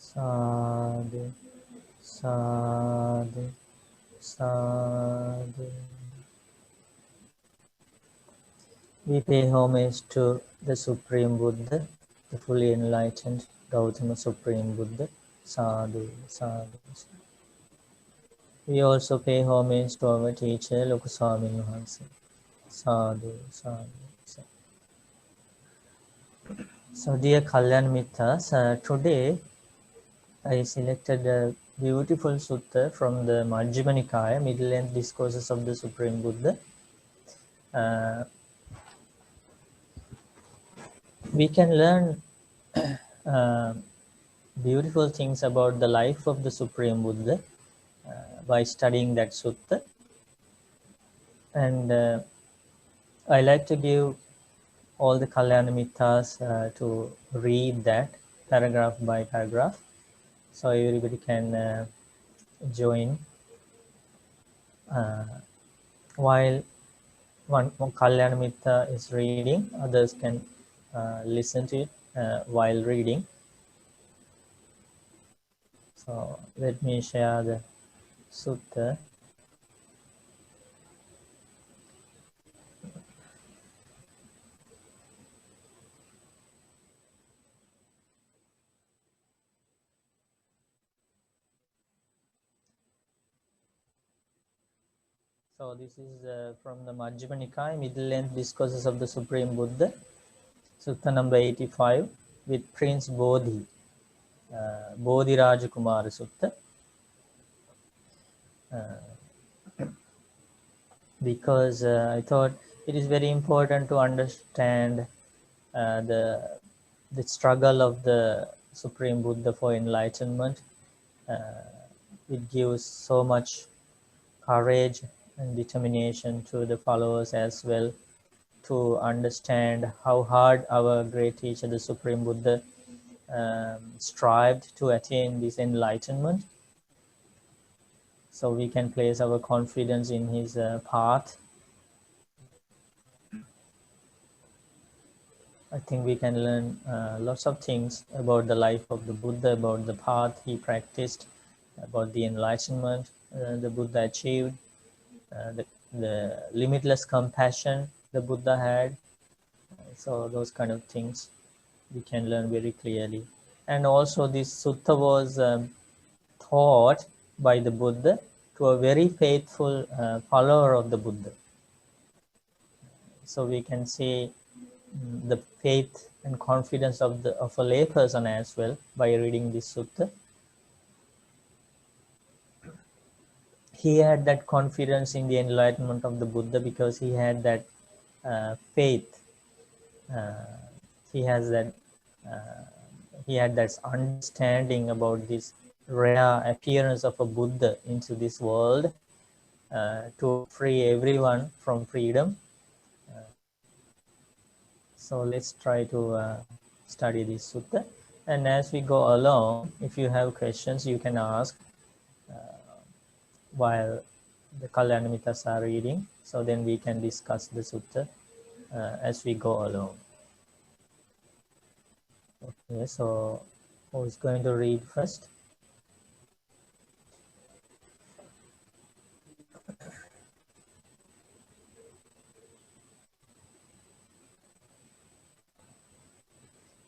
Sadhu, sadhu, sadhu. We pay homage to the Supreme Buddha, the fully enlightened Gautama Supreme Buddha. Sadhu, sadhu, sadhu. We also pay homage to our teacher, Lokuswamin Wahanse. Sadhu, sadhu, sadhu. So, dear Kalyan Mittas, today I selected a beautiful sutta from the Majjhima Nikaya, Middle-length Discourses of the Supreme Buddha. We can learn beautiful things about the life of the Supreme Buddha by studying that sutta. And I like to give all the Kalyanamitas to read that paragraph by paragraph, so everybody can join. While one Kalyanamitta is reading, others can listen to it while reading. So let me share the sutta. So this is from the Majjhima Nikaya, Middle-length Discourses of the Supreme Buddha, Sutta number 85, with Prince Bodhi, Bodhirājakumāra Sutta. Because I thought it is very important to understand the struggle of the Supreme Buddha for enlightenment. It gives so much courage and determination to the followers as well to understand how hard our great teacher, the Supreme Buddha, strived to attain this enlightenment. So we can place our confidence in his path. I think we can learn lots of things about the life of the Buddha, about the path he practiced, about the enlightenment the Buddha achieved, the limitless compassion the Buddha had. So those kind of things we can learn very clearly. And also this sutta was taught by the Buddha to a very faithful follower of the Buddha. So we can see the faith and confidence of a layperson as well by reading this sutta. He had that confidence in the enlightenment of the Buddha because he had that faith. He had that understanding about this rare appearance of a Buddha into this world to free everyone from freedom. So let's try to study this sutta. And as we go along, if you have questions, you can ask while the Kalyanamitas are reading. So then we can discuss the sutta as we go along. Okay, so who is going to read first?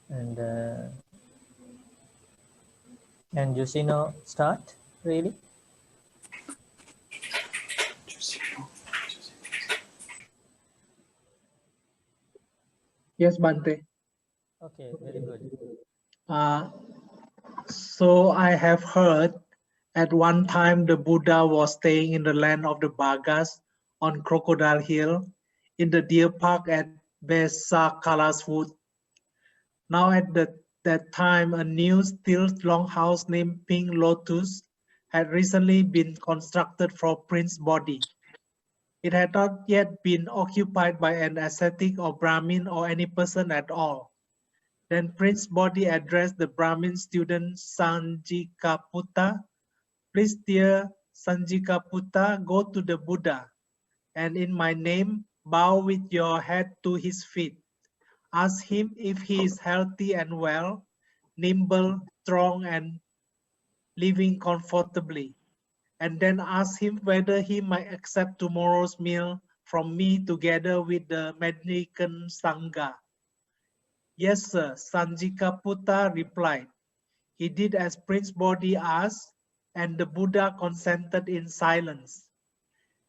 And can Jusino start reading? Yes, Bante. Okay, very good. So I have heard at one time the Buddha was staying in the land of the Bhagas on Crocodile Hill in the deer park at Besakalaswood. Now at that time, a new steel longhouse named Pink Lotus had recently been constructed for Prince Bodhi. It had not yet been occupied by an ascetic or Brahmin or any person at all. Then Prince Bodhi addressed the Brahmin student Sanjikaputta. Please, dear Sanjikaputta, go to the Buddha, and in my name, bow with your head to his feet. Ask him if he is healthy and well, nimble, strong, and living comfortably, and then asked him whether he might accept tomorrow's meal from me together with the mendicant Sangha. Yes, sir, Sanjikaputta replied. He did as Prince Bodhi asked, and the Buddha consented in silence.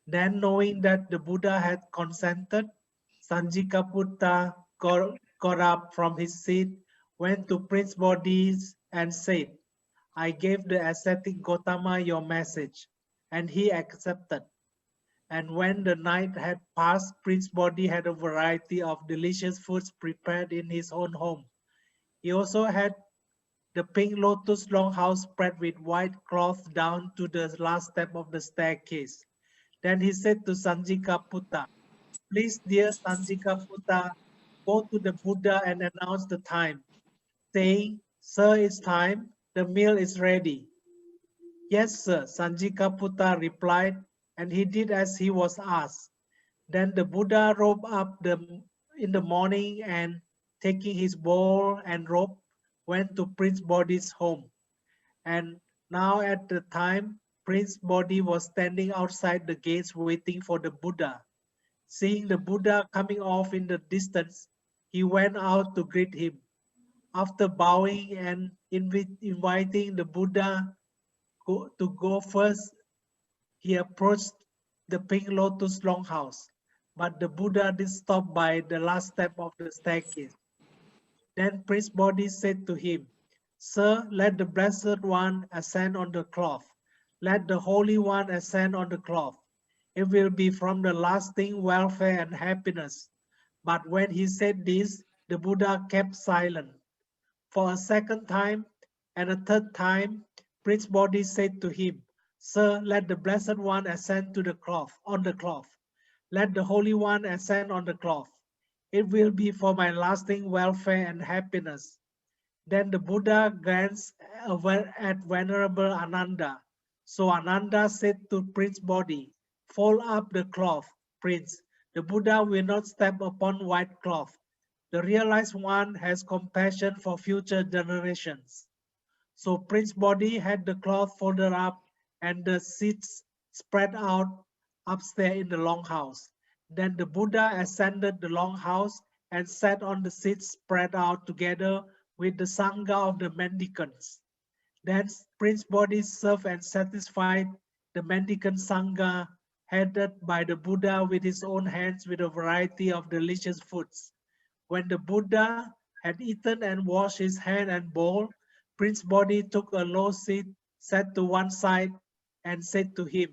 Then, knowing that the Buddha had consented, Sanjikaputta got up from his seat, went to Prince Bodhi and said, I gave the ascetic Gotama your message, and he accepted. And when the night had passed, Prince Bodhi had a variety of delicious foods prepared in his own home. He also had the pink lotus longhouse spread with white cloth down to the last step of the staircase. Then he said to Sanjikaputta, please, dear Sanjikaputta, go to the Buddha and announce the time, saying, Sir, it's time, the meal is ready. Yes, sir, Sanjikaputta replied, and he did as he was asked. Then the Buddha rose up in the morning and, taking his bowl and robe, went to Prince Bodhi's home. And now at the time, Prince Bodhi was standing outside the gates waiting for the Buddha. Seeing the Buddha coming off in the distance, he went out to greet him. After bowing and inviting the Buddha to go first, he approached the pink lotus longhouse. But the Buddha did stop by the last step of the staircase. Then Prince Bodhi said to him, Sir, let the Blessed One ascend on the cloth. Let the Holy One ascend on the cloth. It will be from the lasting welfare and happiness. But when he said this, the Buddha kept silent. For a second time and a third time, Prince Bodhi said to him, Sir, let the Blessed One ascend to the cloth, on the cloth. Let the Holy One ascend on the cloth. It will be for my lasting welfare and happiness. Then the Buddha glanced at Venerable Ananda. So Ananda said to Prince Bodhi, fold up the cloth, Prince. The Buddha will not step upon white cloth. The realized one has compassion for future generations. So Prince Bodhi had the cloth folded up and the seats spread out upstairs in the longhouse. Then the Buddha ascended the longhouse and sat on the seats spread out together with the Sangha of the mendicants. Then Prince Bodhi served and satisfied the mendicant Sangha headed by the Buddha with his own hands with a variety of delicious foods. When the Buddha had eaten and washed his hand and bowl, Prince Bodhi took a low seat, sat to one side, and said to him,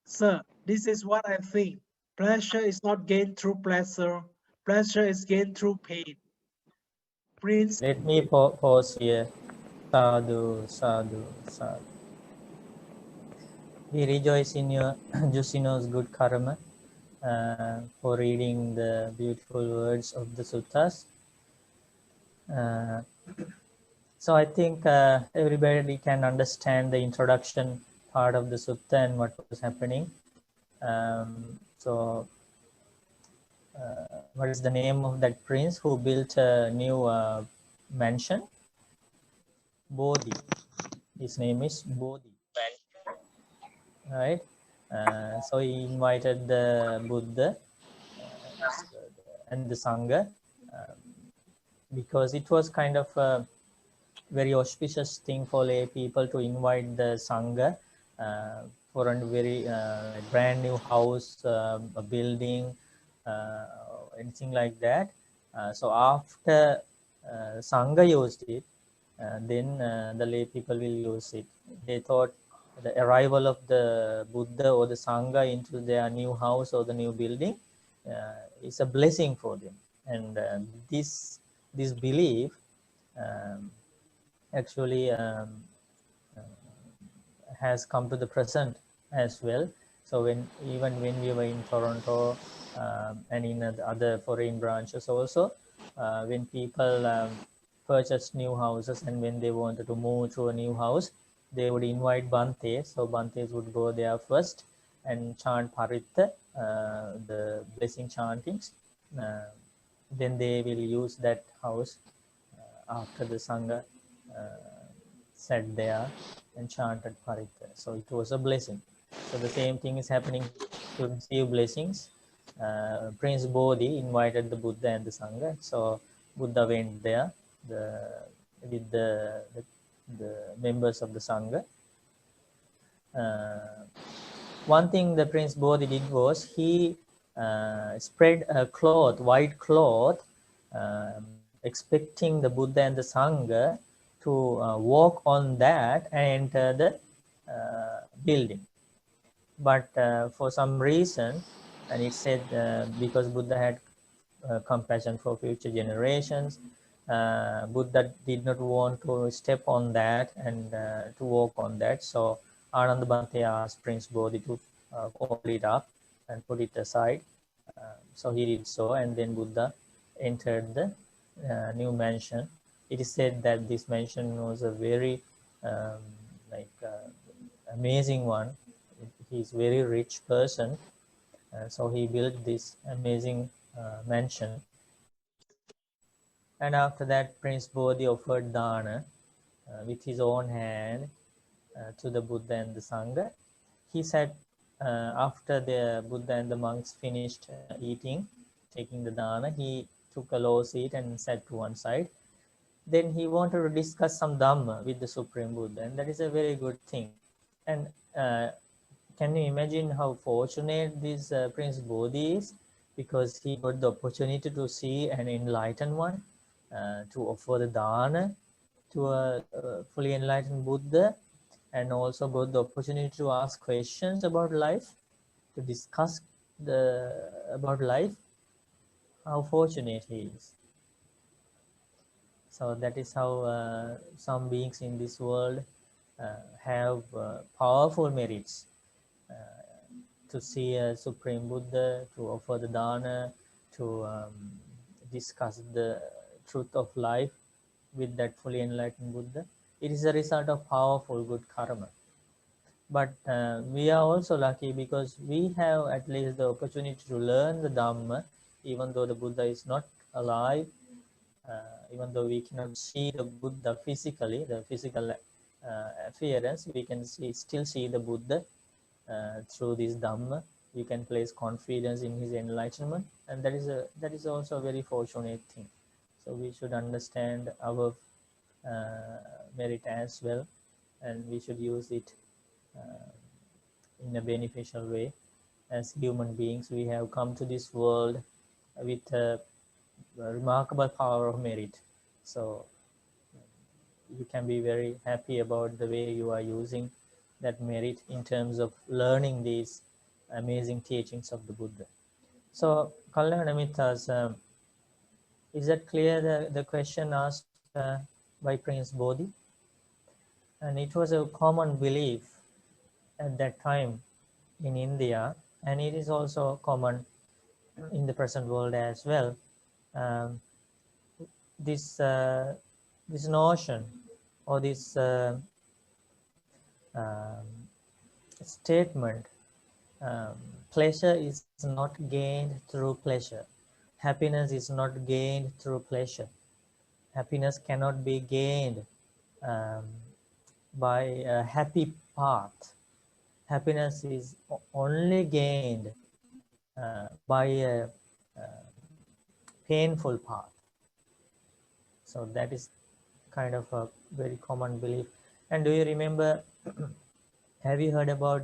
Sir, this is what I think. Pleasure is not gained through pleasure. Pleasure is gained through pain. Prince, Let me pause here. Sadhu, sadhu, sadhu. We rejoice in your Jusino's good karma for reading the beautiful words of the suttas. So I think everybody can understand the introduction part of the sutta and what was happening. So what is the name of that prince who built a new mansion? Bodhi. His name is Bodhi. Right? So he invited the Buddha and the Sangha because it was kind of a very auspicious thing for lay people to invite the Sangha for a very brand new house, a building, anything like that. So after Sangha used it, then the lay people will use it. They thought the arrival of the Buddha or the Sangha into their new house or the new building is a blessing for them. And this belief actually has come to the present as well. So even when we were in Toronto and in other foreign branches also, when people purchased new houses and when they wanted to move to a new house, they would invite Bante. So Bantes would go there first and chant Paritta, the blessing chantings. Then they will use that house after the Sangha sat there and chanted Parita. So it was a blessing. So the same thing is happening to receive blessings. Prince Bodhi invited the Buddha and the Sangha. So Buddha went there with the members of the Sangha. One thing the Prince Bodhi did was he spread a cloth, white cloth, expecting the Buddha and the Sangha to walk on that and enter the building. But for some reason, and it said because Buddha had compassion for future generations, Buddha did not want to step on that and to walk on that. So Ananda Bhante asked Prince Bodhi to hold it up and put it aside. So he did so, and then Buddha entered the new mansion. It is said that this mansion was a very amazing one. He's a very rich person, so he built this amazing mansion. And after that, Prince Bodhi offered dana with his own hand to the Buddha and the Sangha. He said, after the Buddha and the monks finished eating, taking the dana, he took a low seat and sat to one side. Then he wanted to discuss some Dhamma with the Supreme Buddha, and that is a very good thing. And can you imagine how fortunate this Prince Bodhi is? Because he got the opportunity to see an enlightened one, to offer the dana to a fully enlightened Buddha, and also got the opportunity to ask questions about life, to discuss about life. How fortunate he is. So that is how some beings in this world have powerful merits. To see a Supreme Buddha, to offer the dana, to discuss the truth of life with that fully enlightened Buddha. It is a result of powerful good karma. But we are also lucky because we have at least the opportunity to learn the Dhamma, even though the Buddha is not alive, even though we cannot see the Buddha physically, the physical appearance, we can still see the Buddha through this Dhamma. We can place confidence in his enlightenment, and that is also a very fortunate thing. So we should understand our merit as well, and we should use it in a beneficial way. As human beings, we have come to this world with a remarkable power of merit. So you can be very happy about the way you are using that merit in terms of learning these amazing teachings of the Buddha. So, Kalyana Mittas, is that clear, the question asked by Prince Bodhi? And it was a common belief at that time in India, and it is also common in the present world as well. This notion or this statement, pleasure is not gained through pleasure. Happiness is not gained through pleasure. Happiness cannot be gained by a happy path. Happiness is only gained by a painful path. So that is kind of a very common belief. And do you remember, have you heard about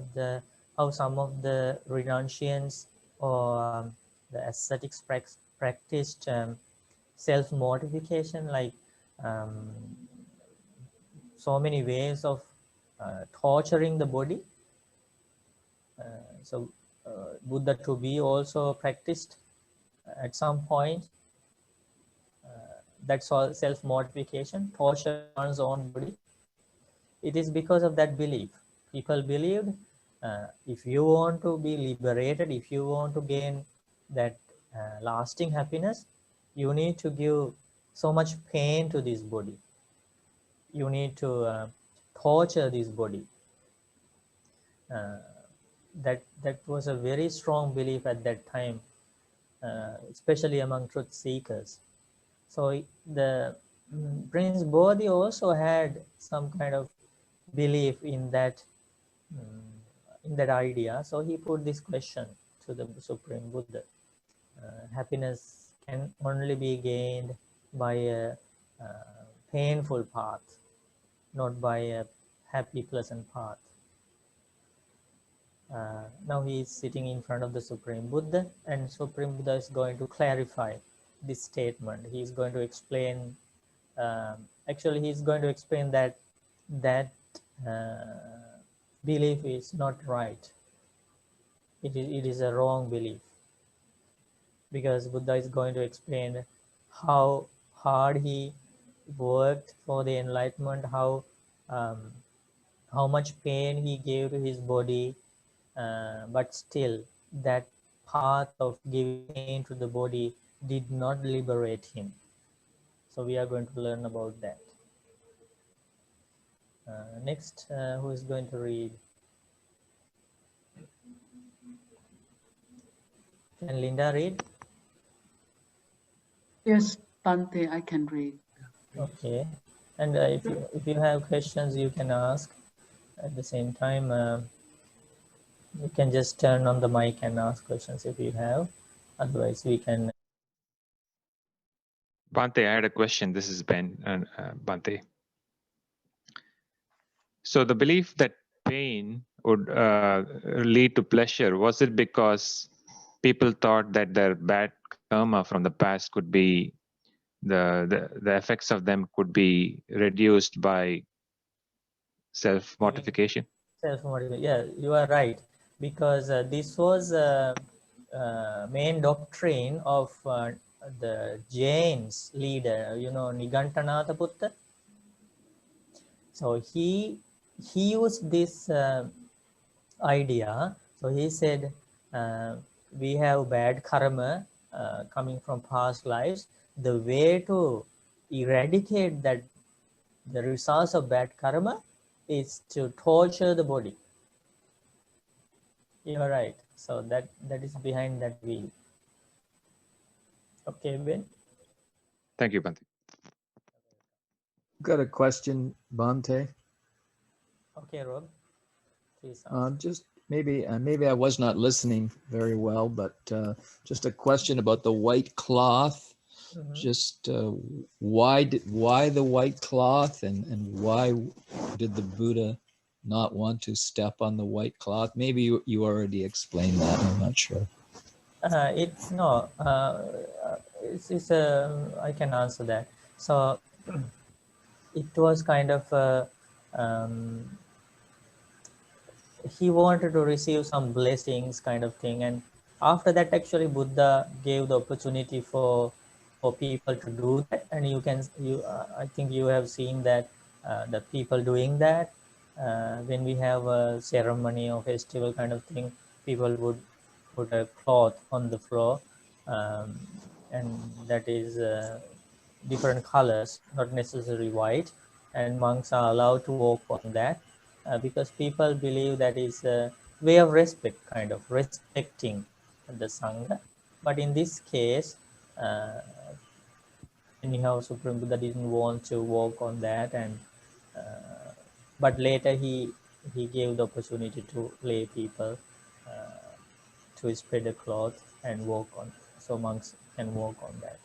how some of the renunciants or the ascetics practiced self-mortification, like so many ways of torturing the body? So Buddha to be also practiced at some point. That's all self-mortification, torture one's own body. It is because of that belief. People believed if you want to be liberated, if you want to gain that lasting happiness, you need to give so much pain to this body. You need to torture this body. That was a very strong belief at that time, especially among truth seekers. So the Prince Bodhi also had some kind of belief in that idea. So he put this question to the Supreme Buddha. Happiness can only be gained by a painful path, not by a happy, pleasant path. Now he is sitting in front of the Supreme Buddha, and Supreme Buddha is going to clarify this statement. He is going to explain, actually he is going to explain that belief is not right. It is a wrong belief, because Buddha is going to explain how hard he worked for the enlightenment, how much pain he gave to his body, but still that path of giving pain to the body did not liberate him. So we are going to learn about that. Next, who is going to read? Can Linda read? Yes, Bante, I can read. Okay. And if you have questions, you can ask. At the same time, you can just turn on the mic and ask questions if you have. Otherwise, we can. Bante, I had a question. This is Ben and Bante. So the belief that pain would lead to pleasure, was it because people thought that their bad karma from the past could be the effects of them could be reduced by self-mortification? Self-motivation. Yeah, you are right. Because this was main doctrine of the Jain's leader, Nigantanatha Buddha. So he used this idea. So he said, we have bad karma coming from past lives. The way to eradicate that, the results of bad karma, is to torture the body. You're right. So that is behind that wheel. Okay, Ben. Thank you, Bante. Got a question, Bante. Okay, Rob. Please ask. Just maybe I was not listening very well, but just a question about the white cloth. Just why the white cloth, and why did the Buddha not want to step on the white cloth? Maybe you already explained that. I'm not sure. It's no. It's I can answer that. So it was kind of he wanted to receive some blessings, kind of thing, and after that, actually, Buddha gave the opportunity for people to do that, and I think you have seen that the people doing that when we have a ceremony or festival kind of thing, people would put a cloth on the floor, and that is different colors, not necessarily white, and monks are allowed to walk on that because people believe that is a way of respect, kind of respecting the Sangha. But in this case, anyhow, Supreme Buddha didn't want to walk on that, and but later he gave the opportunity to lay people to spread a cloth and walk on, so monks can walk on that.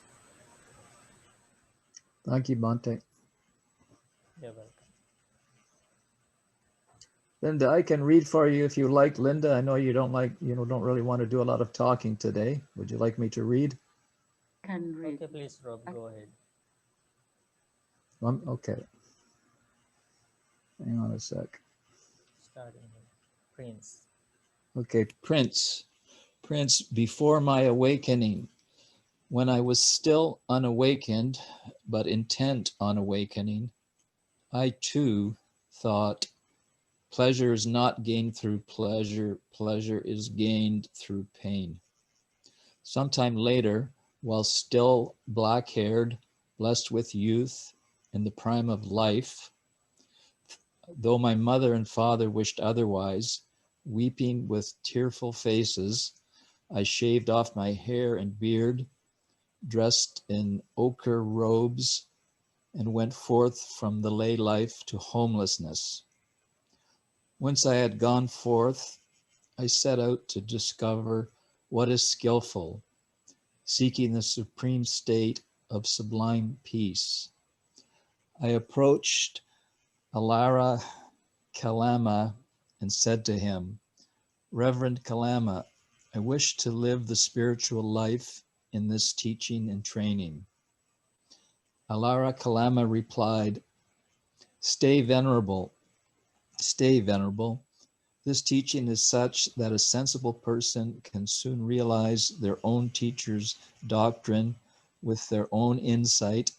Thank you, Bante. You're welcome. Linda, I can read for you if you like. Linda, I know you don't really want to do a lot of talking today. Would you like me to read? Can read. Okay, please, Rob, go ahead. Okay. Hang on a sec. Starting with Prince. Okay, Prince, before my awakening, when I was still unawakened, but intent on awakening, I too thought, pleasure is not gained through pleasure, pleasure is gained through pain. Sometime later, while still black-haired, blessed with youth, in the prime of life, though my mother and father wished otherwise, weeping with tearful faces, I shaved off my hair and beard, dressed in ochre robes, and went forth from the lay life to homelessness. Once I had gone forth, I set out to discover what is skillful, seeking the supreme state of sublime peace. I approached Alara Kalama and said to him, Reverend Kalama, I wish to live the spiritual life in this teaching and training. Alara Kalama replied, Stay venerable, stay venerable. This teaching is such that a sensible person can soon realize their own teacher's doctrine with their own insight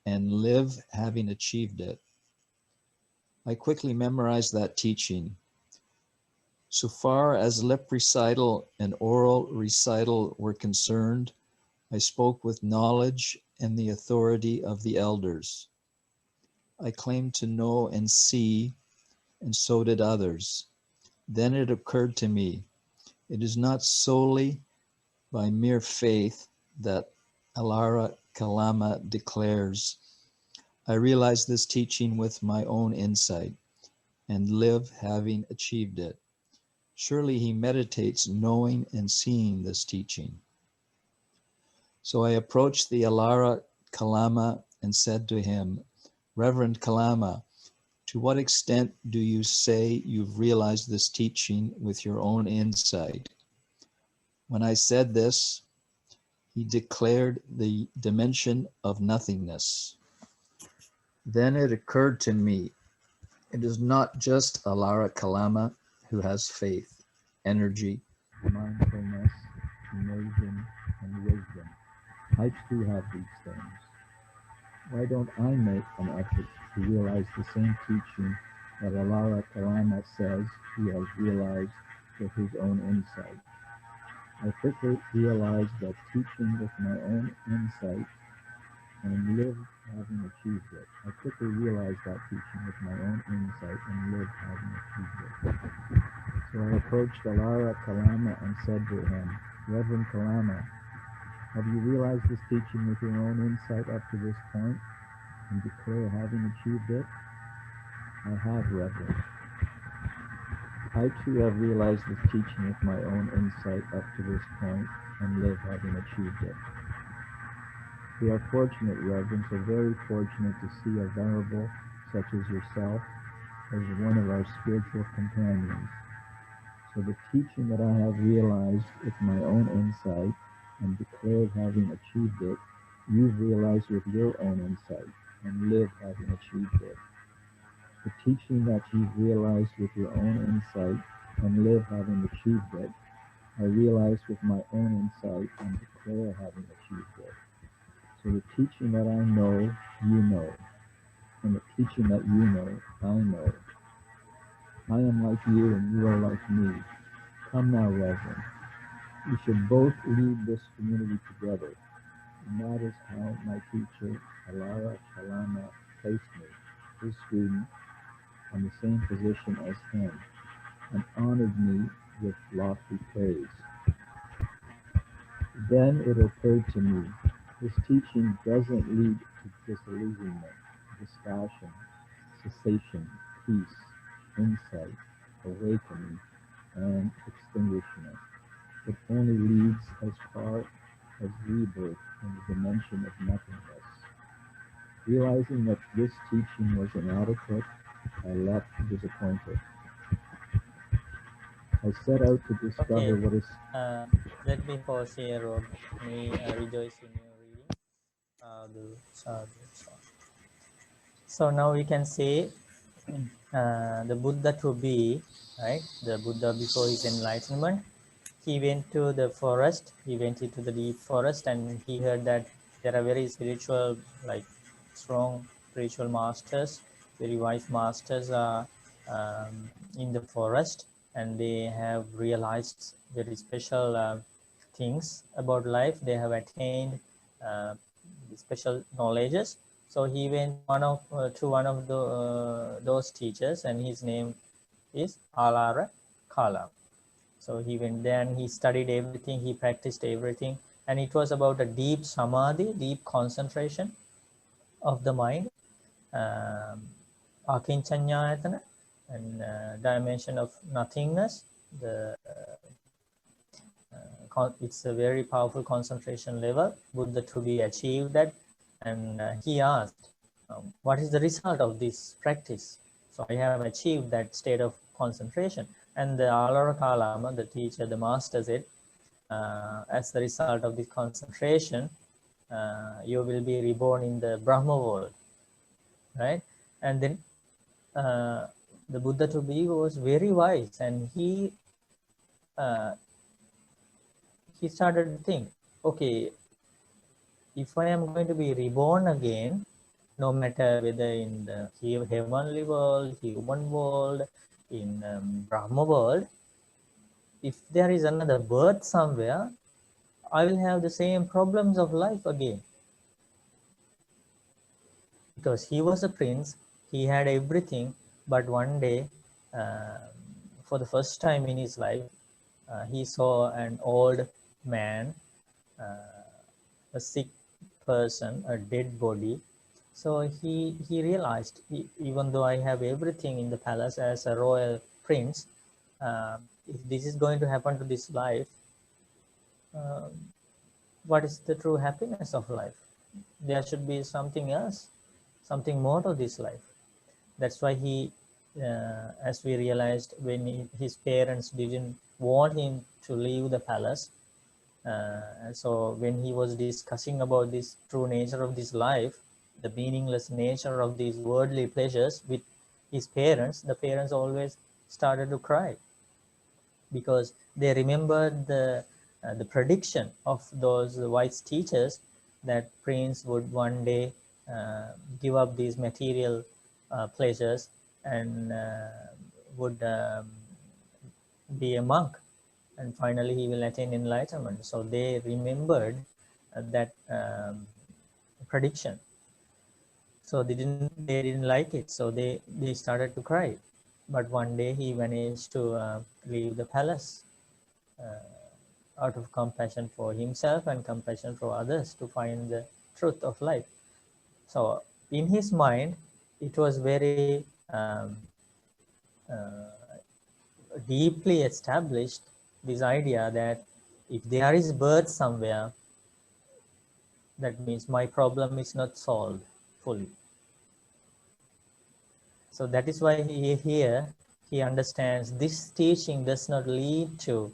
and live having achieved it. I quickly memorized that teaching. So far as lip recital and oral recital were concerned, I spoke with knowledge and the authority of the elders. I claimed to know and see, and so did others. Then it occurred to me, it is not solely by mere faith that Alara Kalama declares, I realize this teaching with my own insight and live having achieved it. Surely he meditates knowing and seeing this teaching. So I approached the Alara Kalama and said to him, Reverend Kalama, to what extent do you say you've realized this teaching with your own insight? When I said this, he declared the dimension of nothingness. Then it occurred to me, it is not just Alara Kalama who has faith, energy, mindfulness, immersion, and wisdom. I too have these things. Why don't I make an effort to realize the same teaching that Alara Kalama says he has realized with his own insight? I quickly realized that teaching with my own insight and live having achieved it. I quickly realized that teaching with my own insight and live having achieved it. So I approached Alara Kalama and said to him, Reverend Kalama, have you realized this teaching with your own insight up to this point and declare having achieved it? I have, Reverend. I too have realized this teaching with my own insight up to this point and live having achieved it. We are fortunate, Reverend, so very fortunate to see a venerable such as yourself as one of our spiritual companions. So the teaching that I have realized with my own insight and declared having achieved it, you've realized with your own insight and live having achieved it. The teaching that you've realized with your own insight and live having achieved it, I realize with my own insight and declare having achieved it. So the teaching that I know, you know, and the teaching that you know, I know. I am like you and you are like me. Come now, Reverend. We should both lead this community together. And that is how my teacher, Alara Kalama, placed me, his student, on the same position as him, and honored me with lofty praise. Then it occurred to me, this teaching doesn't lead to disillusionment, dispassion, cessation, peace, insight, awakening, and extinguishment. It only leads as far as rebirth in the dimension of nothingness. Realizing that this teaching was inadequate, I left disappointed. I set out to discover Okay. what is... Let me pause here, Rob. May rejoice in your reading. Sadhu, sadhu, sadhu. So now we can say the Buddha to be, right? The Buddha before his enlightenment, he went to the forest, he went into the deep forest, and he heard that there are very spiritual, like strong spiritual masters, very wise masters are in the forest, and they have realized very special things about life. They have attained special knowledges. So he went to one of those teachers, and his name is Alara Kalama. So he went there and he studied everything, he practiced everything, and it was about a deep samadhi, deep concentration of the mind, Akinchanyayatana, and dimension of nothingness. It's a very powerful concentration level. Buddha to be achieved that, and he asked, what is the result of this practice? So I have achieved that state of concentration. And the Alarakalama, the teacher, the master said, as the result of this concentration, you will be reborn in the Brahma world, right? And then the Buddha to be was very wise, and he started to think, okay, if I am going to be reborn again, no matter whether in the heavenly world, human world, in Brahma world, if there is another birth somewhere, I will have the same problems of life again. Because he was a prince, he had everything, but one day, for the first time in his life, he saw an old man, a sick person, a dead body. So he realized, even though I have everything in the palace as a royal prince, if this is going to happen to this life, what is the true happiness of life? There should be something else, something more to this life. That's why he, as we realized, when his parents didn't want him to leave the palace, so when he was discussing about this true nature of this life, the meaningless nature of these worldly pleasures with his parents, the parents always started to cry, because they remembered the prediction of those wise teachers that prince would one day give up these material pleasures and would be a monk, and finally he will attain enlightenment. So they remembered that prediction. So they didn't like it. So they started to cry. But one day he managed to leave the palace out of compassion for himself and compassion for others, to find the truth of life. So in his mind, it was very deeply established, this idea that if there is birth somewhere, that means my problem is not solved fully. So that is why he understands this teaching does not lead to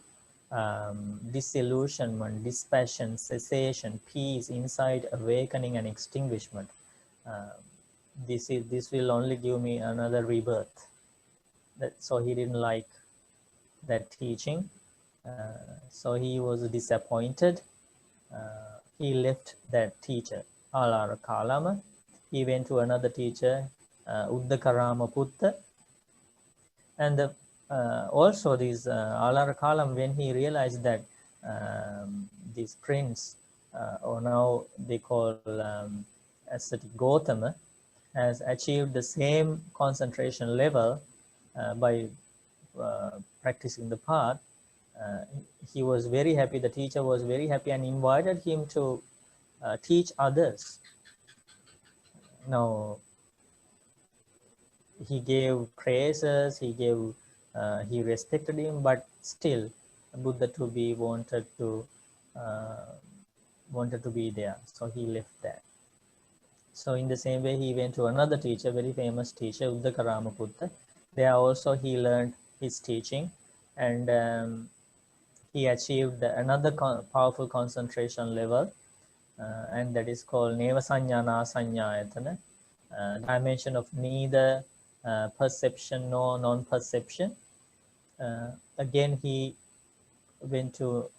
disillusionment, dispassion, cessation, peace, insight, awakening, and extinguishment. This will only give me another rebirth. So he didn't like that teaching. So he was disappointed. He left that teacher, Alarakalama. He went to another teacher, Uddakarama Putta. And also this Alarakalama, when he realized that this prince, or now they call ascetic Gautama, has achieved the same concentration level by practicing the path, he was very happy. The teacher was very happy and invited him to teach others. Now, he gave praises, he respected him, but still Buddha to be wanted to be there. So he left that. So in the same way, he went to another teacher, very famous teacher, Uddakarama Putta. There also he learned his teaching, and he achieved another powerful concentration level, and that is called Neva Sanyana Sanyayatana, dimension of neither perception nor non-perception. Again, he went to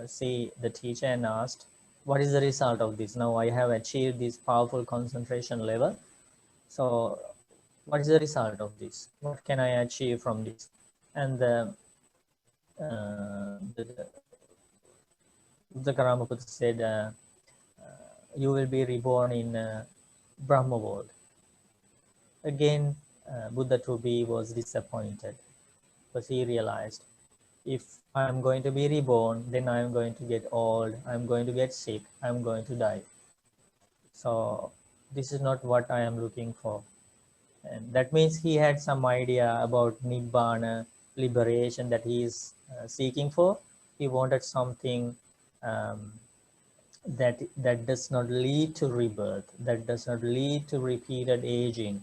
see the teacher and asked, what is the result of this? Now I have achieved this powerful concentration level. So what is the result of this? What can I achieve from this? And the Karama said, you will be reborn in Brahma world. Again, Buddha to be was disappointed, because he realized, if I'm going to be reborn, then I'm going to get old, I'm going to get sick, I'm going to die. So this is not what I am looking for. And that means he had some idea about Nibbana, liberation that he is seeking for. He wanted something that does not lead to rebirth, that does not lead to repeated aging,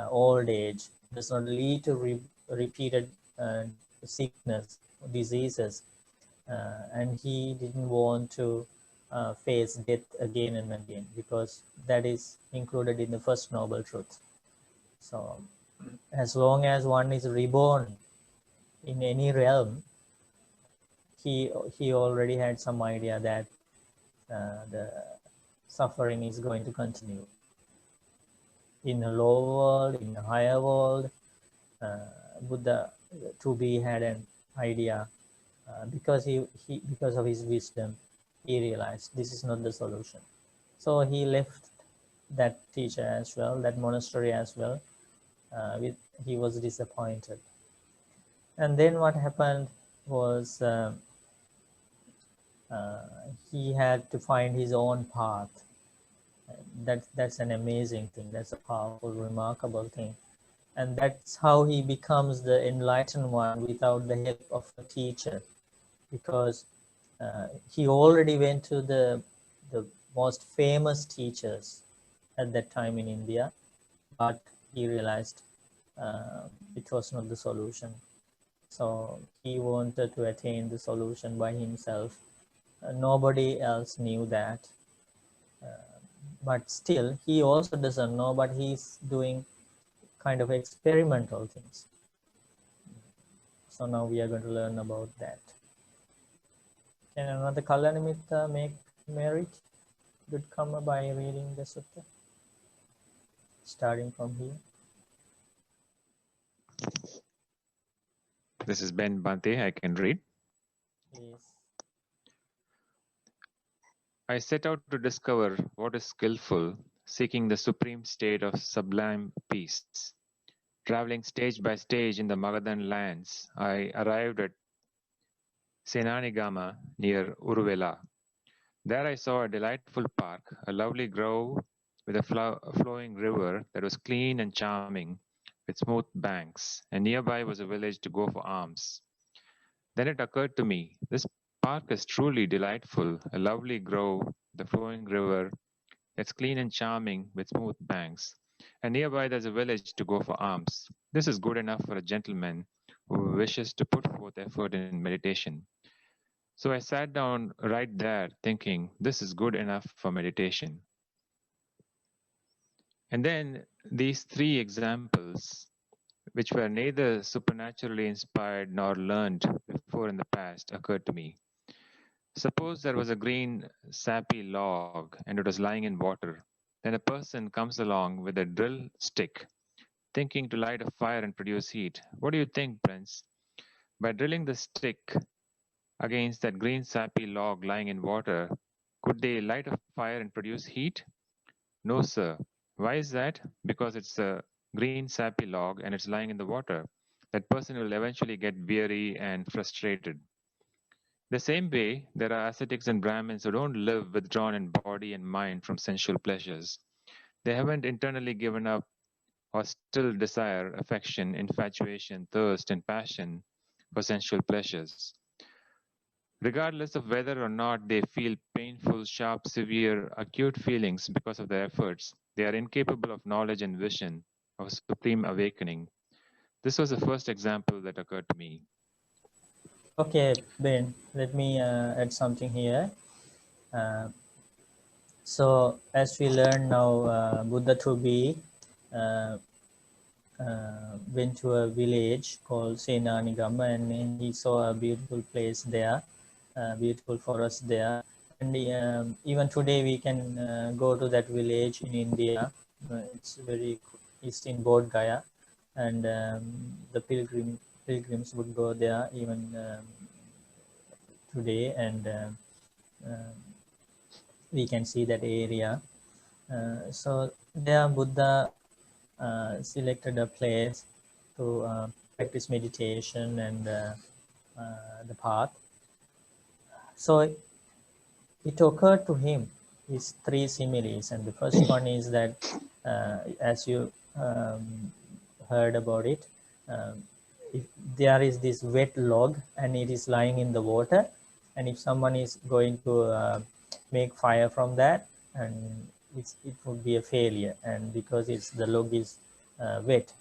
old age, does not lead to repeated sickness, diseases, and he didn't want to face death again and again, because that is included in the first noble truth. So as long as one is reborn in any realm, he already had some idea that the suffering is going to continue. In the lower world, in the higher world, Buddha to be had an idea, because because of his wisdom, he realized this is not the solution. So he left that teacher as well, that monastery as well. He was disappointed. And then what happened was he had to find his own path. That's an amazing thing. That's a powerful, remarkable thing. And that's how he becomes the enlightened one without the help of a teacher, because he already went to the most famous teachers at that time in India, but he realized it was not the solution. So he wanted to attain the solution by himself. Nobody else knew that. But still, he also doesn't know, but he's doing kind of experimental things. So now we are going to learn about that. Can another Kalanimitta make merit good karma by reading the sutta? Starting from here. This is Ben Bante. I can read. Please. I set out to discover what is skillful, seeking the supreme state of sublime peace. Traveling stage by stage in the Magadhan lands, I arrived at Senanigama near Uruvela. There I saw a delightful park, a lovely grove with a flowing river that was clean and charming, with smooth banks, and nearby was a village to go for alms. Then it occurred to me, this park is truly delightful, a lovely grove, the flowing river, that's clean and charming with smooth banks, and nearby there's a village to go for alms. This is good enough for a gentleman who wishes to put forth effort in meditation. So I sat down right there thinking, this is good enough for meditation. And then these three examples, which were neither supernaturally inspired nor learned before in the past, occurred to me. Suppose there was a green, sappy log and it was lying in water. Then a person comes along with a drill stick, thinking to light a fire and produce heat. What do you think, Prince? By drilling the stick against that green, sappy log lying in water, could they light a fire and produce heat? No, sir. Why is that? Because it's a green, sappy log and it's lying in the water. That person will eventually get weary and frustrated. The same way, there are ascetics and Brahmins who don't live withdrawn in body and mind from sensual pleasures. They haven't internally given up or still desire, affection, infatuation, thirst, and passion for sensual pleasures. Regardless of whether or not they feel painful, sharp, severe, acute feelings because of their efforts, they are incapable of knowledge and vision of supreme awakening. This was the first example that occurred to me. Okay, Ben, let me add something here. So as we learn now, Buddha to be went to a village called Senanigama, and he saw a beautiful place there, beautiful forest there. And even today we can go to that village in India. It's in Bodh Gaya, and the pilgrims would go there even today, and we can see that area. So there Buddha selected a place to practice meditation and the path. So it occurred to him is three similes, and the first one is that as you heard about it, if there is this wet log and it is lying in the water, and if someone is going to make fire from that, and it would be a failure, and because the log is wet,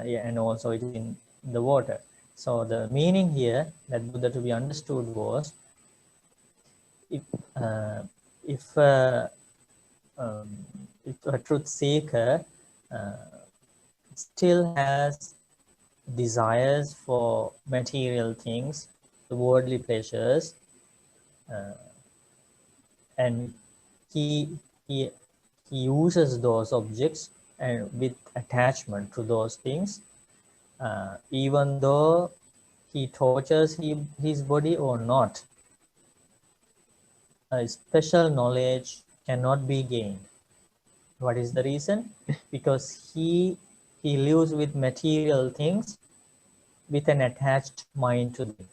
yeah, and also it is in the water. So the meaning here that Buddha to be understood was, if a truth seeker still has desires for material things, the worldly pleasures, and he uses those objects and with attachment to those things, even though he tortures his body or not, a special knowledge cannot be gained. What is the reason? Because he lives with material things with an attached mind to them.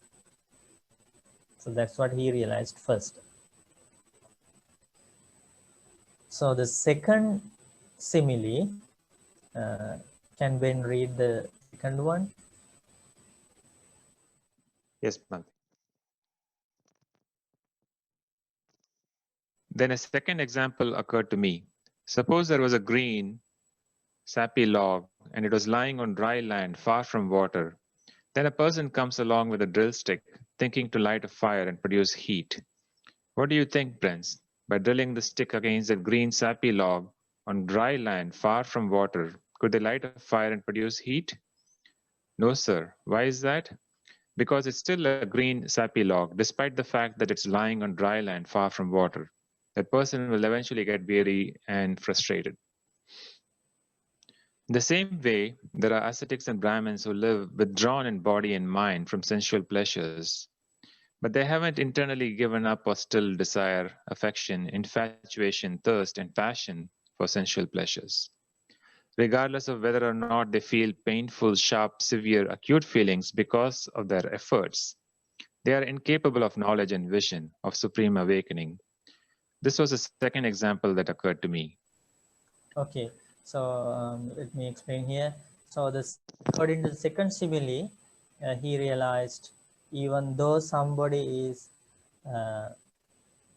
So that's what he realized first. So the second simile, can Ben read the second one? Yes, Bhante. Then a second example occurred to me. Suppose there was a green, sappy log and it was lying on dry land far from water. Then a person comes along with a drill stick, thinking to light a fire and produce heat. What do you think, Prince? By drilling the stick against a green, sappy log on dry land far from water, could they light a fire and produce heat? No, sir. Why is that? Because it's still a green, sappy log, despite the fact that it's lying on dry land far from water. That person will eventually get weary and frustrated. In the same way, there are ascetics and Brahmins who live withdrawn in body and mind from sensual pleasures, but they haven't internally given up or still desire, affection, infatuation, thirst, and passion for sensual pleasures. Regardless of whether or not they feel painful, sharp, severe, acute feelings because of their efforts, they are incapable of knowledge and vision of supreme awakening. This was a second example that occurred to me. Okay, so let me explain here. So according to the second simile, he realized even though somebody is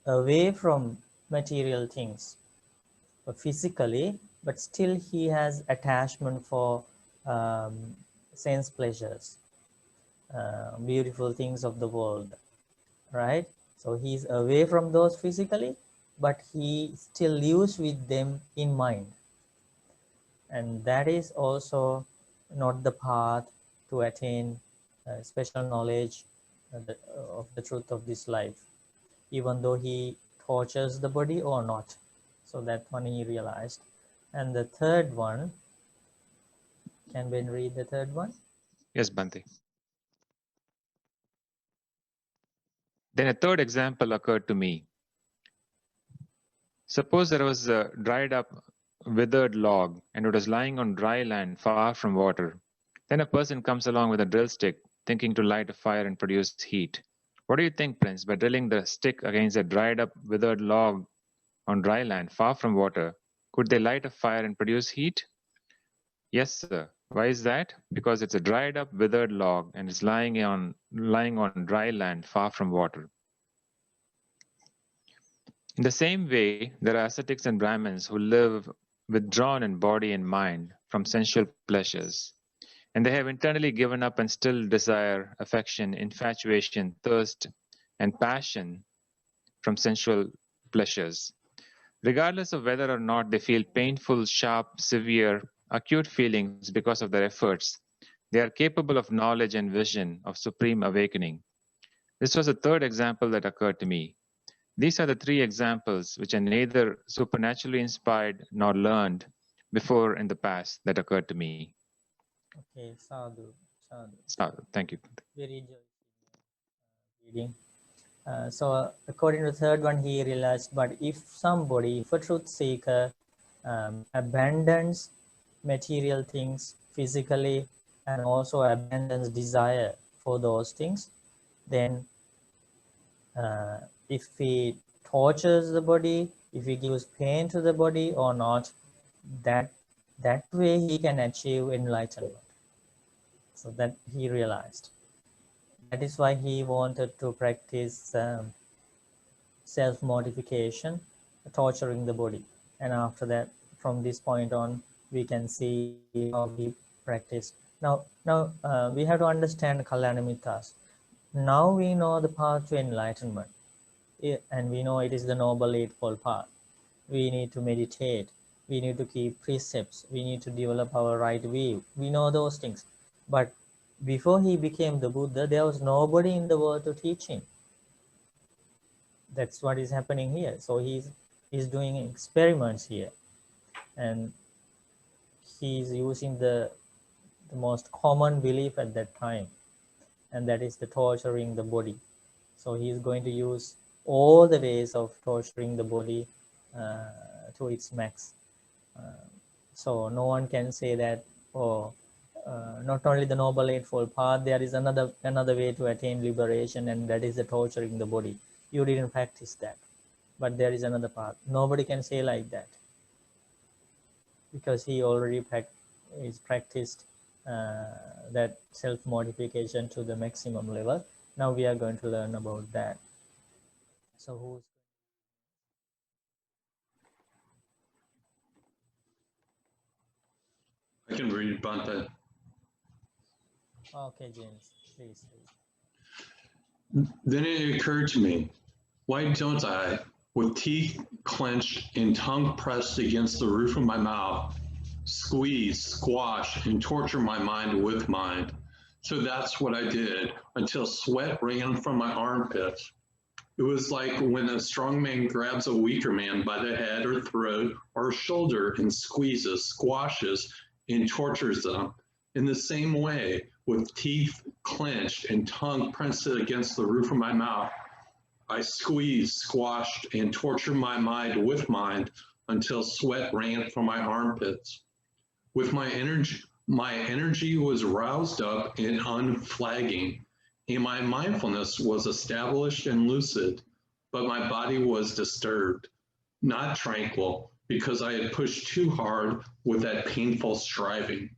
away from material things physically, but still he has attachment for sense pleasures, beautiful things of the world, right? So he's away from those physically, but he still lives with them in mind. And that is also not the path to attain special knowledge of the truth of this life, even though he tortures the body or not. So that one he realized. And the third one, can Ben read the third one? Yes, Bhante. Then a third example occurred to me. Suppose there was a dried up, withered log and it was lying on dry land far from water. Then a person comes along with a drill stick, thinking to light a fire and produce heat. What do you think, Prince? By drilling the stick against a dried up, withered log on dry land far from water, could they light a fire and produce heat? Yes, sir. Why is that? Because it's a dried up, withered log and it's lying on dry land far from water. In the same way, there are ascetics and Brahmins who live withdrawn in body and mind from sensual pleasures, and they have internally given up and still desire, affection, infatuation, thirst, and passion from sensual pleasures. Regardless of whether or not they feel painful, sharp, severe, acute feelings because of their efforts, they are capable of knowledge and vision of supreme awakening. This was a third example that occurred to me. These are the three examples which are neither supernaturally inspired nor learned before in the past that occurred to me. Okay, sadhu, sadhu. Thank you. Very joyful reading. So according to the third one, he realized, but if a truth seeker abandons material things physically and also abandons desire for those things, then if he tortures the body, if he gives pain to the body or not, that way he can achieve enlightenment. So that he realized. That is why he wanted to practice self-mortification, torturing the body. And after that, from this point on, we can see how he practiced. Now we have to understand Kalyanamitas. Now we know the path to enlightenment, and we know it is the Noble Eightfold Path. We need to meditate. We need to keep precepts. We need to develop our right view. We know those things. But before he became the Buddha, there was nobody in the world to teach him. That's what is happening here. So he's doing experiments here, and he's using the most common belief at that time, and that is the torturing the body. So he's going to use all the ways of torturing the body to its max. So no one can say that, not only the Noble Eightfold Path, there is another way to attain liberation, and that is the torturing the body. You didn't practice that, but there is another path. Nobody can say like that, because he already practiced that self-mortification to the maximum level. Now we are going to learn about that. So who's... I can read Bhante. Okay, James, please read. Then it occurred to me, why don't I, with teeth clenched and tongue pressed against the roof of my mouth, squeeze, squash, and torture my mind with mind? So that's what I did until sweat ran from my armpits. It was like when a strong man grabs a weaker man by the head or throat or shoulder and squeezes, squashes, and tortures them. In the same way, with teeth clenched and tongue pressed against the roof of my mouth, I squeezed, squashed, and tortured my mind with mind until sweat ran from my armpits. With my energy was roused up and unflagging, and my mindfulness was established and lucid, but my body was disturbed, not tranquil, because I had pushed too hard with that painful striving.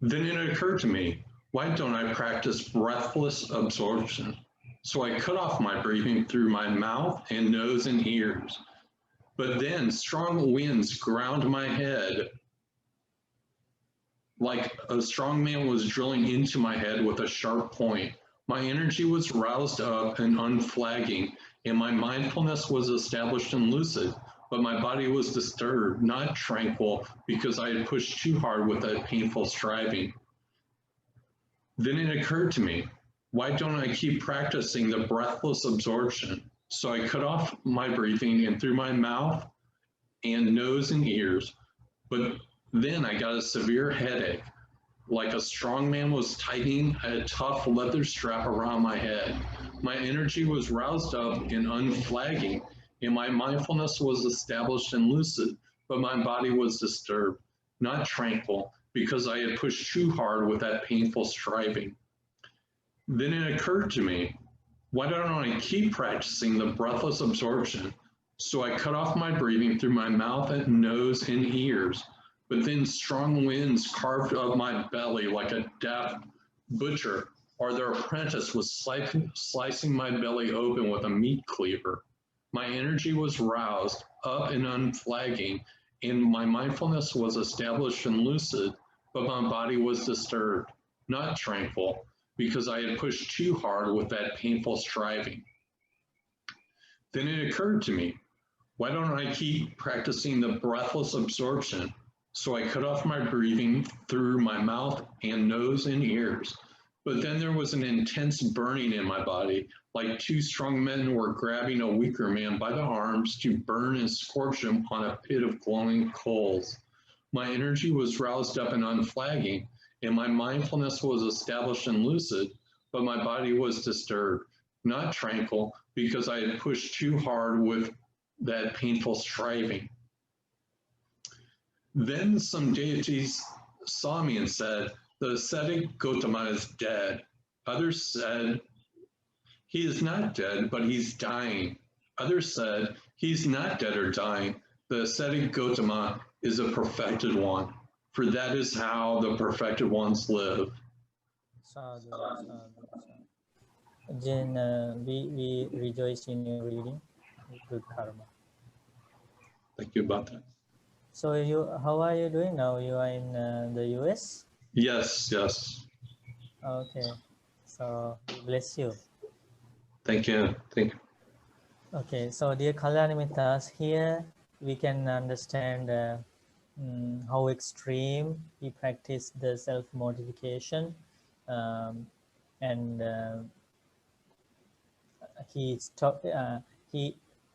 Then it occurred to me, why don't I practice breathless absorption? So I cut off my breathing through my mouth and nose and ears. But then strong winds ground my head like a strong man was drilling into my head with a sharp point. My energy was roused up and unflagging, and my mindfulness was established and lucid, but my body was disturbed, not tranquil, because I had pushed too hard with that painful striving. Then it occurred to me, why don't I keep practicing the breathless absorption? So I cut off my breathing and through my mouth and nose and ears, but then I got a severe headache, like a strong man was tightening a tough leather strap around my head. My energy was roused up and unflagging, and my mindfulness was established and lucid, but my body was disturbed, not tranquil, because I had pushed too hard with that painful striving. Then it occurred to me, why don't I keep practicing the breathless absorption? So I cut off my breathing through my mouth and nose and ears, but then strong winds carved up my belly like a deft butcher or their apprentice was slicing my belly open with a meat cleaver. My energy was roused up and unflagging, and my mindfulness was established and lucid, but my body was disturbed, not tranquil, because I had pushed too hard with that painful striving. Then it occurred to me, why don't I keep practicing the breathless absorption? So I cut off my breathing through my mouth and nose and ears. But then there was an intense burning in my body, like two strong men were grabbing a weaker man by the arms to burn and scorch him on a pit of glowing coals. My energy was roused up and unflagging, and my mindfulness was established and lucid, but my body was disturbed, not tranquil, because I had pushed too hard with that painful striving. Then some deities saw me and said, the ascetic Gautama is dead. Others said, he is not dead, but he's dying. Others said, he's not dead or dying. The ascetic Gautama is a perfected one, for that is how the perfected ones live. Sadhu, sadhu, sadhu. Jen, we rejoice in your reading. Good karma. Thank you about that. So how are you doing now? You are in the US? Yes, yes. Okay. So bless you. Thank you. Thank you. Okay. So dear Kalyanamitas, here we can understand how extreme he practiced the self-mortification, and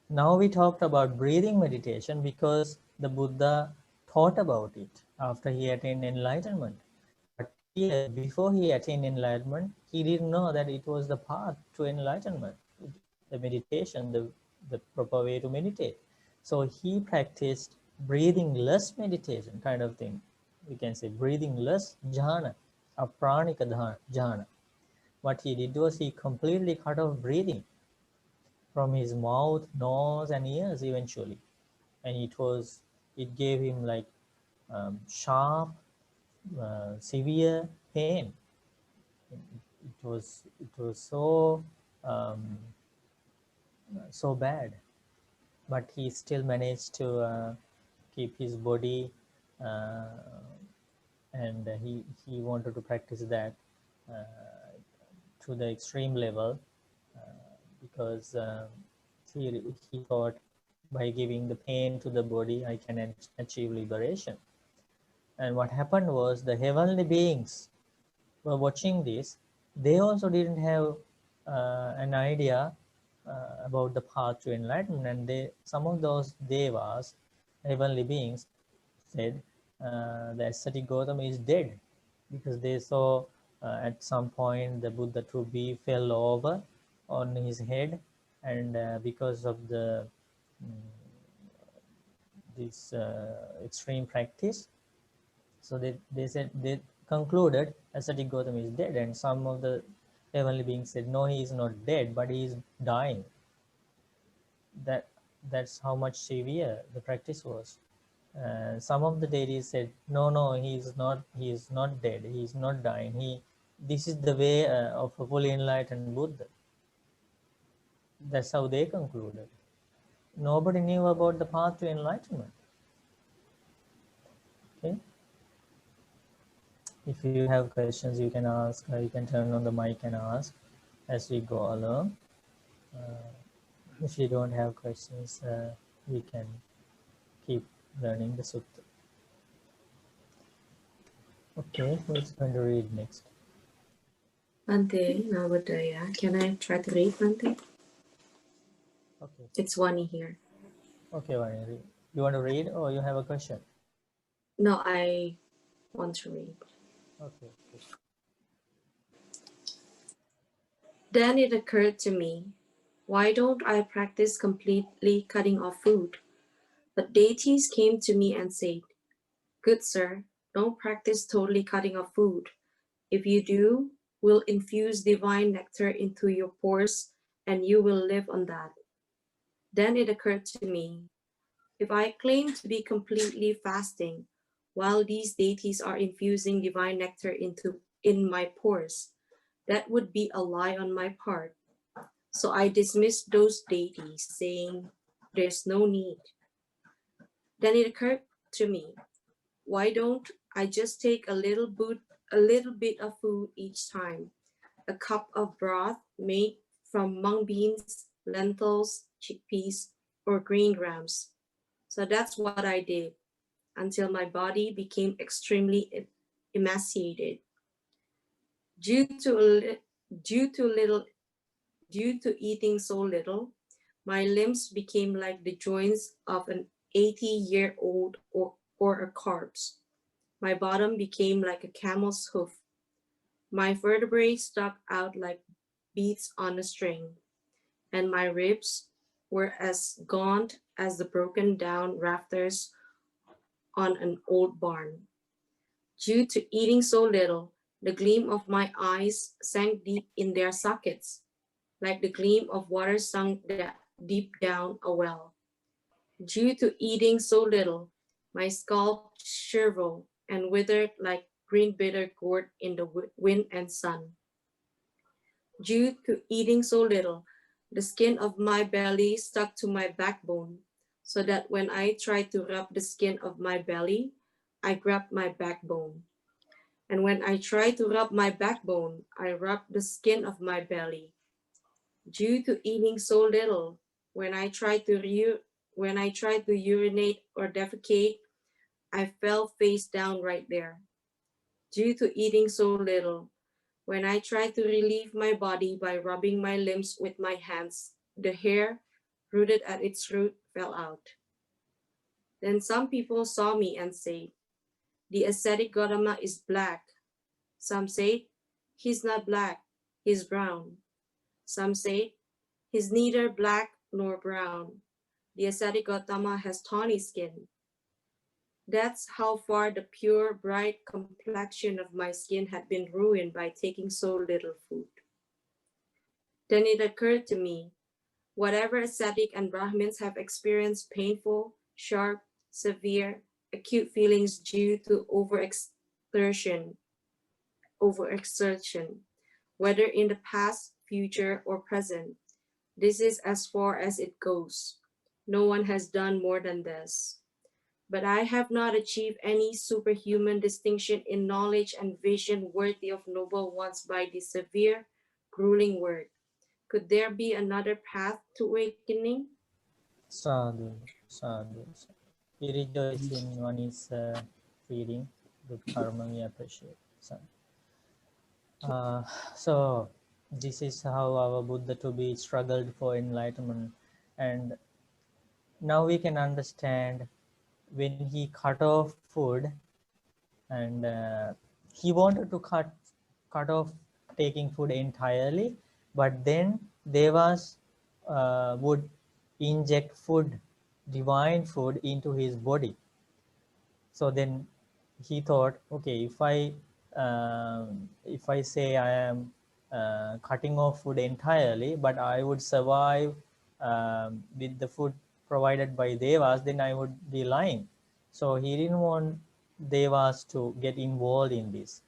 now we talked about breathing meditation because the Buddha thought about it after he attained enlightenment. But here, before he attained enlightenment, he didn't know that it was the path to enlightenment, the meditation, the proper way to meditate. So he practiced breathing-less meditation kind of thing. We can say breathing-less jhana, apranika jhana. What he did was he completely cut off breathing from his mouth, nose, and ears eventually, and it gave him like sharp, severe pain. It was so bad, but he still managed to keep his body, and he wanted to practice that to the extreme level, because he thought by giving the pain to the body I can achieve liberation. And what happened was the heavenly beings were watching this. They also didn't have an idea about the path to enlightenment, and some of those devas, heavenly beings, said the ascetic Gautama is dead, because they saw at some point the Buddha to be fell over on his head, and because of this extreme practice, so they said, they concluded ascetic Gautama is dead, and some of the heavenly beings said, no, he is not dead, but he is dying. That's how much severe the practice was. Some of the deities said, no, he is not dead, he is not dying, this is the way of a fully enlightened Buddha. That's how they concluded. Nobody knew about the path to enlightenment. Okay. If you have questions, you can ask, you can turn on the mic and ask as we go along. If you don't have questions, we can keep learning the sutta. Okay, who's going to read next? Bante, Navodaya. Can I try to read, Bante? Okay. It's Wani here. Okay, Vani, read. You want to read or you have a question? No, I want to read. Okay. Then it occurred to me, why don't I practice completely cutting off food? But deities came to me and said, good sir, don't practice totally cutting off food. If you do, we'll infuse divine nectar into your pores and you will live on that. Then it occurred to me, if I claim to be completely fasting while these deities are infusing divine nectar in my pores, that would be a lie on my part. So I dismissed those deities, saying, there's no need. Then it occurred to me, why don't I just take a little bit of food each time? A cup of broth made from mung beans, lentils, chickpeas, or green grams. So that's what I did until my body became extremely emaciated. Due to eating so little, my limbs became like the joints of an 80-year-old or a corpse. My bottom became like a camel's hoof. My vertebrae stuck out like beads on a string, and my ribs were as gaunt as the broken down rafters on an old barn. Due to eating so little, the gleam of my eyes sank deep in their sockets, like the gleam of water sunk deep down a well. Due to eating so little, my scalp shriveled and withered like green bitter gourd in the wind and sun. Due to eating so little, the skin of my belly stuck to my backbone, so that when I tried to rub the skin of my belly, I grabbed my backbone. And when I tried to rub my backbone, I rubbed the skin of my belly. Due to eating so little, when I tried to urinate or defecate, I fell face down right there. Due to eating so little, when I tried to relieve my body by rubbing my limbs with my hands, the hair, rooted at its root, fell out. Then some people saw me and said, "The ascetic Gautama is black." Some said, "He's not black, he's brown." Some said, "He's neither black nor brown. The ascetic Gautama has tawny skin." That's how far the pure, bright complexion of my skin had been ruined by taking so little food. Then it occurred to me, whatever ascetic and Brahmins have experienced painful, sharp, severe, acute feelings due to overexertion, whether in the past, future, or present, this is as far as it goes. No one has done more than this. But I have not achieved any superhuman distinction in knowledge and vision worthy of noble ones by this severe, grueling work. Could there be another path to awakening? Sadhu, sadhu, sadhu. We rejoice in one is reading. Good karma, we appreciate. Sadhu. So this is how our Buddha to be struggled for enlightenment, and now we can understand when he cut off food, and he wanted to cut off taking food entirely, but then Devas would inject food, divine food, into his body. So then he thought, okay, if I say I am cutting off food entirely, but I would survive with the food provided by Devas, then I would be lying. So he didn't want Devas to get involved in this.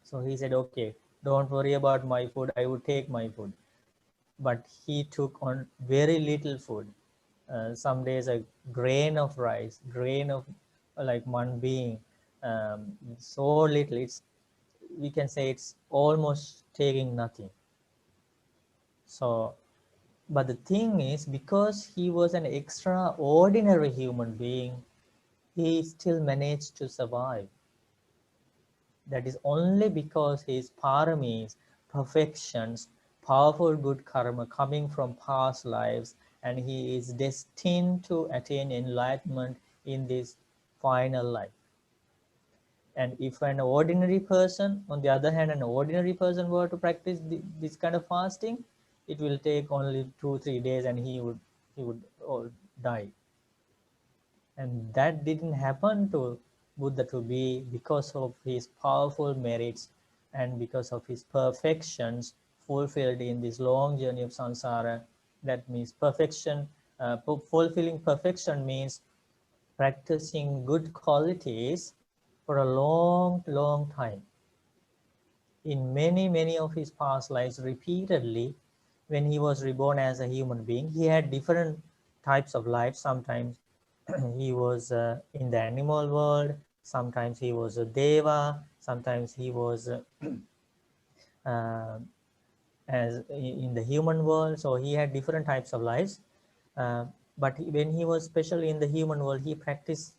So he said, okay, don't worry about my food, I would take my food. But he took on very little food. Some days a grain of rice, grain of like one being, so little, we can say it's almost taking nothing. So, but the thing is, because he was an extraordinary human being, he still managed to survive. That is only because his paramis, perfections, powerful good karma coming from past lives, and he is destined to attain enlightenment in this final life. And if an ordinary person, on the other hand, an ordinary person were to practice this kind of fasting, it will take only 2-3 days and he would die. And that didn't happen to Buddha to be because of his powerful merits and because of his perfections fulfilled in this long journey of samsara. That means perfection, fulfilling perfection means practicing good qualities for a long time. In many of his past lives, repeatedly, when he was reborn as a human being, he had different types of life. Sometimes he was in the animal world, sometimes he was a deva, sometimes he was as in the human world. So he had different types of lives, but when he was especially in the human world, he practiced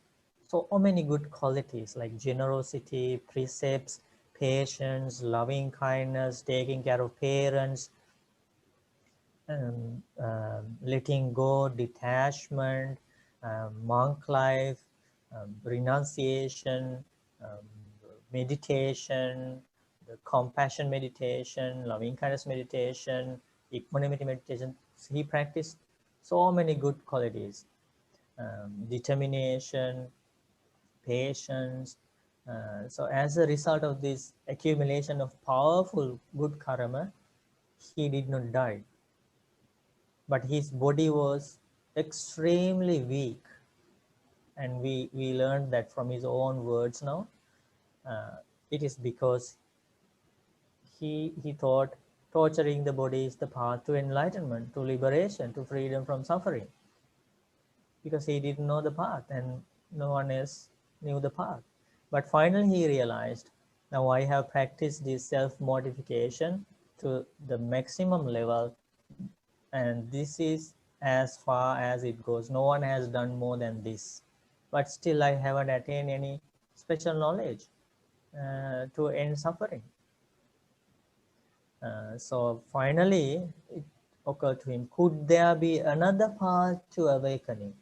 so many good qualities like generosity, precepts, patience, loving kindness, taking care of parents, letting go, detachment, monk life, renunciation, meditation, the compassion meditation, loving kindness meditation, equanimity meditation. He practiced so many good qualities, determination, patience. So as a result of this accumulation of powerful good karma, he did not die. but his body was extremely weak. And we learned that from his own words now. It is because he thought torturing the body is the path to enlightenment, to liberation, to freedom from suffering. Because he didn't know the path and no one else knew the path. But finally he realized, now I have practiced this self-mortification to the maximum level, and this is as far as it goes. No one has done more than this. But still I haven't attained any special knowledge to end suffering. So finally it occurred to him, could there be another path to awakening?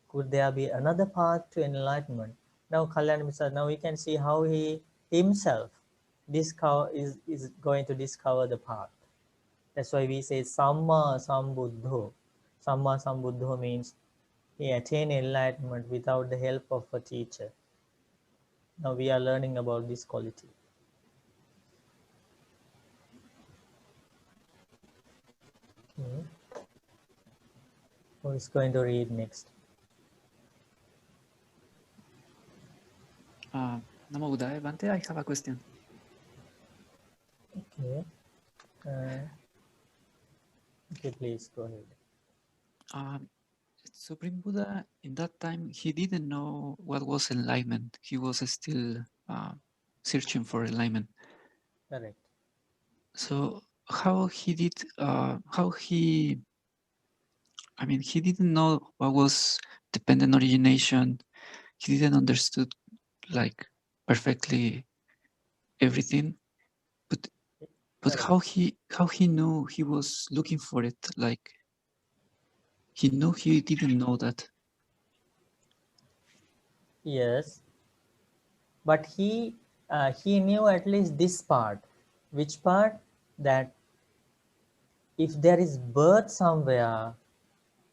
Could there be another path to enlightenment? Now Kalyanamitra, now we can see how he himself is going to discover the path. That's why we say Samma Sambuddho. Samma Sambuddho means he attained enlightenment without the help of a teacher. Now we are learning about this quality. Okay. Who is going to read next? Namo Buddhaya, Bhante. I have a question. Okay. Okay, please go ahead. Supreme Buddha, in that time, he didn't know what was enlightenment. He was still searching for enlightenment. Correct. So how he did, he didn't know what was dependent origination. He didn't understood like perfectly everything, but Correct. how he knew he was looking for it, like he knew he didn't know that. Yes, but he knew at least this part. Which part? That if there is birth somewhere,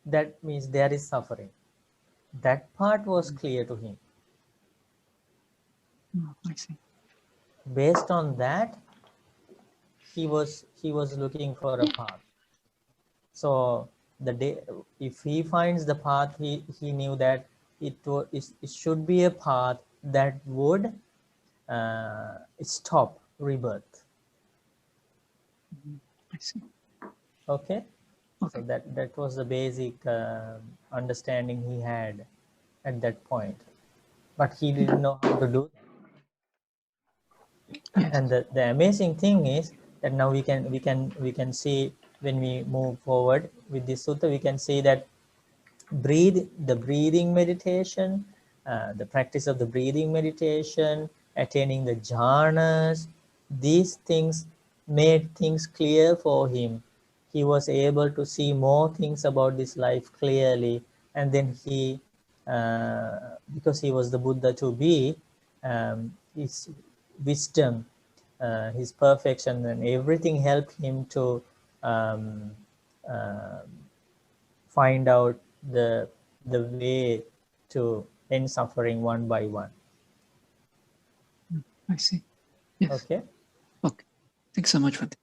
that means there is suffering. That part was clear to him. I see. Based on that, he was looking for a path. So the day, if he finds the path, he knew that it should be a path that would stop rebirth. I see. Okay. So that was the basic understanding he had at that point, but he didn't know how to do that. Yes. And the amazing thing is that now we can see, when we move forward with this sutta, we can see that the breathing meditation, the practice of the breathing meditation, attaining the jhanas, these things made things clear for him. He was able to see more things about this life clearly, and then he, because he was the Buddha to be, his wisdom, his perfection and everything helped him to find out the way to end suffering one by one. I see. Yes. Okay. Okay. Thanks so much, Bhante.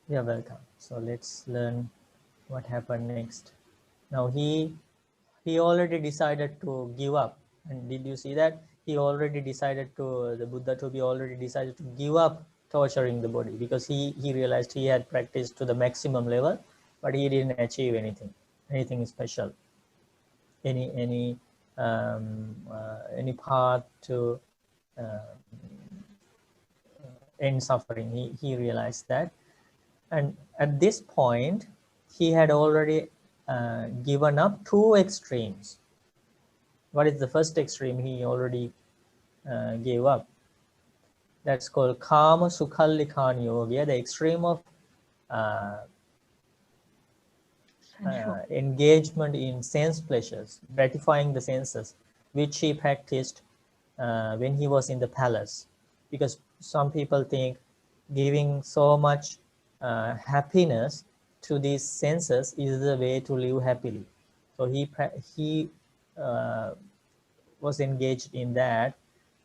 You're welcome. So let's learn what happened next. Now he already decided to give up. And did you see that? He already decided to, the Buddha to be already decided to give up torturing the body, because he realized he had practiced to the maximum level, but he didn't achieve anything special, any path to end suffering. He realized that, and at this point he had already given up two extremes. What is the first extreme he already gave up? That's called Kama Sukhallikan Yoga, the extreme of engagement in sense pleasures, gratifying the senses, which he practiced when he was in the palace. Because some people think giving so much happiness to these senses is the way to live happily. So he was engaged in that.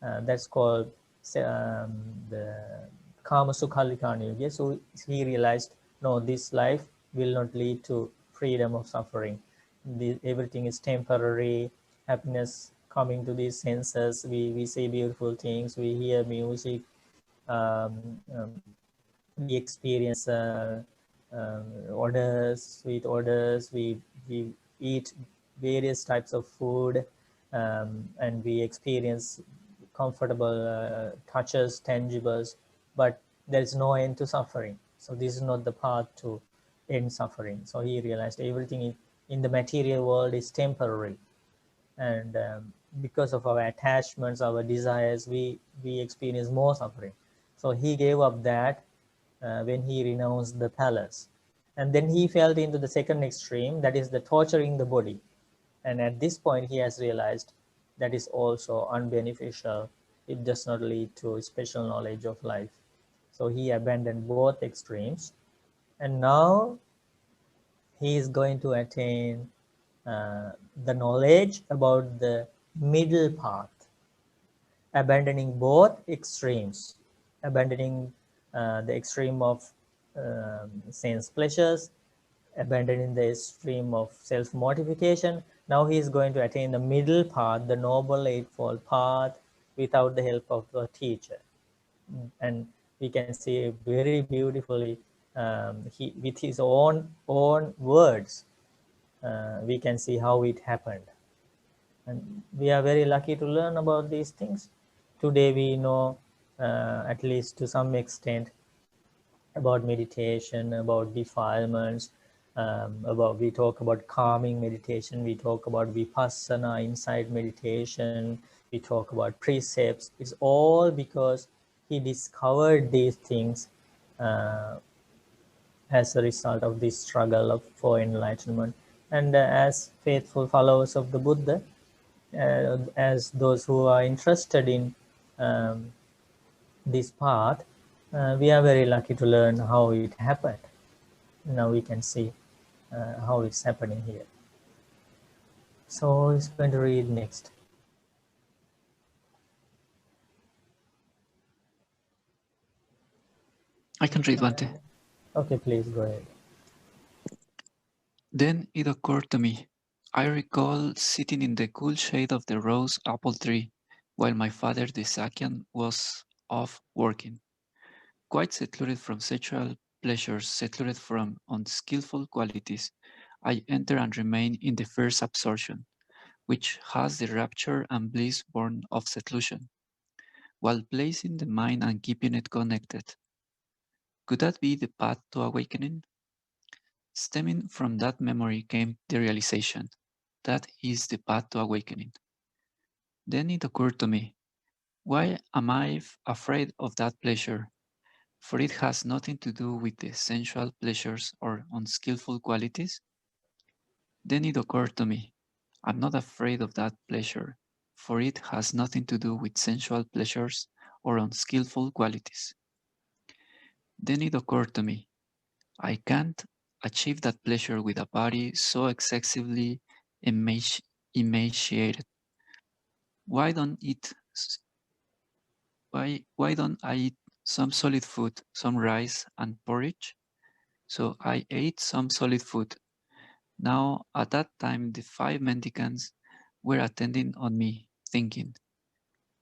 That's called the Kama Sukhallikan Yoga. So he realized, no, this life will not lead to freedom of suffering. Everything is temporary. Happiness coming to these senses. We see beautiful things. We hear music. Um, um, we experience odors, sweet odors. We eat various types of food, and we experience comfortable touches, tangibles, but there is no end to suffering. So this is not the path to end suffering. So he realized everything in the material world is temporary, and because of our attachments, our desires, we experience more suffering. So he gave up that when he renounced the palace, and then he fell into the second extreme, that is the torturing the body. And at this point he has realized that is also unbeneficial. It does not lead to special knowledge of life. So he abandoned both extremes, and now he is going to attain the knowledge about the middle path, abandoning both extremes, abandoning the extreme of sense pleasures, abandoning the extreme of self-mortification. Now he is going to attain the middle path, the Noble Eightfold Path, without the help of a teacher. And we can see very beautifully, he, with his own words, we can see how it happened. And we are very lucky to learn about these things. Today we know, at least to some extent, about meditation, about defilements, about, we talk about calming meditation, we talk about vipassana, insight meditation, we talk about precepts. It's all because he discovered these things as a result of this struggle for enlightenment. And as faithful followers of the Buddha, as those who are interested in this path, we are very lucky to learn how it happened. Now we can see how it's happening here. So it's going to read next. I can read, Bhante. Okay, please go ahead. Then it occurred to me. I recall sitting in the cool shade of the rose apple tree while my father, the Sakyan, was off working. Quite secluded from sexual pleasures, secluded from unskillful qualities, I enter and remain in the first absorption, which has the rapture and bliss born of seclusion, while placing the mind and keeping it connected. Could that be the path to awakening? Stemming from that memory came the realization that is the path to awakening. Then it occurred to me, why am I afraid of that pleasure? For it has nothing to do with the sensual pleasures or unskillful qualities. Then it occurred to me, I'm not afraid of that pleasure, for it has nothing to do with sensual pleasures or unskillful qualities. Then it occurred to me, I can't achieve that pleasure with a body so excessively emaciated. Why don't I eat some solid food, some rice and porridge? So I ate some solid food. Now at that time the 5 mendicants were attending on me, thinking,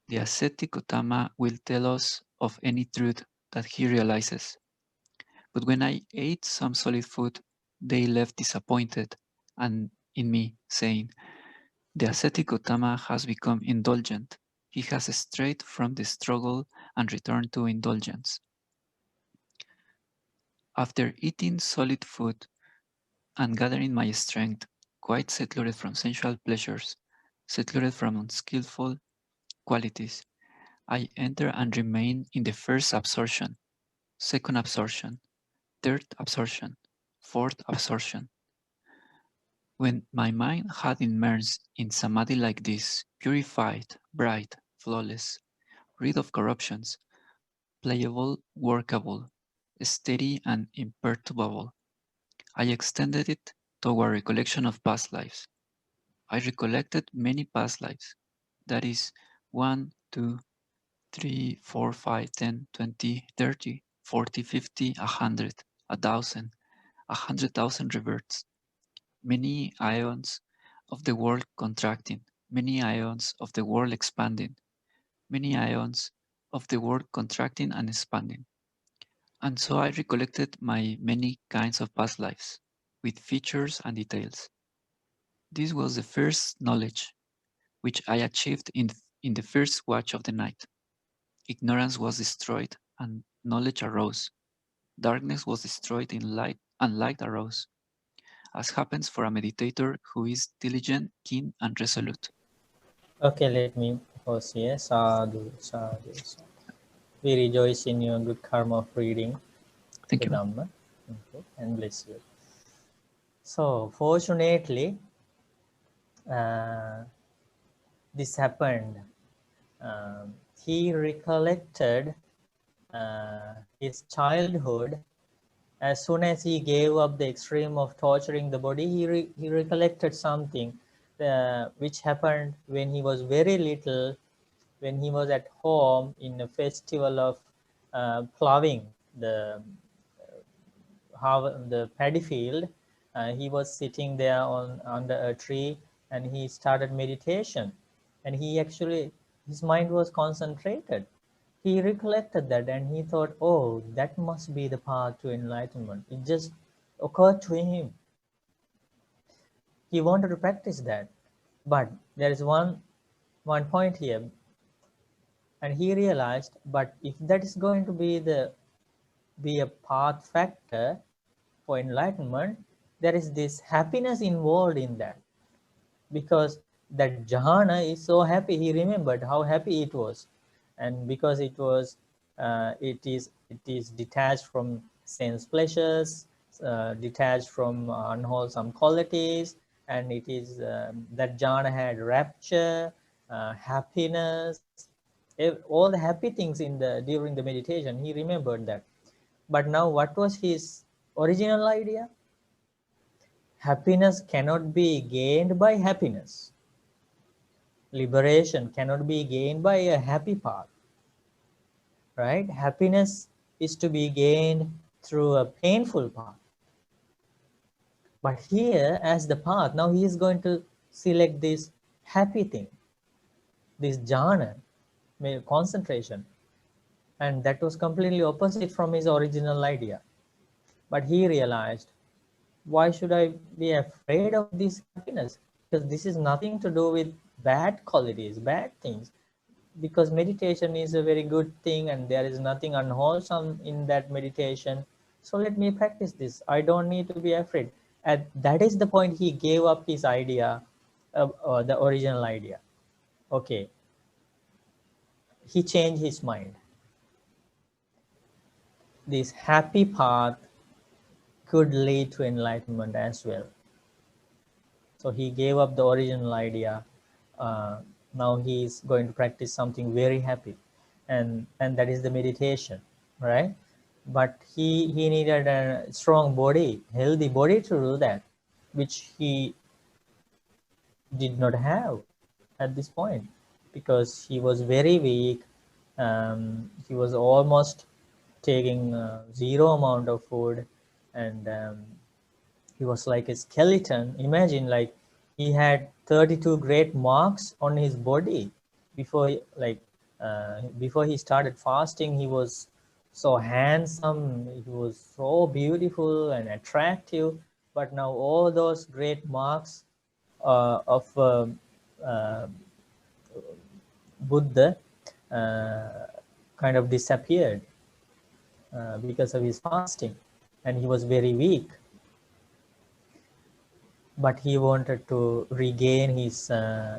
the ascetic Gautama will tell us of any truth that he realizes. But when I ate some solid food, they left disappointed and in me, saying, the ascetic Gautama has become indulgent. He has strayed from the struggle and returned to indulgence. After eating solid food and gathering my strength, quite secluded from sensual pleasures, secluded from unskillful qualities, I enter and remain in the first absorption, second absorption, third absorption, fourth absorption. When my mind had immersed in samadhi like this, purified, bright, flawless, rid of corruptions, playable, workable, steady and imperturbable, I extended it toward recollection of past lives. I recollected many past lives, that is, 1, 2, 3, 4, 5, 10, 20, 30, 40, 50, 100, 1,000, 100,000 rebirths. many ions of the world contracting, many ions of the world expanding, many ions of the world contracting and expanding. And so I recollected my many kinds of past lives, with features and details. This was the first knowledge which I achieved in the first watch of the night. Ignorance was destroyed and knowledge arose. Darkness was destroyed in light and light arose, as happens for a meditator who is diligent, keen, and resolute. Okay, let me pause here. Sadhu, sadhu, sadhu. We rejoice in your good karma of reading Thank the you. Dhamma. Okay, and bless you. So, fortunately, this happened. He recollected his childhood. As soon as he gave up the extreme of torturing the body, he recollected something which happened when he was very little, when he was at home in a festival of plowing the paddy field. He was sitting there under a tree, and he started meditation, and his mind was concentrated. He recollected that, and he thought, oh, that must be the path to enlightenment. It just occurred to him. He wanted to practice that, but there is one point here, and he realized, but if that is going to be a path factor for enlightenment, there is this happiness involved in that, because that jhana is so happy. He remembered how happy it was, and because it is detached from sense pleasures, detached from unwholesome qualities, and it is that jhana had rapture, happiness, all the happy things during the meditation. He remembered that. But now, what was his original idea? Happiness cannot be gained by happiness. Liberation cannot be gained by a happy path, right? Happiness is to be gained through a painful path. But here, as the path, now he is going to select this happy thing, this jhana, concentration. And that was completely opposite from his original idea. But he realized, why should I be afraid of this happiness? Because this is nothing to do with bad qualities, bad things. Because meditation is a very good thing, and there is nothing unwholesome in that meditation. So let me practice this. I don't need to be afraid. And that is the point he gave up his idea, the original idea. Okay. He changed his mind. This happy path could lead to enlightenment as well. So he gave up the original idea. Now he is going to practice something very happy, and that is the meditation, right? But he needed a strong body, healthy body to do that, which he did not have at this point, because he was very weak. He was almost taking zero amount of food, and he was like a skeleton. Imagine, like, he had 32 great marks on his body before he started fasting. He was so handsome, he was so beautiful and attractive, but now all those great marks of Buddha kind of disappeared because of his fasting, and he was very weak. But he wanted to regain his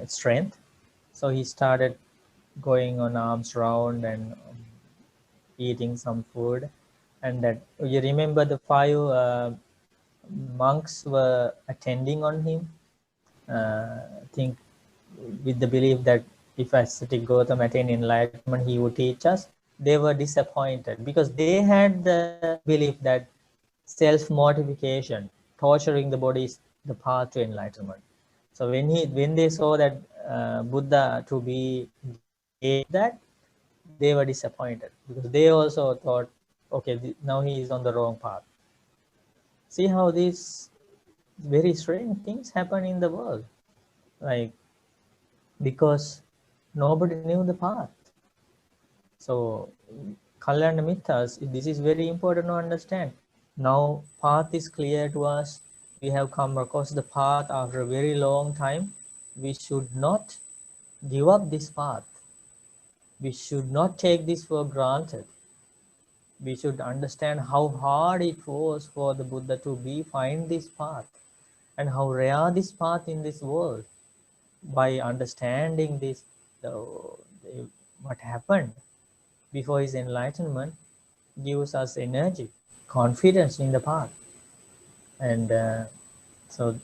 strength, so he started going on arms round and eating some food. And that, you remember, the 5 monks were attending on him, I think, with the belief that if ascetic Gautam attained enlightenment, he would teach us. They were disappointed because they had the belief that self-mortification, torturing the body, is the path to enlightenment. So when they saw that Buddha to be that, they were disappointed, because they also thought, okay, now he is on the wrong path. See how this very strange things happen in the world, like because nobody knew the path. So Kalyana Mithas, this is very important to understand. Now path is clear to us. We have come across the path after a very long time. We should not give up this path. We should not take this for granted. We should understand how hard it was for the Buddha to find this path, and how rare this path in this world. By understanding this, what happened before his enlightenment gives us energy, confidence in the path. And so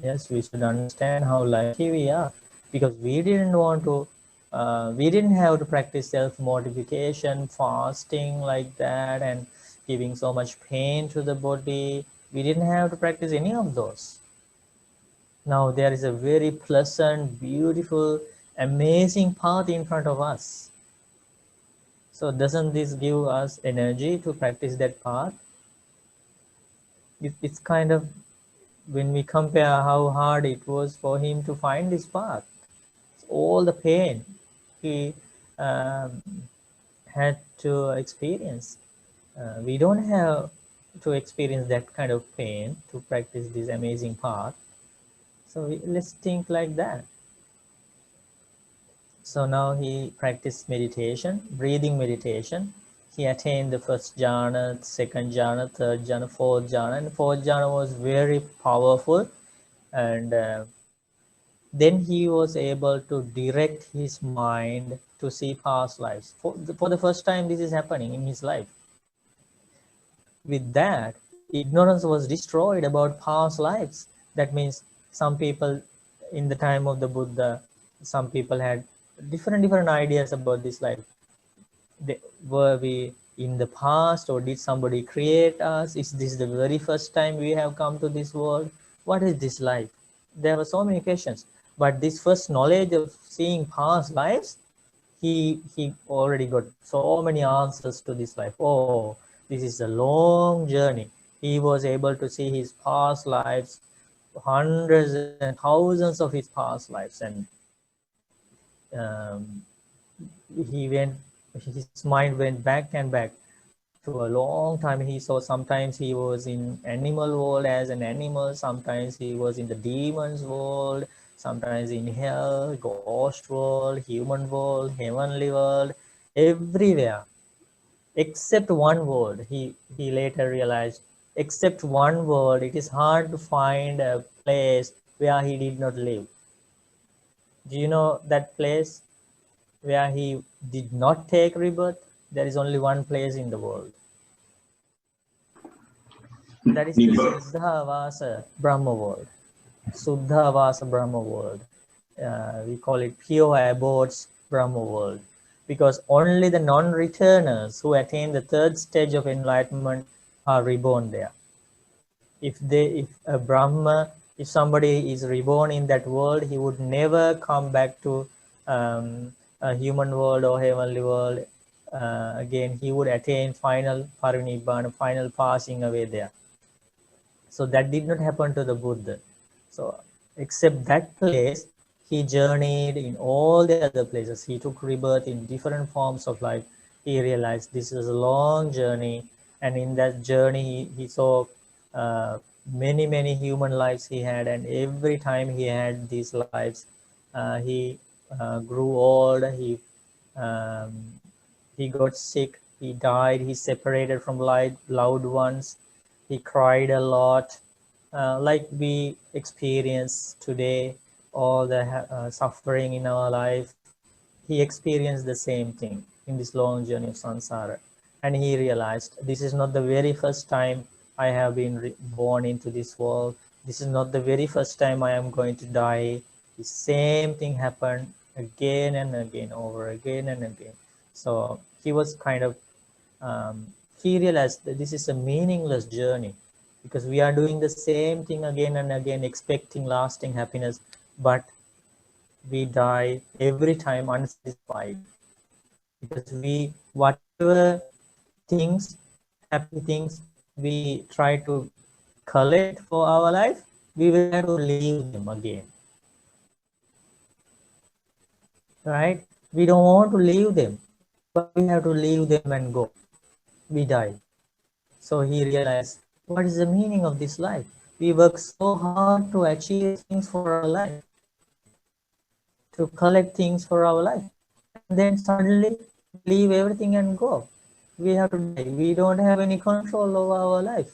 yes, we should understand how lucky we are, because we didn't want to we didn't have to practice self-mortification, fasting like that, and giving so much pain to the body. We didn't have to practice any of those. Now there is a very pleasant, beautiful, amazing path in front of us. So doesn't this give us energy to practice that path? It's kind of, when we compare how hard it was for him to find this path, all the pain he had to experience. We don't have to experience that kind of pain to practice this amazing path. So let's think like that. So now he practiced meditation, breathing meditation. He attained the first jhana, second jhana, third jhana, fourth jhana, and fourth jhana was very powerful. And then he was able to direct his mind to see past lives. For the first time, this is happening in his life. With that, ignorance was destroyed about past lives. That means some people in the time of the Buddha, some people had different ideas about this life. Were we in the past, or did somebody create us? Is this the very first time we have come to this world? What is this life? There were so many questions, but this first knowledge of seeing past lives, he already got so many answers to this life. Oh, this is a long journey. He was able to see his past lives, hundreds and thousands of his past lives, and his mind went back and back to a long time. He saw sometimes he was in animal world as an animal, sometimes he was in the demons world, sometimes in hell, ghost world, human world, heavenly world, everywhere except one world. He later realized, except one world, it is hard to find a place where he did not live. Do you know that place where he did not take rebirth? There is only one place in the world. That is the Suddhavasa Brahma world. Suddhavasa Brahma world. We call it pure abodes Brahma world, because only the non-returners who attain the third stage of enlightenment are reborn there. If a Brahma, if somebody is reborn in that world, he would never come back to a human world or heavenly world again. He would attain final parinibbana, final passing away there. So that did not happen to the Buddha. So except that place, he journeyed in all the other places. He took rebirth in different forms of life. He realized this is a long journey, and in that journey he saw many human lives he had, and every time he had these lives, he grew old, he got sick, he died, he separated from loved ones, he cried a lot, like we experience today, all the suffering in our life. He experienced the same thing in this long journey of samsara, and he realized this is not the very first time I have been born into this world. This is not the very first time I am going to die. The same thing happened again and again, over again and again. So he was kind of he realized that this is a meaningless journey, because we are doing the same thing again and again, expecting lasting happiness, but we die every time unsatisfied, because whatever things, happy things we try to collect for our life, we will have to leave them again. Right? We don't want to leave them, but we have to leave them and go. We die. So he realized, what is the meaning of this life? We work so hard to achieve things for our life, to collect things for our life. And then suddenly leave everything and go. We have to die. We don't have any control over our life.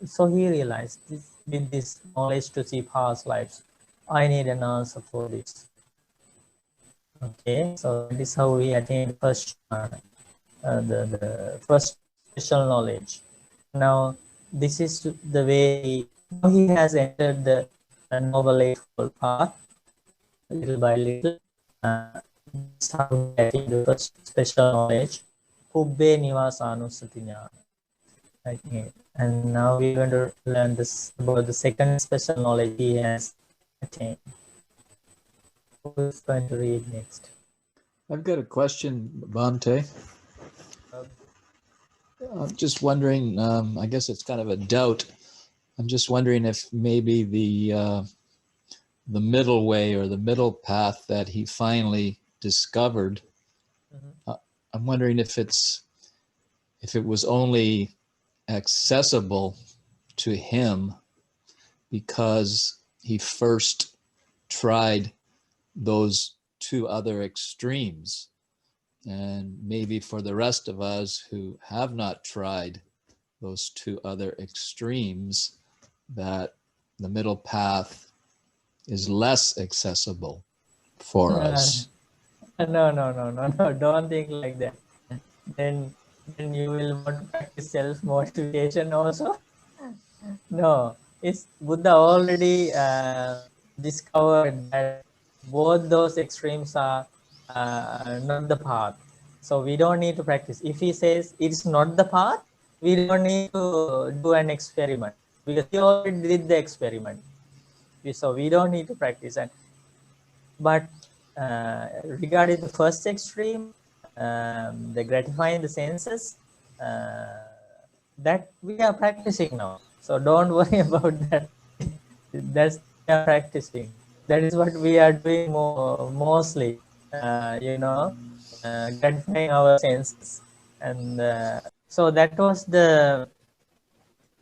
So he realized this, with this knowledge to see past lives, I need an answer for this. Okay, so this is how we attain first the first special knowledge. Now this is the way he has entered the Noble Eightfold Path little by little. This is how we attain the first special knowledge, Kubbe Nivasanusati Jnana. Okay. And now we're going to learn this about the second special knowledge he has attained. Who is going to read next? I've got a question, Bhante. I'm just wondering, I guess it's kind of a doubt. I'm just wondering if maybe the middle way or the middle path that he finally discovered, I'm wondering if it was only accessible to him because he first tried those two other extremes, and maybe for the rest of us who have not tried those two other extremes, that the middle path is less accessible for us. No, don't think like that. Then you will want to practice self-motivation also. No, it's Buddha already discovered that both those extremes are not the path. So we don't need to practice. If he says it's not the path, we don't need to do an experiment because he already did the experiment. So we don't need to practice. But regarding the first extreme, the gratifying the senses, that we are practicing now. So don't worry about that. That's we are practicing. That is what we are doing mostly. Gratifying our senses, and so that was the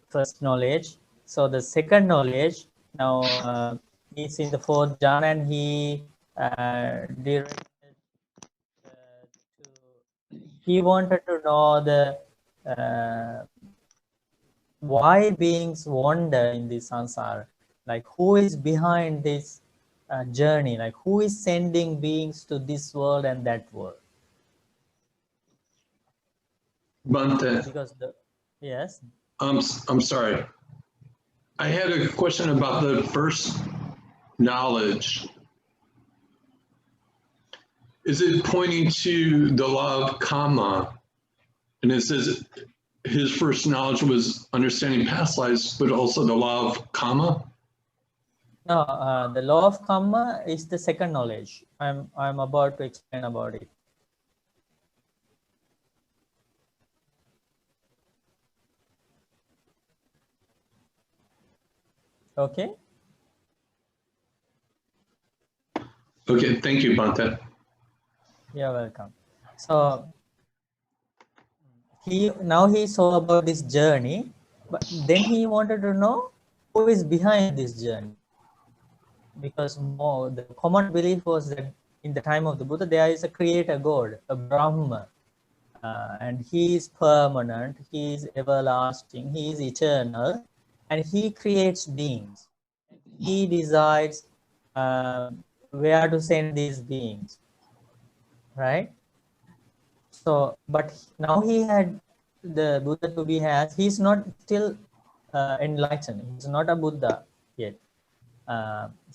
first knowledge. So the second knowledge, now he's in the fourth jhana, and he directed he wanted to know the why beings wander in this samsara, like who is behind this journey, like who is sending beings to this world and that world. Bhante, Because yes. I'm sorry. I had a question about the first knowledge. Is it pointing to the law of karma? And it says his first knowledge was understanding past lives, but also the law of karma? No, the law of karma is the second knowledge. I'm about to explain about it. Okay. Okay, thank you, Bhante. You're welcome. So now he saw about this journey, but then he wanted to know who is behind this journey. Because the common belief was that in the time of the Buddha, there is a creator God, a Brahma, and he is permanent, he is everlasting, he is eternal, and he creates beings. He decides where to send these beings, right? So, but now he had the Buddha to be he's not still enlightened. He's not a Buddha yet.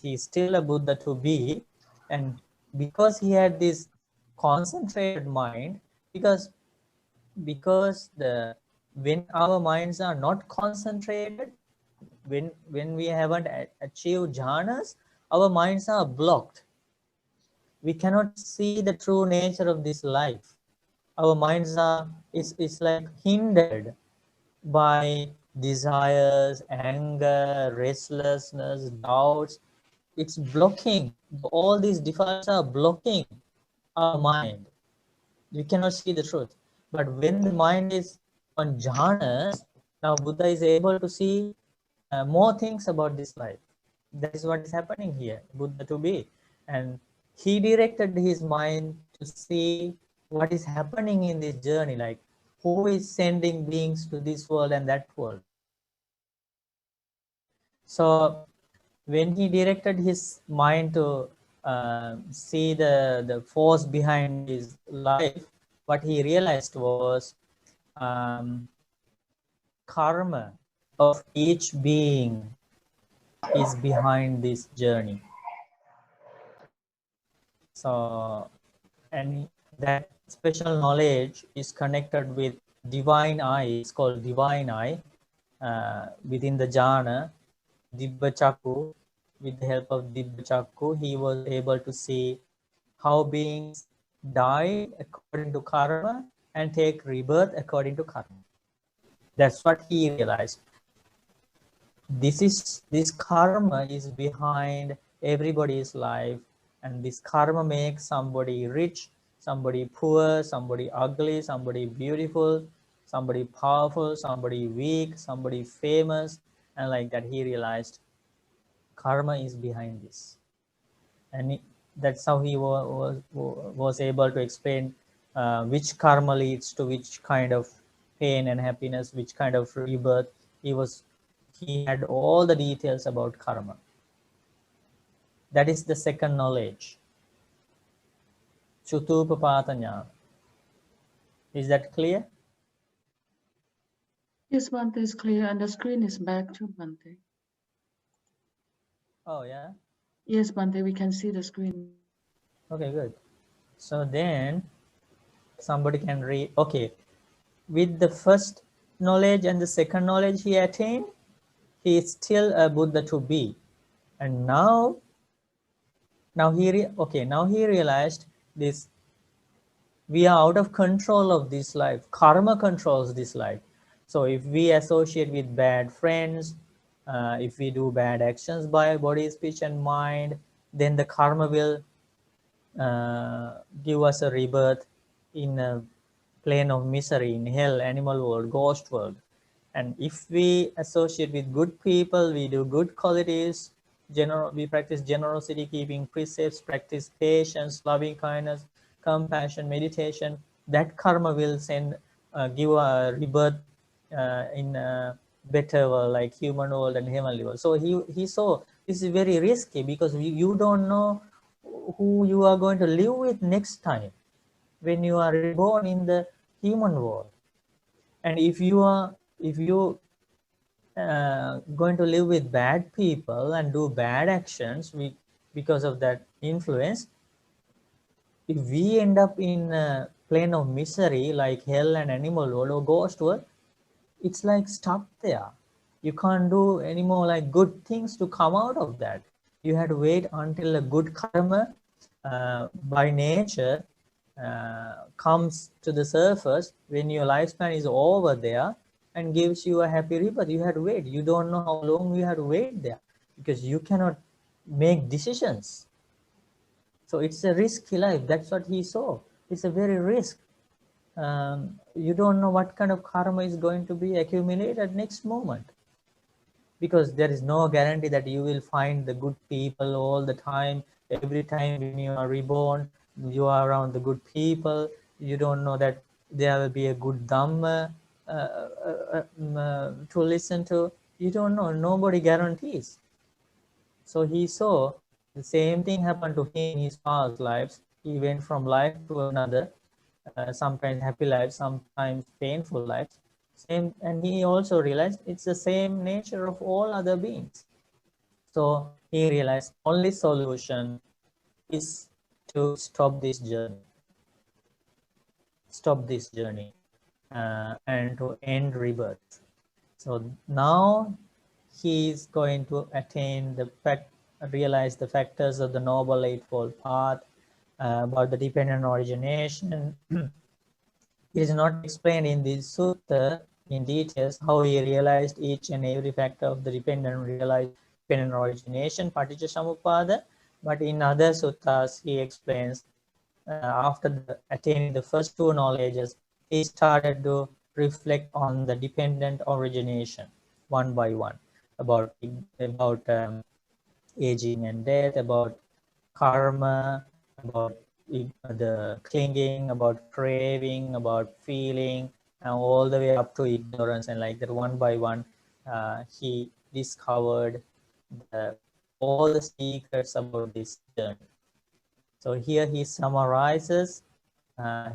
He's still a Buddha to be, and because he had this concentrated mind, because when our minds are not concentrated, when we haven't achieved jhanas, our minds are blocked. We cannot see the true nature of this life. Our minds are is like hindered by desires, anger, restlessness, doubts. It's blocking. All these defilements are blocking our mind. You cannot see the truth. But when the mind is on jhanas, now Buddha is able to see more things about this life. That is what is happening here, Buddha to be. And he directed his mind to see what is happening in this journey, like who is sending beings to this world and that world. So when he directed his mind to see the force behind his life, what he realized was karma of each being is behind this journey. So, and that special knowledge is connected with divine eye. It's called divine eye within the jhana, Dibba Chakku. With the help of Dibba Chakku, he was able to see how beings die according to karma and take rebirth according to karma. That's what he realized. This karma is behind everybody's life, and this karma makes somebody rich, somebody poor, somebody ugly, somebody beautiful, somebody powerful, somebody weak, somebody famous, and like that he realized karma is behind this. And that's how he was able to explain which karma leads to which kind of pain and happiness, which kind of rebirth. He had all the details about karma. That is the second knowledge. Chutupapatanya. Is that clear? Yes, Bante is clear, and the screen is back too, Bante. Oh yeah. Yes, Bante, we can see the screen. Okay, good. So then somebody can read. Okay, with the first knowledge and the second knowledge he attained, he is still a Buddha to be. And now he realized this. We are out of control of this life. Karma controls this life. So if we associate with bad friends, if we do bad actions by body, speech, and mind, then the karma will give us a rebirth in a plane of misery, in hell, animal world, ghost world. And if we associate with good people, we do good qualities, we practice generosity, keeping precepts, practice patience, loving kindness, compassion, meditation, that karma will give a rebirth in a better world, like human world and heavenly world. So he saw this is very risky, because you don't know who you are going to live with next time when you are reborn in the human world. And if you going to live with bad people and do bad actions because of that influence, if we end up in a plane of misery like hell and animal world or ghost world, it's like stuck there. You can't do any more like good things to come out of that. You had to wait until a good karma by nature comes to the surface when your lifespan is over there and gives you a happy rebirth. You had to wait. You don't know how long you had to wait there, because you cannot make decisions. So it's a risky life. That's what he saw. It's a very risk. You don't know what kind of karma is going to be accumulated next moment, because there is no guarantee that you will find the good people all the time. Every time when you are reborn, you are around the good people. You don't know that there will be a good dhamma to listen to. You don't know. Nobody guarantees. So he saw the same thing happened to him in his past lives. He went from life to another, sometimes happy lives, sometimes painful lives. Same, and he also realized it's the same nature of all other beings. So he realized only solution is to stop this journey, and to end rebirth. So now he is going to attain realize the factors of the Noble Eightfold Path, about the dependent origination. It is not explained in this sutta, in details how he realized each and every factor of the dependent origination, Paticca but in other suttas he explains after attaining the first two knowledges, he started to reflect on the dependent origination one by one, about aging and death, about karma, about the clinging, about craving, about feeling, and all the way up to ignorance. And like that, one by one, he discovered all the secrets about this journey. So here he summarizes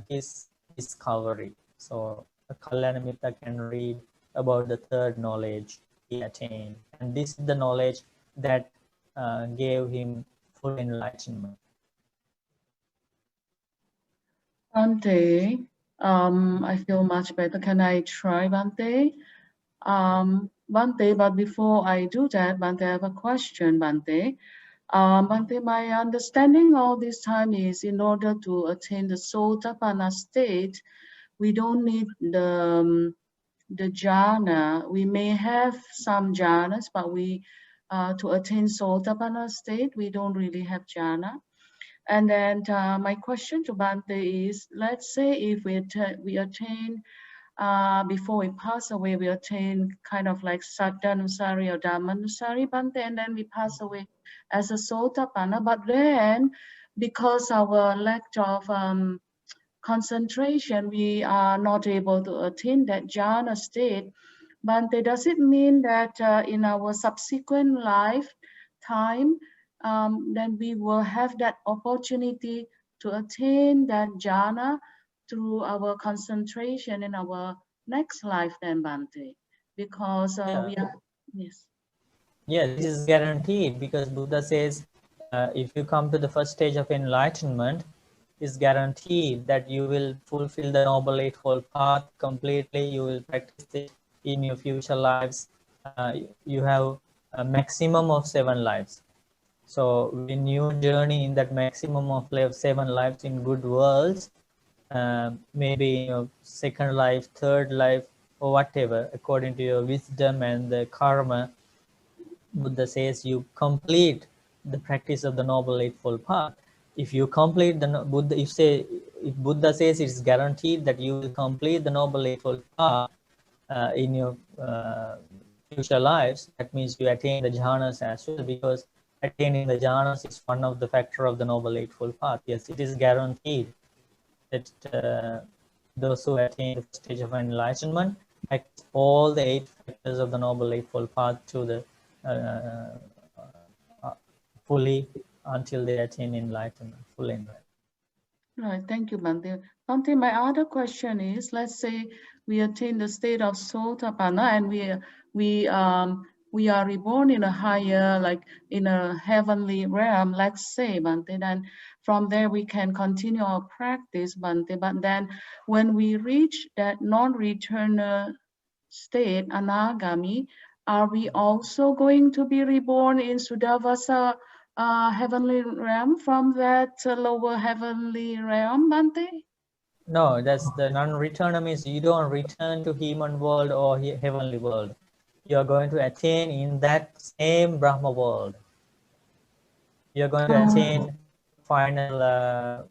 his discovery. So Kalyanamitta can read about the third knowledge he attained. And this is the knowledge that gave him full enlightenment. Bhante, I feel much better. Can I try, Bhante? Bhante, but before I do that, Bhante, I have a question, Bhante. Bhante, my understanding all this time is in order to attain the Sotapanna state, we don't need the jhana. We may have some jhanas, but we to attain Sotapanna state, we don't really have jhana. And then my question to Bhante is, let's say if we attain before we pass away, we attain kind of like Saddhanusari or Dhammanusari, Bhante, and then we pass away as a Sotapanna. But then, because our lack of concentration, we are not able to attain that jhana state. Bhante, does it mean that in our subsequent lifetime, then we will have that opportunity to attain that jhana through our concentration in our next lifetime, Bhante? Because we are, yes. Yeah, this is guaranteed because Buddha says if you come to the first stage of enlightenment, it's guaranteed that you will fulfill the Noble Eightfold Path completely. You will practice it in your future lives. You have a maximum of 7 lives. So when you journey in that maximum of 7 lives in good worlds, maybe in your second life, third life, or whatever, according to your wisdom and the karma, Buddha says you complete the practice of the Noble Eightfold Path. If you complete the Buddha, if Buddha says it's guaranteed that you will complete the Noble Eightfold Path in your future lives, that means you attain the jhanas as well, because attaining the jhanas is one of the factors of the Noble Eightfold Path. Yes, it is guaranteed that those who attain the stage of enlightenment practice all the 8 factors of the Noble Eightfold Path to the fully until they attain enlightenment, full enlightenment. Right, thank you, Bhante. Bhante, my other question is, let's say we attain the state of Sotapanna and we are reborn in a higher, like in a heavenly realm, let's say, Bhante, then from there we can continue our practice, Bhante. But then when we reach that non-returner state, Anagami, are we also going to be reborn in Sudavasa heavenly realm from that lower heavenly realm, Bhante? No, that's the non-returner means you don't return to human world or heavenly world. You are going to attain in that same Brahma world. You are going to attain final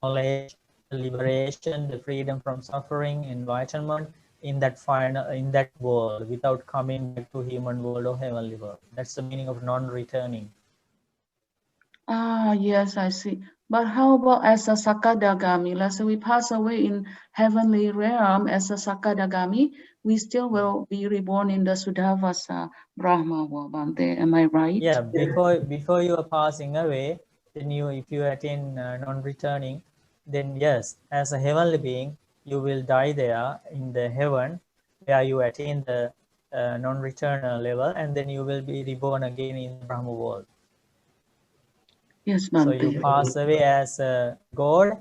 knowledge, liberation, the freedom from suffering, enlightenment in that world without coming back to human world or heavenly world. That's the meaning of non-returning. Ah, yes, I see. But how about as a Sakadagami? Let's say we pass away in heavenly realm as a Sakadagami, we still will be reborn in the Sudhavasa Brahma world, Bhante. Am I right? Yeah, before you are passing away, then if you attain non-returning, then yes, as a heavenly being, you will die there in the heaven where you attain the non-returner level, and then you will be reborn again in the Brahma world. Yes, Bhante. So you pass away as a god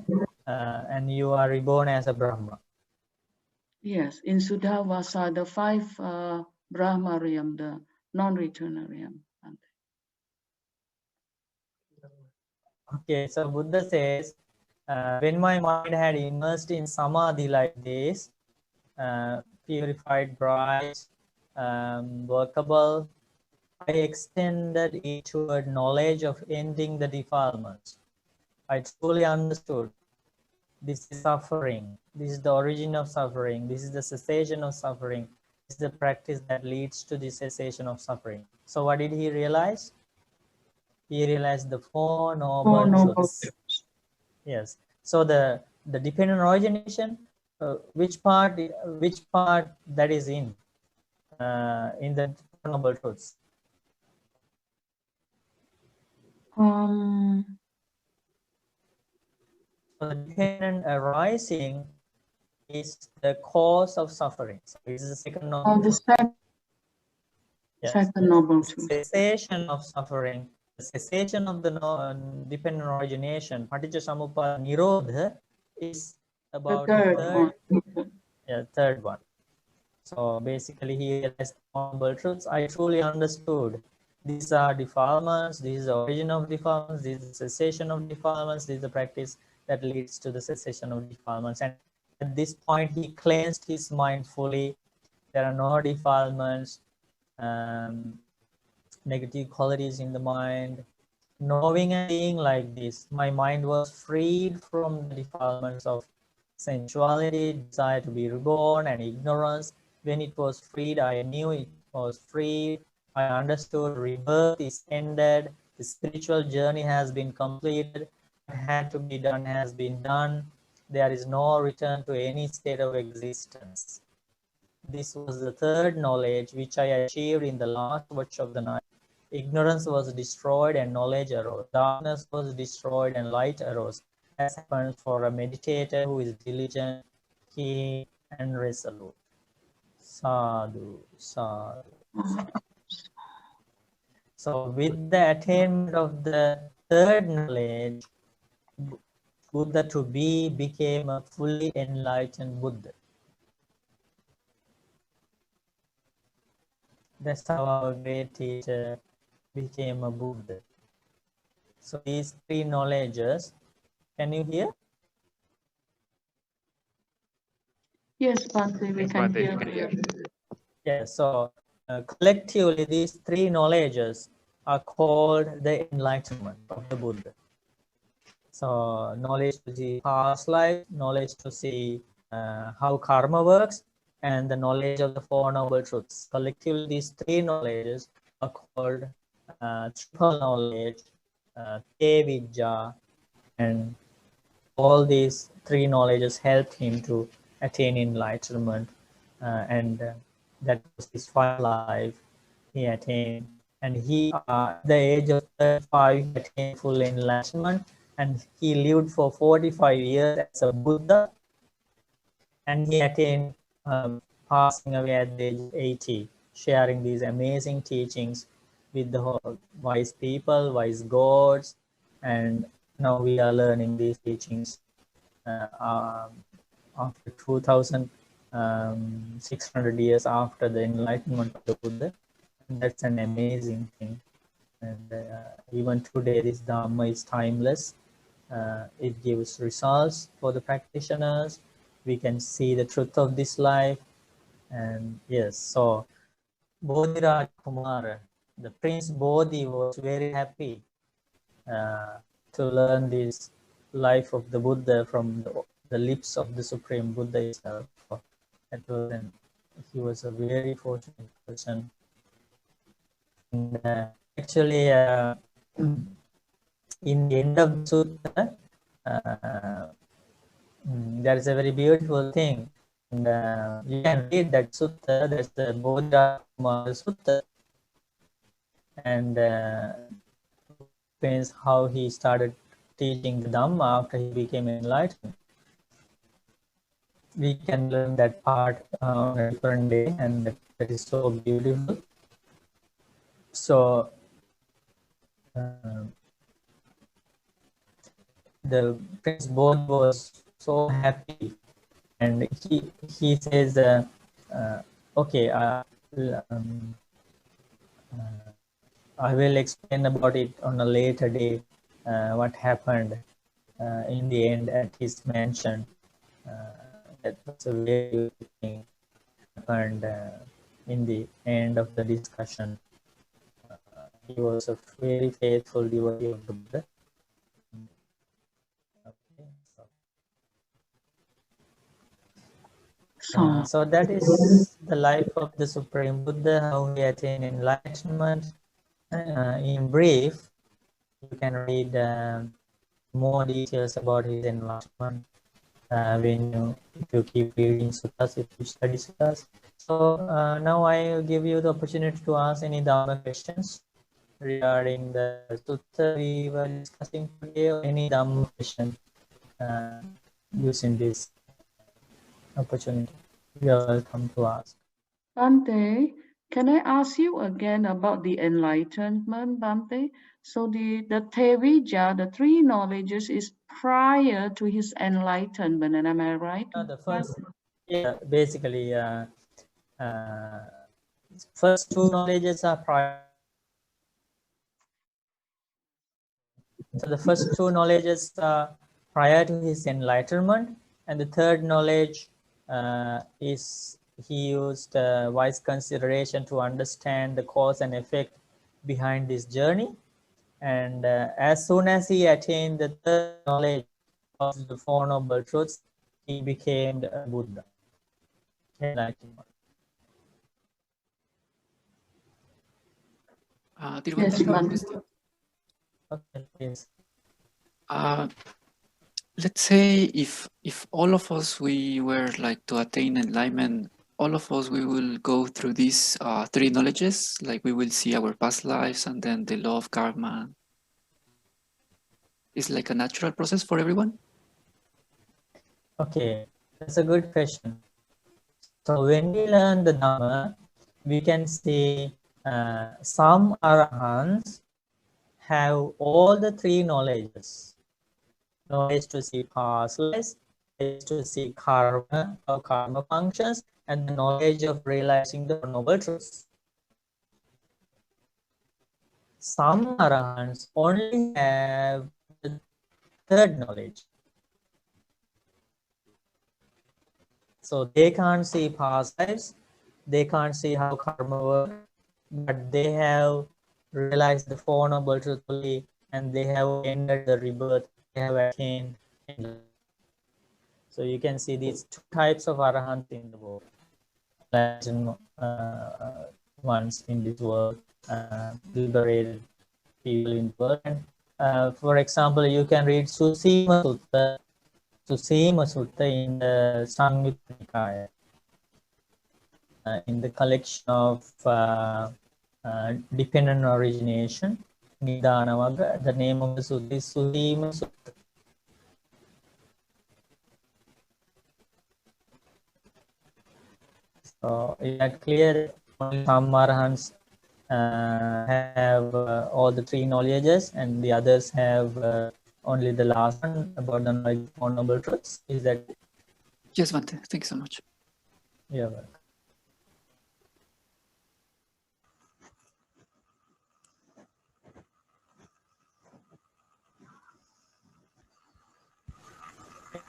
and you are reborn as a Brahma. Yes, in Sudhavasa, the 5 Brahma realm, the non-returner realm. Okay, so Buddha says, when my mind had immersed in samadhi like this, purified, bright, workable. I extended it toward knowledge of ending the defilements. I truly understood this is suffering. This is the origin of suffering. This is the cessation of suffering. This is the practice that leads to the cessation of suffering. So what did he realize? He realized the Four Noble Truths. Yes. So the dependent origination, which part that is in the Four Noble Truths? Um, So the dependent arising is the cause of suffering. So this is the second noble truth. Yes. Second noble The truth. cessation of suffering, the cessation of the dependent origination, paticca samuppada nirodha, is about the third one. So basically he realized the noble truths. I truly understood. These are defilements, this is the origin of defilements, this is the cessation of defilements, this is the practice that leads to the cessation of defilements. And at this point he cleansed his mind fully. There are no defilements, negative qualities in the mind. Knowing and being like this, my mind was freed from the defilements of sensuality, desire to be reborn, and ignorance. When it was freed, I knew it was freed. I understood rebirth is ended. The spiritual journey has been completed. What had to be done has been done. There is no return to any state of existence. This was the third knowledge which I achieved in the last watch of the night. Ignorance was destroyed and knowledge arose. Darkness was destroyed and light arose, as happens for a meditator who is diligent, keen, and resolute. Sadhu, sadhu. So with the attainment of the third knowledge, Buddha to be became a fully enlightened Buddha. That's how our great teacher became a Buddha. So these three knowledges, can you hear? Yes, Bhante, we can hear. Yeah, so collectively these three knowledges are called the enlightenment of the Buddha. So knowledge to see past life, knowledge to see how karma works, and the knowledge of the Four Noble Truths. Collectively these three knowledges are called triple knowledge, Te-Vidya, and all these three knowledges helped him to attain enlightenment, and that was his final life. He attained, and he at the age of 35 he attained full enlightenment, and he lived for 45 years as a Buddha, and he attained passing away at the age of 80, sharing these amazing teachings with the whole wise people, wise gods, and now we are learning these teachings after 2,600 years after the enlightenment of the Buddha. And that's an amazing thing. And even today, this Dhamma is timeless. It gives results for the practitioners. We can see the truth of this life. And yes, so Bodhirājakumāra, the Prince Bodhi, was very happy to learn this life of the Buddha from the lips of the Supreme Buddha itself. He was a very fortunate person. And actually, in the end of the sutta, there is a very beautiful thing. And you can read that sutta, that's the Bodhirājakumāra Sutta, and explains how he started teaching the Dhamma after he became enlightened. We can learn that part on a different day, and that is so beautiful. So the Prince Bodhi was so happy, and he says, okay, I will explain about it on a later day, what happened in the end at his mansion. That was a very good thing. happened in the end of the discussion. He was a very faithful devotee of the Buddha. Okay, so that is the life of the Supreme Buddha, how he attained enlightenment. In brief, you can read more details about his enlightenment if you keep reading suttas, if you study suttas. So now I will give you the opportunity to ask any Dhamma questions regarding the sutta we were discussing today, or any Dhamma question using this opportunity. You are welcome to ask. Bhante, can I ask you again about the enlightenment, Bhante? So the Tevijja, the three knowledges, is prior to his enlightenment, and am I right? The first, yeah, basically, first two knowledges are prior. So the first two knowledges are prior to his enlightenment, and the third knowledge is he used wise consideration to understand the cause and effect behind this journey. And as soon as he attained the third knowledge of the Four Noble Truths, he became a Buddha. Enlightenment. Yes, Bhante. Okay, please. Let's say if all of us we were like to attain enlightenment, all of us we will go through these three knowledges, like we will see our past lives and then the law of karma. It's like a natural process for everyone. Okay, that's a good question. So when we learn the Dhamma, we can see some arahants have all the three knowledges. Knowledge to see past lives, knowledge to see karma or karma functions, and the knowledge of realizing the noble truths. Some arahants only have the third knowledge. So they can't see past lives, they can't see how karma works, but they have realized the Four Noble Truths fully, and they have ended the rebirth, they have attained enlightenment. So you can see these two types of arahants in the world. Enlightened ones in this world, liberated people in the world. And, for example, you can read Susima Sutta in the Samyutta Nikaya. In the collection of dependent origination, Nidhanavagga, the name of the sutta is Susima Sutta. So is that clear? Some arahants have all the three knowledges, and the others have only the last one about the knowledge of Four Noble Truths. Is that? Yes, Bhante. Thanks so much. Yeah. Welcome.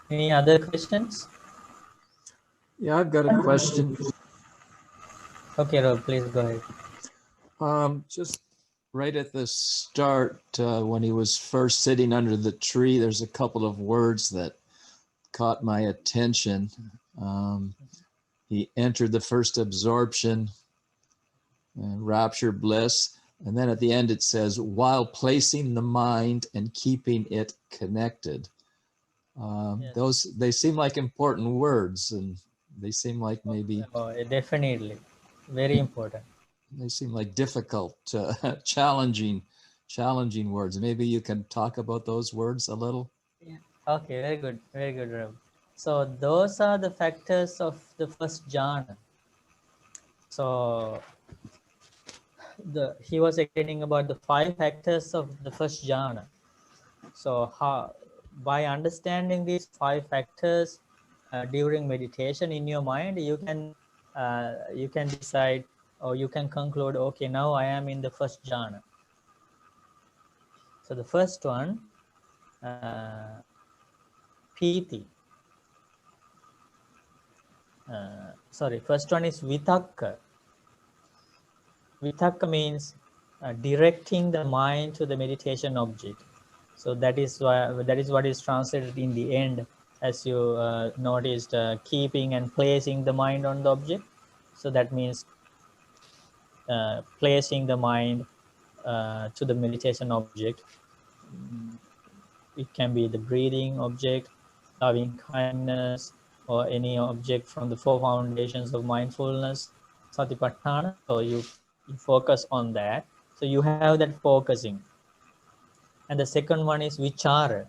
Any other questions? Yeah, I've got a question. Okay, Rob, please go ahead. Just right at the start, when he was first sitting under the tree, there's a couple of words that caught my attention. He entered the first absorption, rapture, bliss, and then at the end it says, while placing the mind and keeping it connected. Yes. They seem like important words, and they seem like maybe... Oh, definitely. Very important. They seem like difficult, challenging words. Maybe you can talk about those words a little. Yeah. Okay, very good, Rob. So those are the factors of the first jhana. So he was explaining about the 5 factors of the first jhana. So by understanding these 5 factors during meditation in your mind, you can decide, or you can conclude, okay, now I am in the first jhana. So the first one, piti. First one is vitakka. Vitakka means directing the mind to the meditation object. So that is what is translated in the end, as you noticed, keeping and placing the mind on the object. So that means placing the mind to the meditation object. It can be the breathing object, loving kindness, or any object from the 4 foundations of mindfulness, satipatthana. So you focus on that. So you have that focusing. And the second one is vichara.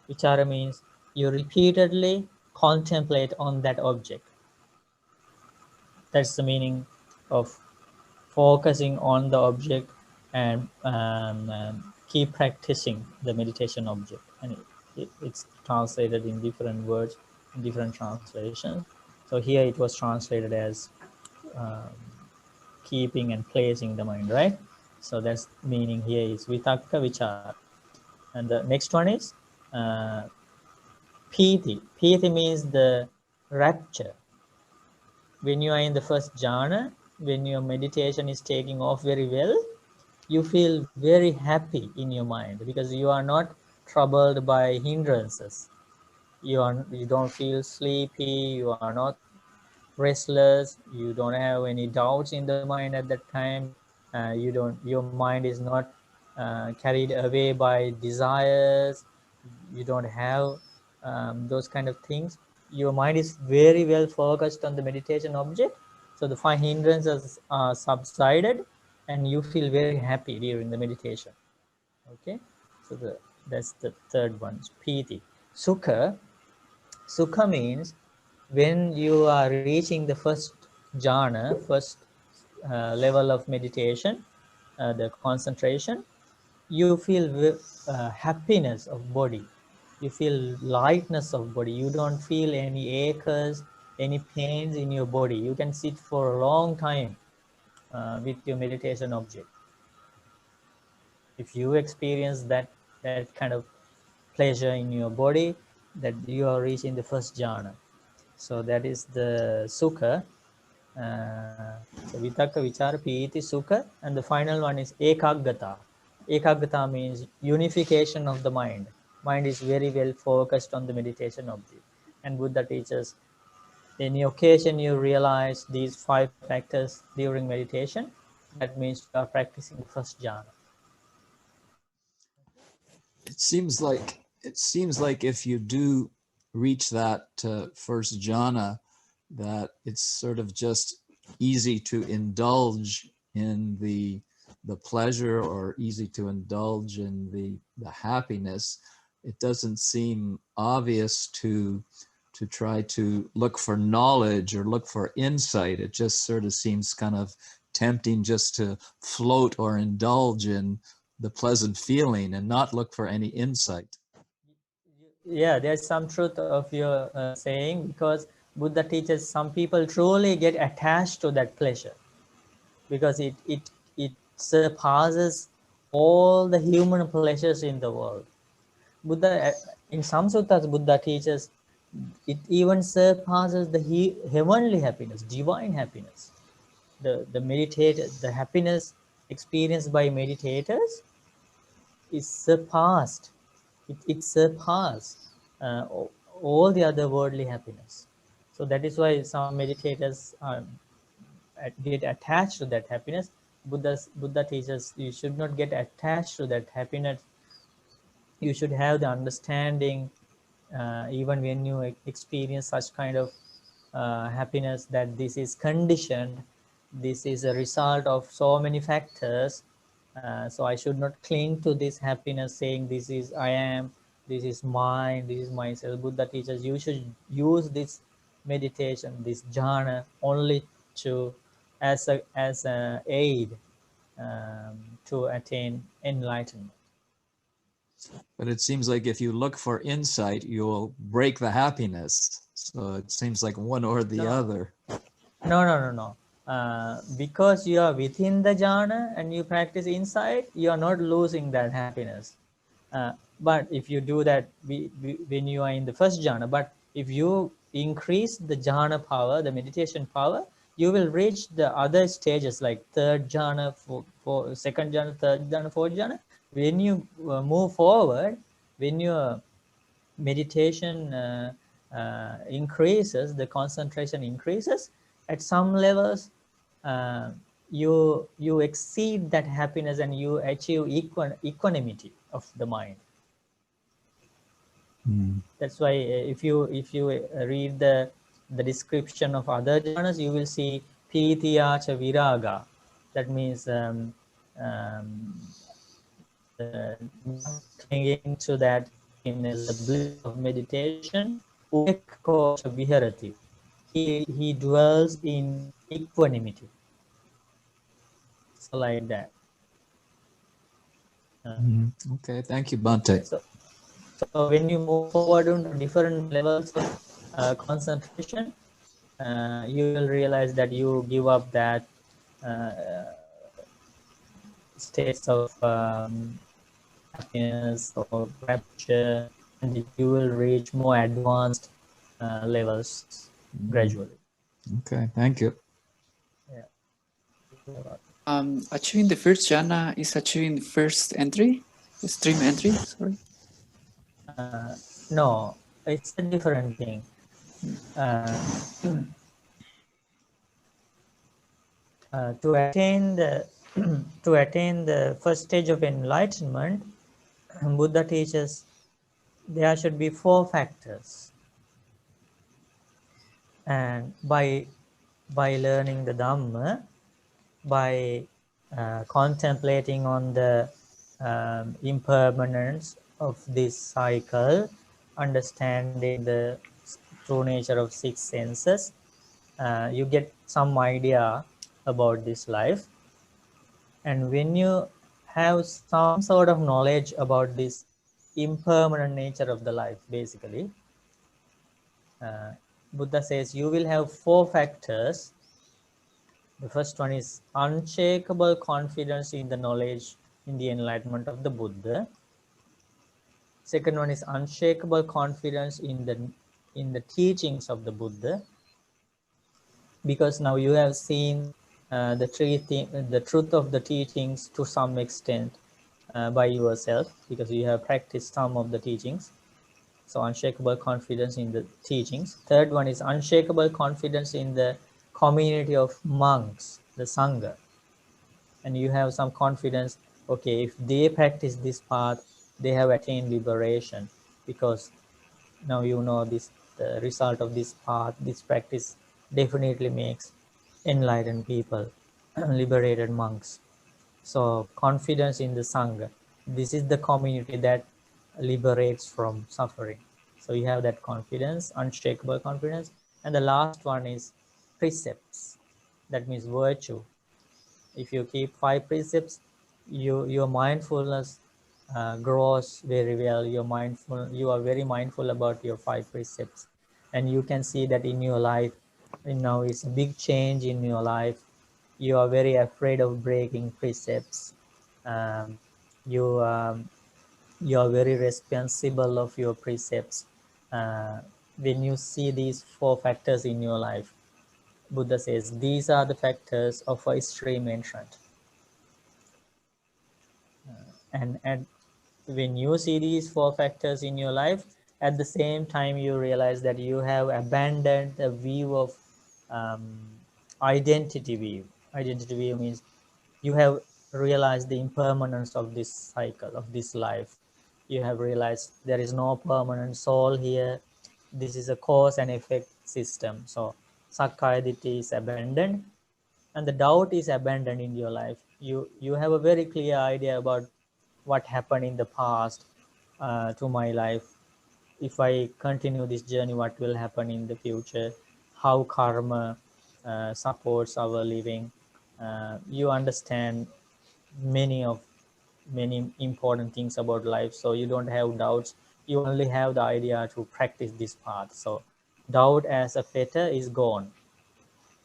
Vichara means you repeatedly contemplate on that object. That's the meaning of focusing on the object and keep practicing the meditation object. And it's translated in different words, in different translations. So here it was translated as keeping and placing the mind, right? So that's meaning here is vitakka vichara. And the next one is piti. Piti means the rapture. When you are in the first jhana, when your meditation is taking off very well, you feel very happy in your mind because you are not troubled by hindrances. You don't feel sleepy, you are not restless, you don't have any doubts in the mind at that time. Your mind is not carried away by desires. You don't have those kind of things. Your mind is very well focused on the meditation object. So the 5 hindrances are subsided and you feel very happy during the meditation. Okay, so that's the third one, piti. Sukha means when you are reaching the first jhana, first level of meditation, the concentration, you feel happiness of body. You feel lightness of body. You don't feel any aches, any pains in your body. You can sit for a long time with your meditation object. If you experience that kind of pleasure in your body, that you are reaching the first jhana. So that is the sukha. So vitakka, vichara, piti, sukha, and the final one is ekaggata. Ekaggata means unification of the mind. Mind is very well focused on the meditation object. And Buddha teaches, any occasion you realize these 5 factors during meditation, that means you are practicing the first jhana. It seems like if you do reach that first jhana, that it's sort of just easy to indulge in the pleasure, or easy to indulge in the happiness. It doesn't seem obvious to try to look for knowledge or look for insight. It just sort of seems kind of tempting just to float or indulge in the pleasant feeling and not look for any insight. Yeah, there's some truth of your saying, because Buddha teaches some people truly get attached to that pleasure because it surpasses all the human pleasures in the world. Buddha, in some suttas, Buddha teaches it even surpasses the heavenly happiness, divine happiness. The happiness experienced by meditators is surpassed. It surpasses all the other worldly happiness. So that is why some meditators get attached to that happiness. Buddha teaches you should not get attached to that happiness. You should have the understanding, even when you experience such kind of happiness, that this is conditioned, this is a result of so many factors. So I should not cling to this happiness saying this is I am, this is mine, this is myself. Buddha teaches you should use this meditation, this jhana, only to as an aid to attain enlightenment. But it seems like if you look for insight, you'll break the happiness. So it seems like one or the other. No. Because you are within the jhana and you practice insight, you are not losing that happiness. But if you do that when you are in the first jhana, but if you increase the jhana power, the meditation power, you will reach the other stages like third jhana, second jhana, third jhana, fourth jhana. When you move forward, when your meditation increases, the concentration increases, at some levels you exceed that happiness and you achieve equanimity of the mind. That's why if you read the description of other jhanas, you will see pitiyacha viraga. That means clinging to that happiness, the bliss of meditation. Upekkha viharati. He dwells in equanimity. So like that. Okay, thank you, Bhante. So when you move forward into different levels of concentration, you will realize that you give up that states of happiness or rapture, and you will reach more advanced levels gradually. Okay, thank you. Yeah. Achieving the first jhana is achieving the first entry, the stream entry, sorry. No, it's a different thing. To attain the first stage of enlightenment, Buddha teaches there should be 4 factors, and by learning the Dhamma, by contemplating on the impermanence of this cycle, understanding the true nature of 6 senses, you get some idea about this life. And when you have some sort of knowledge about this impermanent nature of the life, basically, Buddha says you will have 4 factors. The first one is unshakable confidence in the knowledge, in the enlightenment of the Buddha. Second one is unshakable confidence in the teachings of the Buddha, because now you have seen the truth of the teachings to some extent by yourself, because you have practiced some of the teachings. So unshakable confidence in the teachings. Third one is unshakable confidence in the community of monks, the Sangha. And you have some confidence, okay, if they practice this path, they have attained liberation, because now you know this, the result of this path, this practice definitely makes enlightened people, liberated monks. So confidence in the Sangha, this is the community that liberates from suffering. So you have that confidence, unshakable confidence. And the last one is precepts. That means virtue. If you keep 5 precepts, your mindfulness grows very well. You are very mindful about your 5 precepts, and you can see that in your life. And now it's a big change in your life. You are very afraid of breaking precepts. You are very responsible of your precepts. When you see these 4 factors in your life, Buddha says these are the factors of a stream entrant. And when you see these 4 factors in your life, at the same time you realize that you have abandoned the view of identity view. Identity view means you have realized the impermanence of this cycle, of this life. You have realized there is no permanent soul here. This is a cause and effect system. So Sakkaya Ditthi is abandoned, and the doubt is abandoned in your life. You have a very clear idea about what happened in the past to my life. If I continue this journey, what will happen in the future? How karma supports our living. You understand many important things about life, so you don't have doubts. You only have the idea to practice this path. So doubt as a fetter is gone.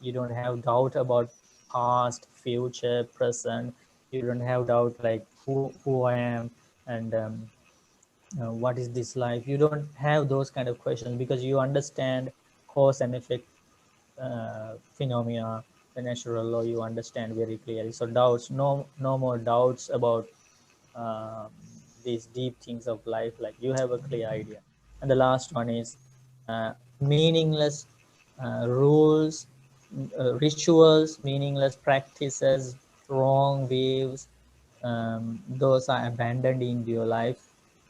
You don't have doubt about past, future, present. You don't have doubt like who I am and what is this life. You don't have those kind of questions, because you understand cause and effect phenomena, the natural law, you understand very clearly. So doubts, no more doubts about these deep things of life, like you have a clear idea. And the last one is meaningless rules, rituals, meaningless practices, wrong views, those are abandoned in your life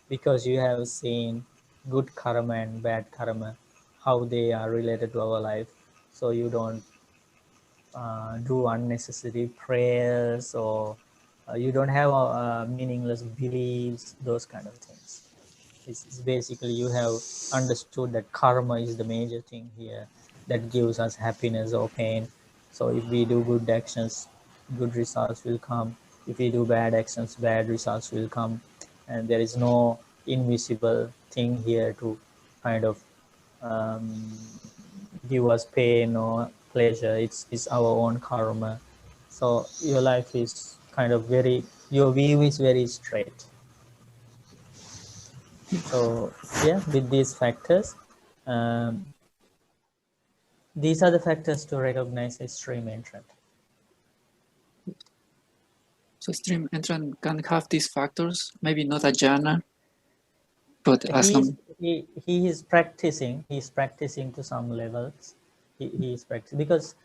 because you have seen good karma and bad karma, how they are related to our life. So you don't do unnecessary prayers, or you don't have meaningless beliefs, those kind of things. It's basically you have understood that karma is the major thing here that gives us happiness or pain. So if we do good actions, good results will come. If we do bad actions, bad results will come. And there is no invisible thing here to kind of give us pain or pleasure. It's our own karma. So your life is kind of very, your view is very straight. So yeah, with these factors, these are the factors to recognize a stream entrant. So stream entrant can have these factors, maybe not a jhana, but as He is practicing. He's practicing to some levels. He is practicing because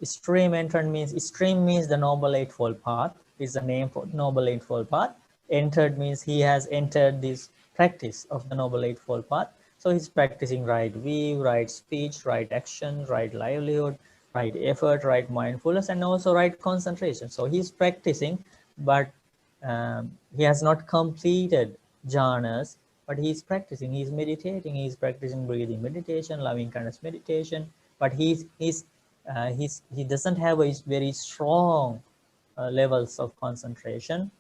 stream entrant means, stream means the noble eightfold path. Is the name for noble eightfold path. Entered means he has entered this practice of the noble eightfold path. So he's practicing right view, right speech, right action, right livelihood, right effort, right mindfulness, and also right concentration. So he's practicing, but he has not completed jhanas, but he's practicing, he's meditating, he's practicing breathing meditation, loving kindness meditation, but he doesn't have a very strong levels of concentration,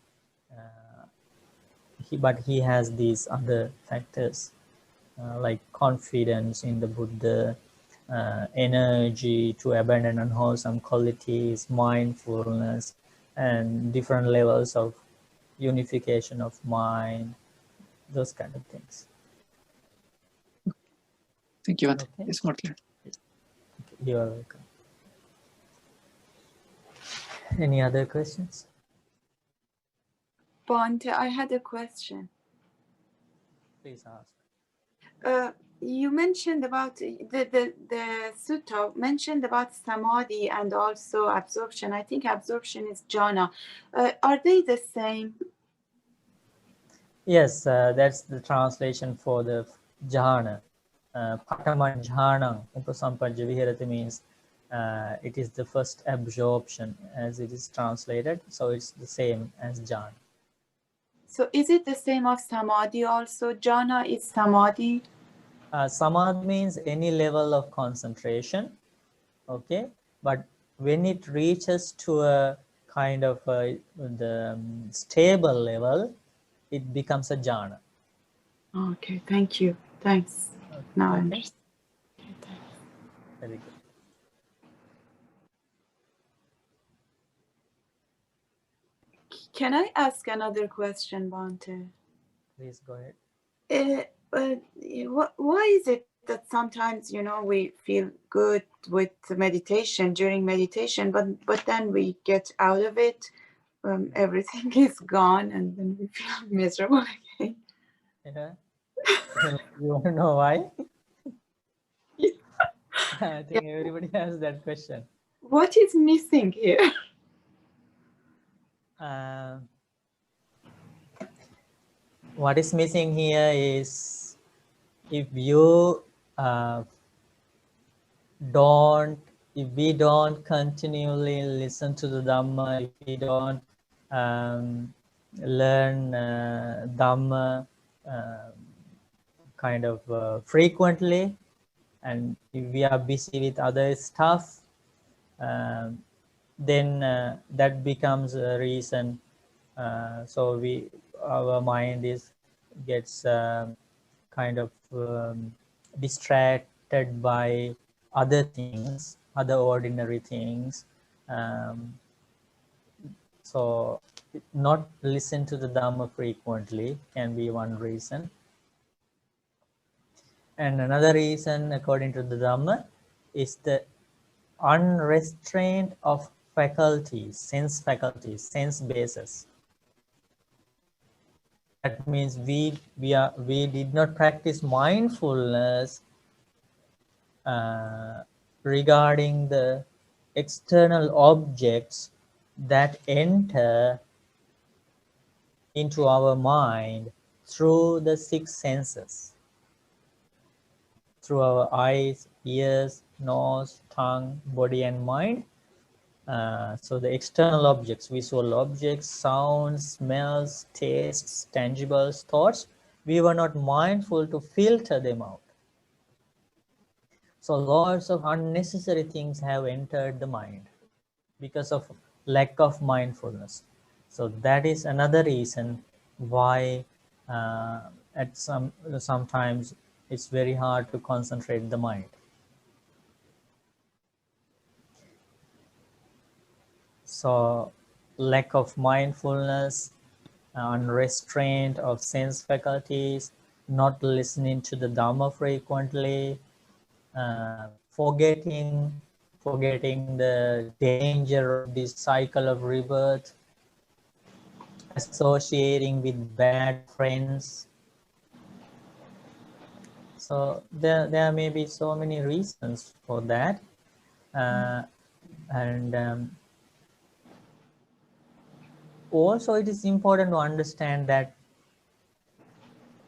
but he has these other factors like confidence in the Buddha, energy to abandon unwholesome qualities, mindfulness, and different levels of unification of mind, those kind of things. Thank you, Bhante. Okay. It's more clear. You are welcome. Any other questions? Bhante, I had a question. Please ask. You mentioned about the sutta mentioned about samadhi and also absorption. I think absorption is jhana. Are they the same? Yes, that's the translation for the jhana. Pataman jhanam upasampajja viharati means it is the first absorption as it is translated. So it's the same as jhana. So is it the same of samadhi also? Jhana is samadhi? Samadhi means any level of concentration, okay? But when it reaches to a kind of the stable level, it becomes a jhana. Okay, thank you. Thanks. Okay. Now I Okay. understand. Okay, thanks. Very good. Can I ask another question, Bhante? Please go ahead. Why is it that sometimes, we feel good with meditation, during meditation, but then we get out of it, everything is gone, and then we feel miserable again? Yeah. You want to know why? I think everybody has that question. What is missing here? What is missing here is if you if we don't continually listen to the Dhamma, if we don't learn Dhamma kind of frequently, and if we are busy with other stuff, then that becomes a reason. So our mind gets kind of distracted by other things, other ordinary things. So not listen to the Dhamma frequently can be one reason. And another reason, according to the Dhamma, is the unrestraint of faculties, sense bases. That means we did not practice mindfulness regarding the external objects that enter into our mind through the six senses, through our eyes, ears, nose, tongue, body, and mind. So the external objects, visual objects, sounds, smells, tastes, tangibles, thoughts, we were not mindful to filter them out. So lots of unnecessary things have entered the mind because of lack of mindfulness. So that is another reason why at sometimes it's very hard to concentrate the mind. So lack of mindfulness, unrestraint of sense faculties, not listening to the Dhamma frequently, forgetting the danger of this cycle of rebirth, associating with bad friends. So there may be so many reasons for that, and also it is important to understand that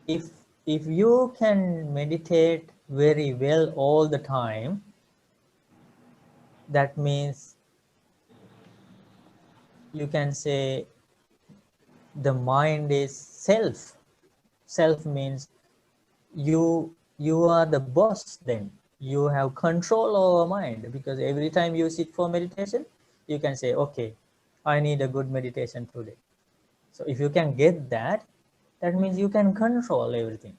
if you can meditate very well all the time, that means you can say the mind is self. Self means you are the boss. Then you have control over mind, because every time you sit for meditation, you can say, okay, I need a good meditation today. So if you can get that, that means you can control everything.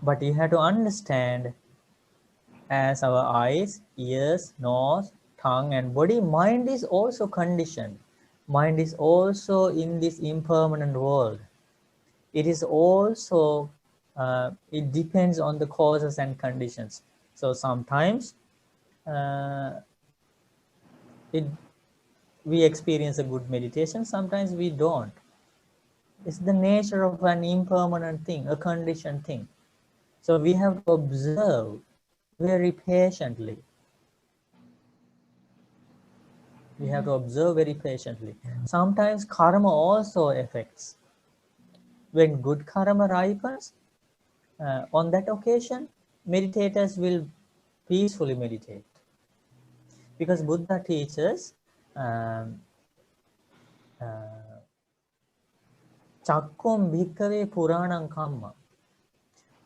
But you have to understand, as our eyes, ears, nose, tongue, and body, mind is also conditioned. Mind is also in this impermanent world. It is also, it depends on the causes and conditions. So sometimes we experience a good meditation, sometimes we don't. It's the nature of an impermanent thing, a conditioned thing. So we have to observe very patiently. We have to observe very patiently. Sometimes karma also affects. When good karma ripens, on that occasion, meditators will peacefully meditate. Because Buddha teaches Chakkum bhikkhave puranam kamma.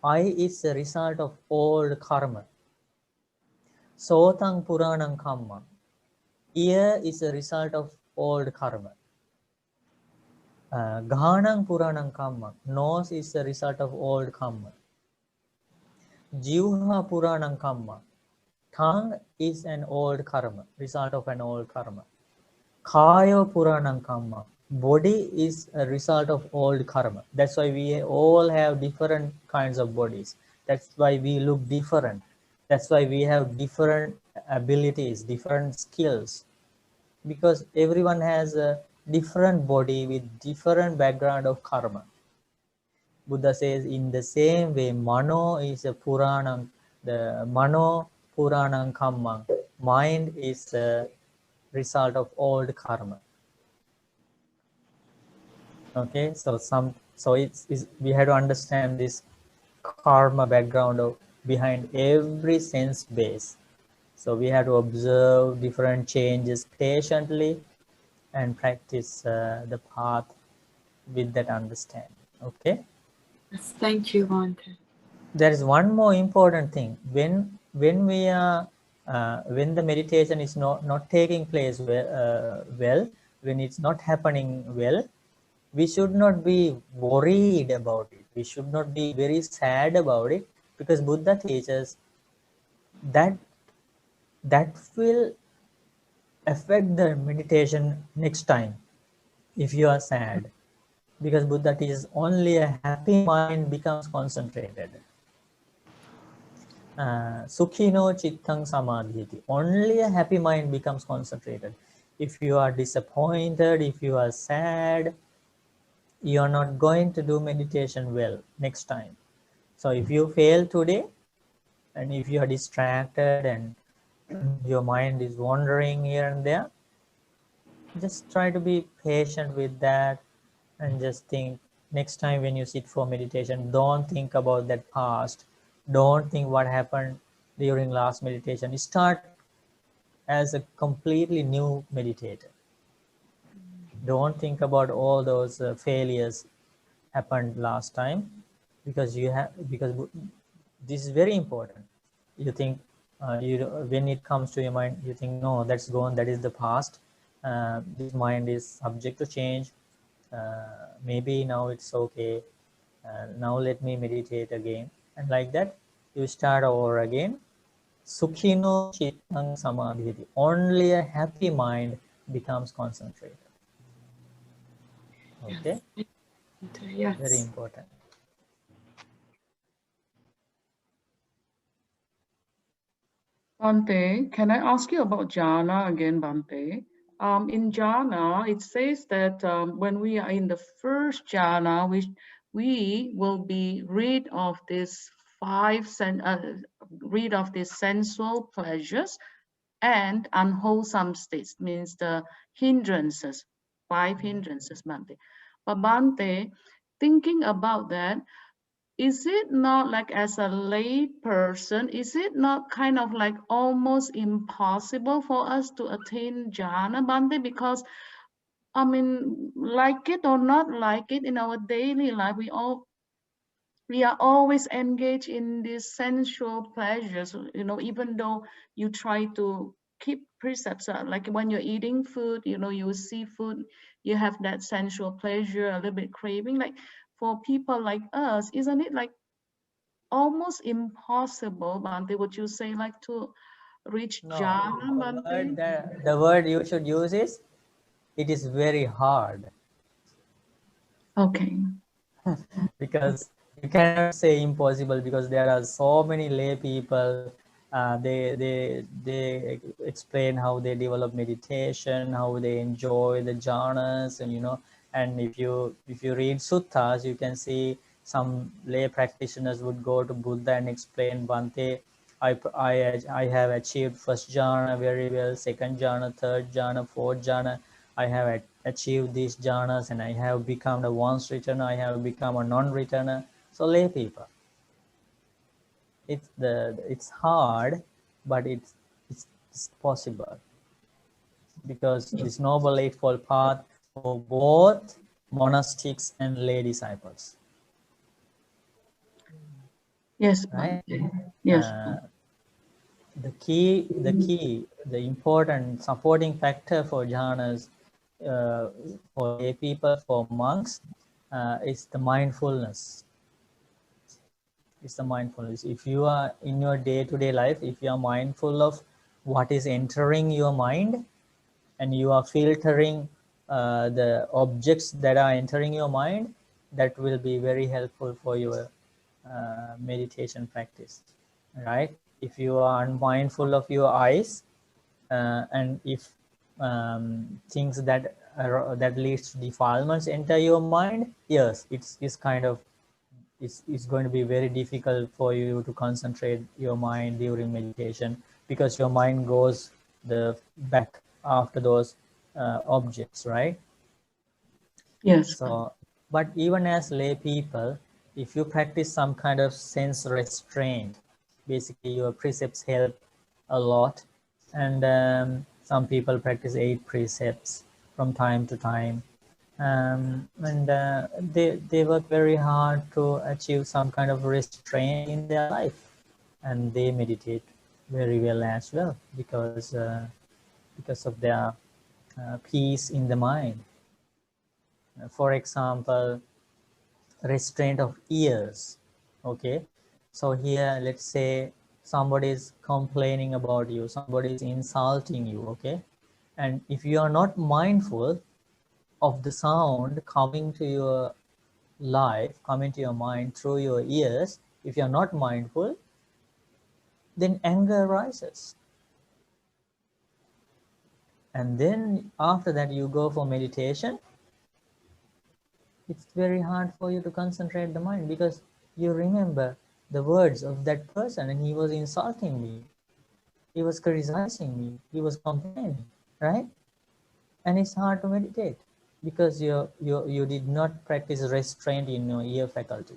Eye is a result of old karma. Sotang puranam kamma. Ear is a result of old karma. Ghanang puranam kamma. Nose is a result of old karma. Jivha puranam kamma. Tongue is an old karma, result of an old karma. Kaya puranam kamma. Body is a result of old karma. That's why we all have different kinds of bodies. That's why we look different. That's why we have different abilities, different skills. Because everyone has a different body with different background of karma. Buddha says, in the same way, Mano is a Puranam, the Mano Puranam Kamma. Mind is a result of old karma. Okay, so we have to understand this karma background behind every sense base. So we have to observe different changes patiently and practice the path with that understanding. Okay. Yes, thank you, Bhante. There is one more important thing. When we are when the meditation is not taking place well, when it's not happening well, we should not be worried about it. We should not be very sad about it, because Buddha teaches that will affect the meditation next time. If you are sad, because Buddha teaches only a happy mind becomes concentrated. Sukhino chittang samadhiti. Only a happy mind becomes concentrated. If you are disappointed, if you are sad, you are not going to do meditation well next time. So if you fail today, and if you are distracted and your mind is wandering here and there, just try to be patient with that and just think next time when you sit for meditation, don't think about that past. Don't think what happened during last meditation. Start as a completely new meditator. Don't think about all those failures happened last time, because this is very important. You think when it comes to your mind, you think, no, that's gone, that is the past. This mind is subject to change. Maybe now it's okay. Now let me meditate again, and like that you start over again. Sukhino chittang samadhiti. Only a happy mind becomes concentrated. Okay. Yes. Very important. Bhante, can I ask you about jhana again, Bhante? In jhana, it says that when we are in the first jhana, we will be rid of these sensual pleasures and unwholesome states, means the hindrances, 5 hindrances, Bhante. But Bhante, thinking about that, is it not like, as a lay person, is it not kind of like almost impossible for us to attain jhana, Bhante? Because I mean, like it or not like it, in our daily life, we are always engaged in these sensual pleasures, you know, even though you try to keep precepts, like when you're eating food, you know, you see food, you have that sensual pleasure, a little bit craving. Like for people like us, isn't it like almost impossible, Bhante, would you say, like to reach jhana, Bhante? The word you should use is, it is very hard. Okay. Because you cannot say impossible, because there are so many lay people. They explain how they develop meditation, how they enjoy the jhanas, and you know. And if you read suttas, you can see some lay practitioners would go to Buddha and explain, Bhante, I have achieved first jhana very well, second jhana, third jhana, fourth jhana. I have achieved these jhanas, and I have become a once returner, I have become a non-returner. So lay people, it's hard, but it's possible, because this noble eightfold path for both monastics and lay disciples. Yes, right? Yes. The important supporting factor for jhanas, for lay people, for monks, is the mindfulness. It's the mindfulness. If you are in your day-to-day life, if you are mindful of what is entering your mind, and you are filtering the objects that are entering your mind, that will be very helpful for your meditation practice, right? If you are unmindful of your eyes, and if things that leads to defilements enter your mind, yes, it's kind of, it's going to be very difficult for you to concentrate your mind during meditation, because your mind goes back after those objects, right? Yes. So, but even as lay people, if you practice some kind of sense restraint, basically your precepts help a lot. And some people practice 8 precepts from time to time. They work very hard to achieve some kind of restraint in their life, and they meditate very well as well, because of their peace in the mind. For example, restraint of ears. Okay, so here let's say somebody is complaining about you, somebody is insulting you. Okay, and if you are not mindful of the sound coming to your life, coming to your mind through your ears, if you're not mindful, then anger arises. And then after that you go for meditation. It's very hard for you to concentrate the mind because you remember the words of that person and he was insulting me, he was criticizing me, he was complaining, right? And it's hard to meditate because you did not practice restraint in your ear faculty.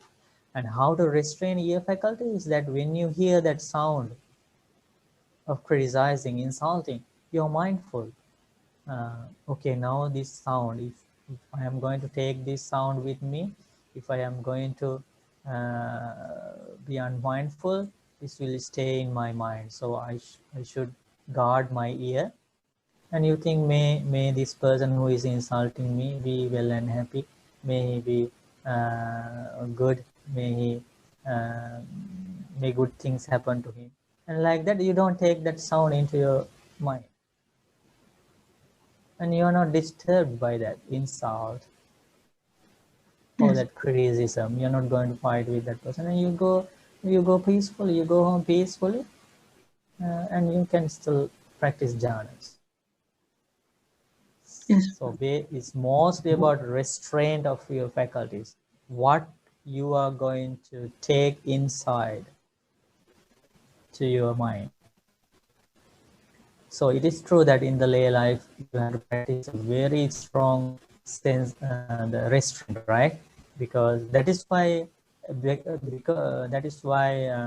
And how to restrain ear faculty is that when you hear that sound of criticizing, insulting, you're mindful. Okay, now this sound, if I am going to take this sound with me, if I am going to be unmindful, this will stay in my mind. So I should guard my ear. And you think, may this person who is insulting me be well and happy, may he be good, may good things happen to him. And like that, you don't take that sound into your mind. And you're not disturbed by that insult or that criticism. You're not going to fight with that person, and you go peacefully, you go home peacefully, and you can still practice jhanas. Yes. So it's mostly about restraint of your faculties, what you are going to take inside to your mind. So it is true that in the lay life, you have to practice a very strong sense, the restraint, right? Because that is why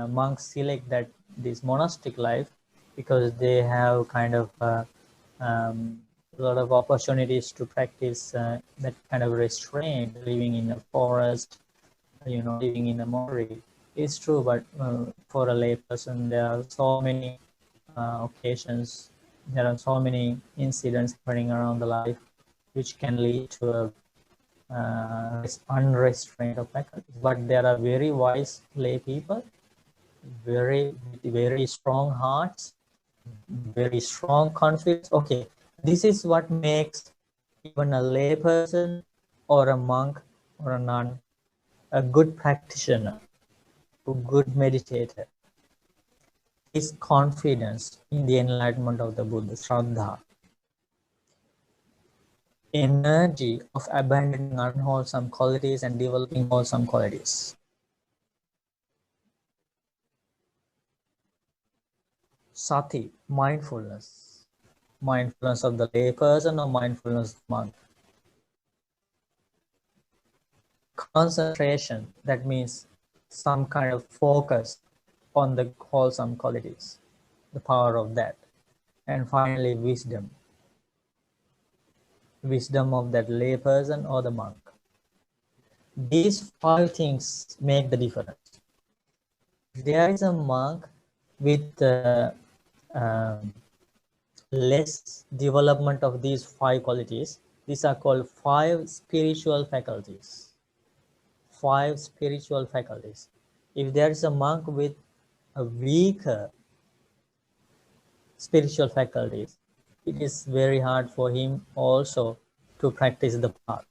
monks select this monastic life, because they have kind of a lot of opportunities to practice that kind of restraint, living in a forest, living in a monastery. It's true, but for a lay person, there are so many occasions, there are so many incidents happening around the life which can lead to a unrestrained of faculties. But there are very wise lay people, very strong hearts, very strong confidence. Okay, this is what makes even a lay person or a monk or a nun a good practitioner, a good meditator. His confidence in the enlightenment of the Buddha, Shraddha, energy of abandoning unwholesome qualities and developing wholesome qualities. Sati, mindfulness. Mindfulness of the lay person or mindfulness of the monk. Concentration, that means some kind of focus on the wholesome qualities, the power of that. And finally, wisdom. Wisdom of that lay person or the monk. These 5 things make the difference. If there is a monk with less development of these 5 qualities, these are called 5 spiritual faculties. 5 spiritual faculties. If there is a monk with a weaker spiritual faculties, it is very hard for him also to practice the path.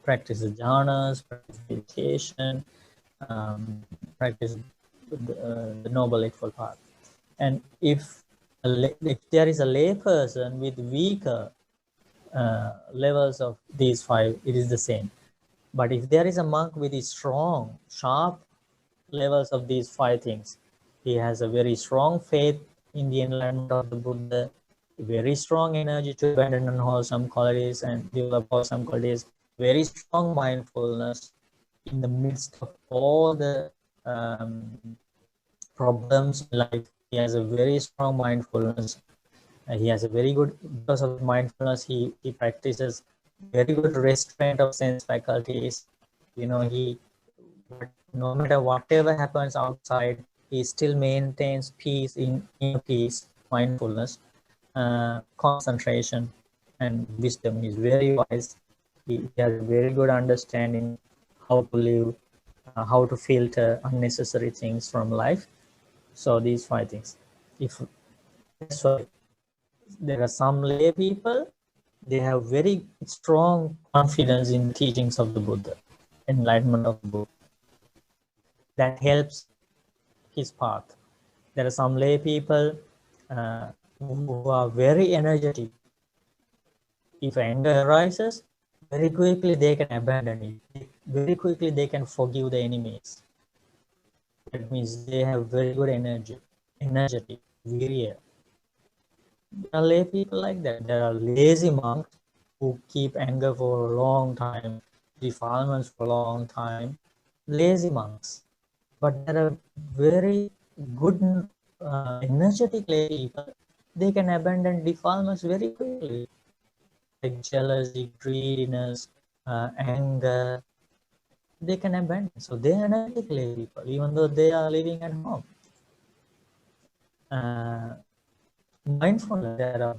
Practice the jhanas, practice meditation, practice the Noble Eightfold Path. And if there is a lay person with weaker levels of these 5, it is the same. But if there is a monk with strong, sharp levels of these 5 things, he has a very strong faith in the enlightenment of the Buddha, very strong energy to abandon unwholesome qualities and develop wholesome qualities, very strong mindfulness in the midst of all the problems in life. He has a very strong mindfulness. He has a very good, because of mindfulness, he practices very good restraint of sense faculties. No matter whatever happens outside, he still maintains peace, inner peace, mindfulness, concentration, and wisdom. He's very wise. He has a very good understanding how to live, how to filter unnecessary things from life. So these 5 things. That's why there are some lay people They have very strong confidence in the teachings of the Buddha, enlightenment of the Buddha. That helps his path. There are some lay people who are very energetic. If anger arises, very quickly they can abandon it. Very quickly they can forgive the enemies. That means they have very good energy, energetic, virya. There are lay people like that. There are lazy monks who keep anger for a long time, defilements for a long time. Lazy monks. But there are very good, energetic lay people. They can abandon defilements very quickly, like jealousy, greediness, anger. They can abandon. So they are energetic lay people, even though they are living at home. Mindfulness, there are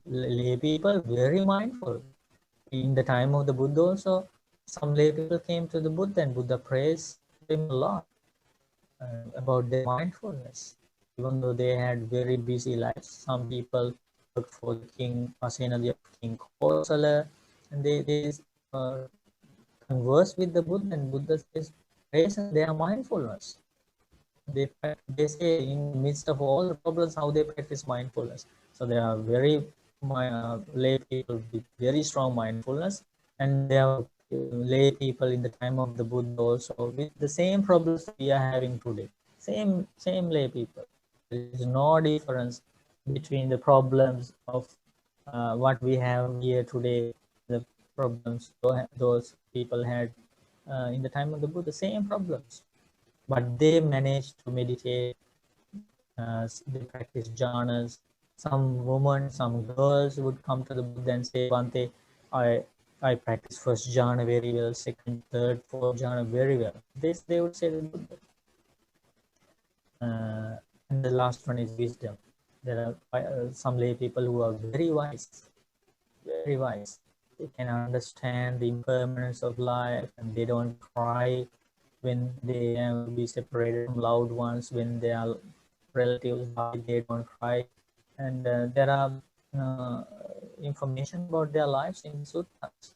lay people very mindful. In the time of the Buddha also, some lay people came to the Buddha and Buddha praised them a lot about their mindfulness. Even though they had very busy lives, some people worked for the king, Pasenadi of King Kosala, and they converse with the Buddha, and Buddha says, praise their mindfulness. They say in the midst of all the problems how they practice mindfulness. So there are very lay people with very strong mindfulness, and there are lay people in the time of the Buddha also with the same problems we are having today. Same lay people. There is no difference between the problems of what we have here today, the problems those people had in the time of the Buddha, same problems. But they managed to meditate, they practice jhanas. Some women, some girls would come to the Buddha and say, Bhante, I practice first jhana very well, second, third, fourth jhana very well. This they would say to the Buddha. And the last one is wisdom. There are some lay people who are very wise, very wise. They can understand the impermanence of life, and they don't cry when they have to be separated from loved ones, when their relatives die, they don't cry. And there are information about their lives in suttas.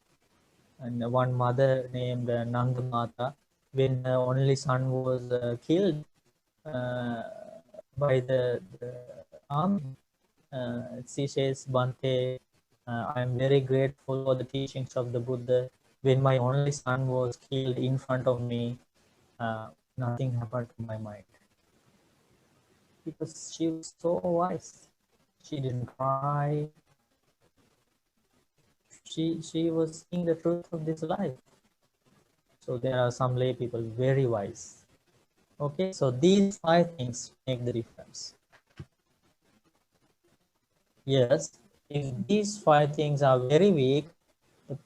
And one mother named Nanda Mata, when her only son was killed by the army, she says, Bhante, I am very grateful for the teachings of the Buddha. When my only son was killed in front of me, nothing happened to my mind, because she was so wise. She didn't cry. She was seeing the truth of this life. So there are some lay people very wise. Okay, so these 5 things make the difference. Yes, if these 5 things are very weak, the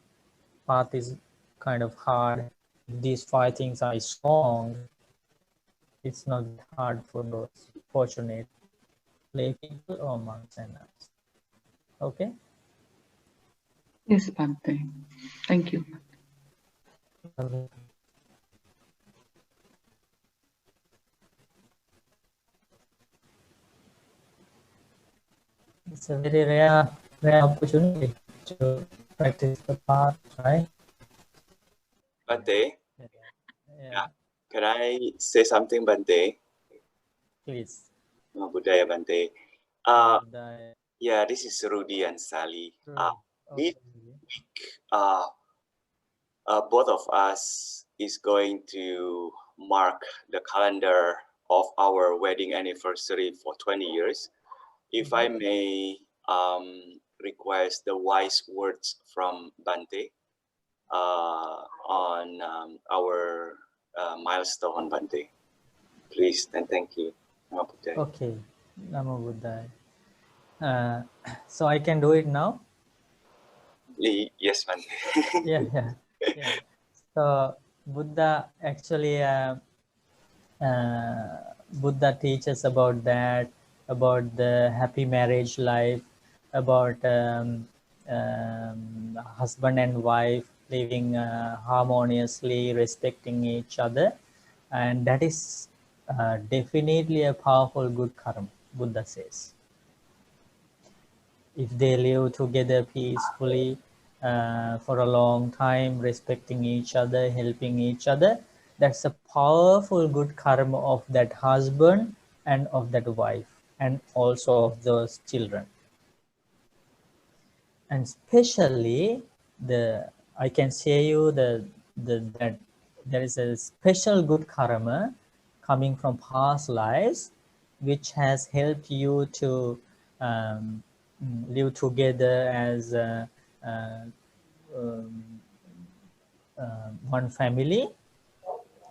path is kind of hard. If these 5 things are strong, it's not hard for those fortunate lay people or monks and nuns. Okay? Yes, Bhante. Thank you. It's a very rare opportunity to practice the path, right? Bhante, Yeah, can I say something, Bhante? please. Budaya Bhante. Budaya. Yeah, this is Rudy and Sally. Okay. Both of us is going to mark the calendar of our wedding anniversary for 20 years. If I may request the wise words from Bhante on our milestone, Bhante. Please and thank you. Namo Buddhaya. Okay, Namo Buddhaya. So I can do it now? Yes, Bhante. Yeah. So Buddha actually, Buddha teaches about that, about the happy marriage life, about husband and wife living harmoniously, respecting each other, and that is definitely a powerful good karma, Buddha says. if they live together peacefully for a long time, respecting each other, helping each other, that's a powerful good karma of that husband and of that wife, and also of those children. And especially I can say you that there is a special good karma coming from past lives, which has helped you to live together as um, one family.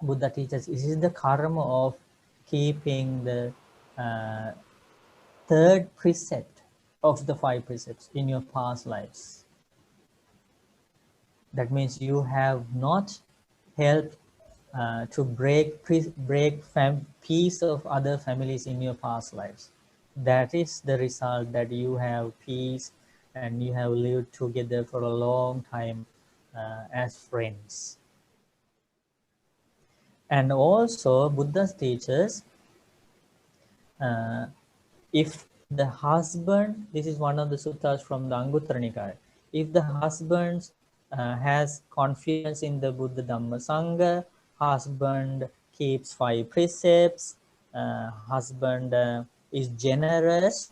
Buddha teaches this is the karma of keeping the third precept of the 5 precepts in your past lives. That means you have not helped to break peace of other families in your past lives. That is the result, that you have peace and you have lived together for a long time as friends. And also Buddha teaches if the husband, this is one of the suttas from the Anguttara Nikaya, if the husband has confidence in the Buddha Dhamma Sangha, husband keeps 5 precepts, husband is generous,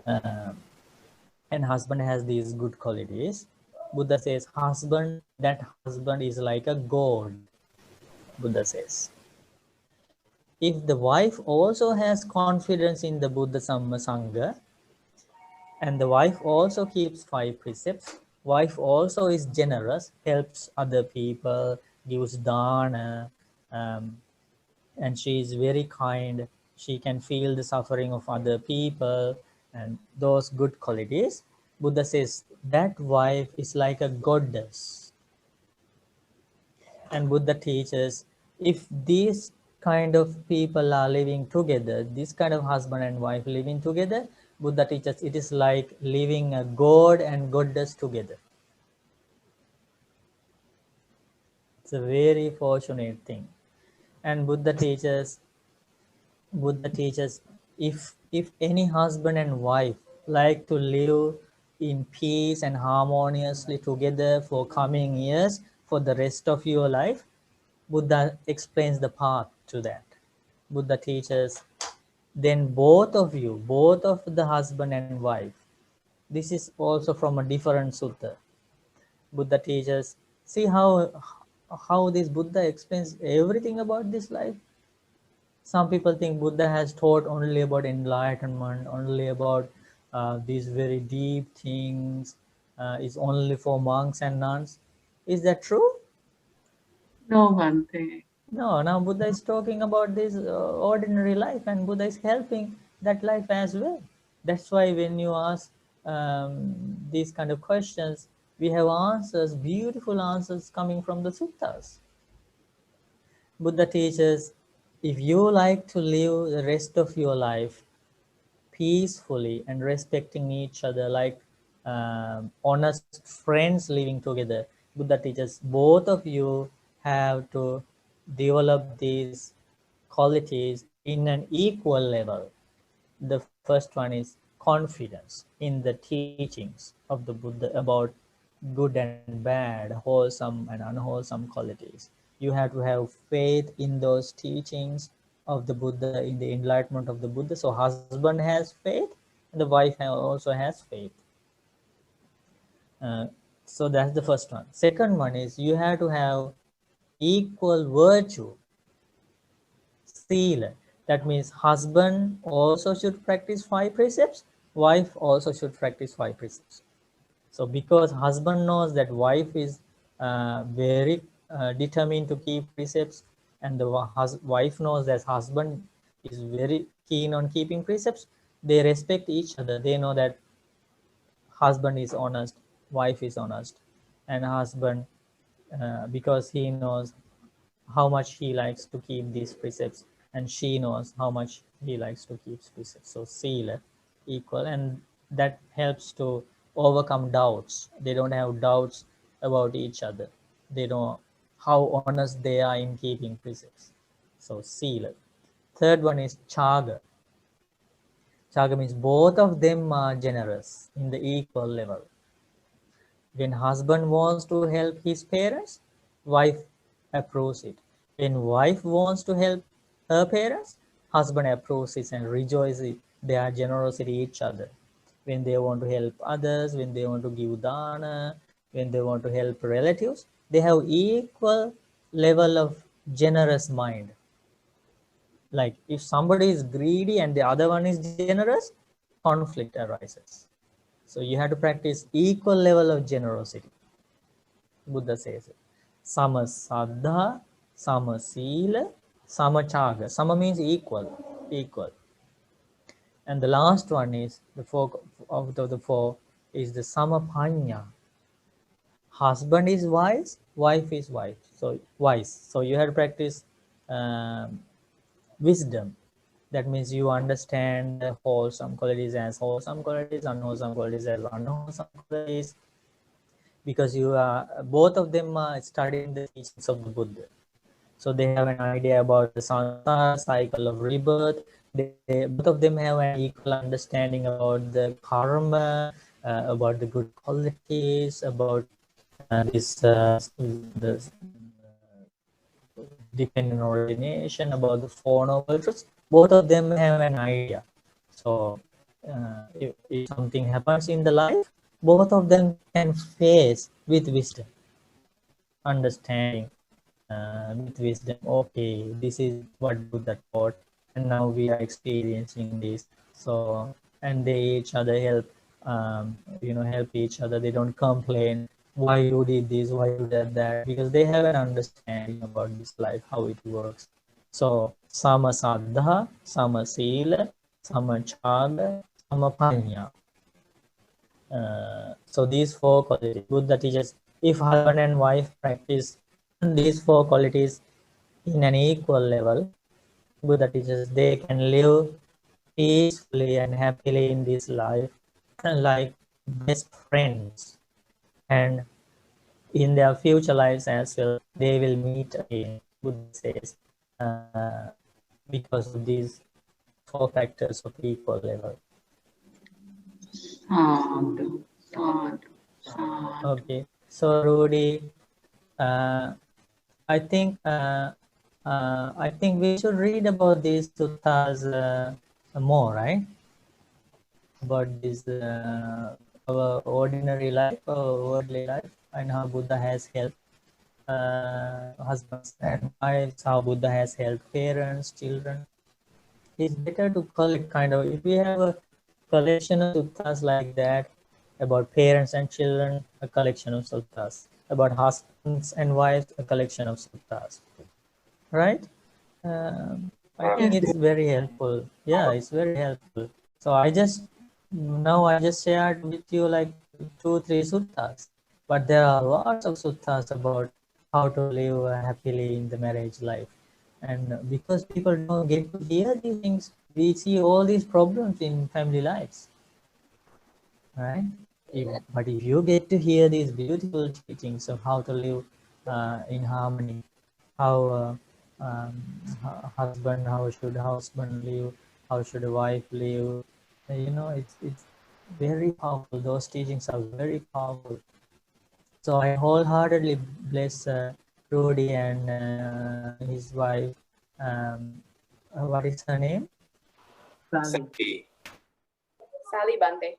and husband has these good qualities, Buddha says that husband is like a god, Buddha says. If the wife also has confidence in the Buddha Dhamma Sangha, and the wife also keeps 5 precepts, wife also is generous, helps other people, gives dana, and she is very kind, she can feel the suffering of other people, and those good qualities, Buddha says that wife is like a goddess. And Buddha teaches, if these kind of people are living together, this kind of husband and wife living together, Buddha teaches it is like living a god and goddess together. It's a very fortunate thing. And Buddha teaches if any husband and wife like to live in peace and harmoniously together for coming years, for the rest of your life, Buddha explains the path to that. Buddha teaches, then both of the husband and wife, this is also from a different sutta. Buddha teaches, see how this Buddha explains everything about this life. Some people think Buddha has taught only about enlightenment, only about these very deep things, is only for monks and nuns. Is that true? No, Bhante. No, now Buddha is talking about this ordinary life, and Buddha is helping that life as well. That's why when you ask these kind of questions, we have answers, beautiful answers coming from the suttas. Buddha teaches, if you like to live the rest of your life peacefully and respecting each other like honest friends living together, Buddha teaches both of you have to develop these qualities in an equal level. The first one is confidence in the teachings of the Buddha about good and bad, wholesome and unwholesome qualities. You have to have faith in those teachings of the Buddha, in the enlightenment of the Buddha. So husband has faith and the wife also has faith. So that's the first one. Second one is you have to have equal virtue, sila. That means husband also should practice 5 precepts, wife also should practice 5 precepts. So because husband knows that wife is very determined to keep precepts, and the wife knows that husband is very keen on keeping precepts, they respect each other. They know that husband is honest, wife is honest, and husband, because he knows how much he likes to keep these precepts, and she knows how much he likes to keep precepts. So sila equal, and that helps to overcome doubts. They don't have doubts about each other. They know how honest they are in keeping precepts. So sila. Third one is chaga. Chaga means both of them are generous in the equal level. When husband wants to help his parents, wife approves it. When wife wants to help her parents, husband approves it and rejoices their generosity each other. When they want to help others, when they want to give dana, when they want to help relatives, they have equal level of generous mind. Like if somebody is greedy and the other one is generous, conflict arises. So you have to practice equal level of generosity. Buddha says it. Sama saddha, sama sila, sama chaga. Sama means equal, equal. And the last one is the four of the four is the samapanya. Husband is wise, wife is wise. So wise. So you have to practice wisdom. That means you understand the wholesome qualities as wholesome qualities, unwholesome qualities as unwholesome qualities, because you are both of them are studying the teachings of the Buddha. So they have an idea about the samsara cycle of rebirth. Both of them have an equal understanding about the karma, about the good qualities, about the dependent origination, about the Four Noble Truths. Both of them have an idea. So if something happens in the life, both of them can face with wisdom, understanding with wisdom. Okay, this is what Buddha taught, and now we are experiencing this. So, and they each other help, help each other. They don't complain. Why you did this? Why you did that? Because they have an understanding about this life, how it works. So, sama saddha, sama sila, sama chaga, sama panya. So these four qualities, Buddha teaches, if husband and wife practice these four qualities in an equal level, Buddha teaches they can live peacefully and happily in this life like best friends, and in their future lives as well they will meet again, Buddha says, because of these four factors of equal level. Sadhu, sadhu, sadhu. Okay, so Rudy, I think we should read about these suttas more, right? About this our ordinary life, our worldly life, and how Buddha has helped husbands and wives, how Buddha has helped parents, children. It's better to collect kind of, if we have a collection of suttas like that about parents and children, a collection of suttas about husbands and wives, a collection of suttas, right? I think it's very helpful. Yeah, it's very helpful. So I just shared with you like 2-3 suttas, but there are lots of suttas about how to live happily in the marriage life. And because people don't get to hear these things, we see all these problems in family lives, right? But if you get to hear these beautiful teachings of how to live in harmony, how how should husband live, how should a wife live, it's very powerful. Those teachings are very powerful. So I wholeheartedly bless Rudy and his wife. What is her name? Sally. Sally Bante.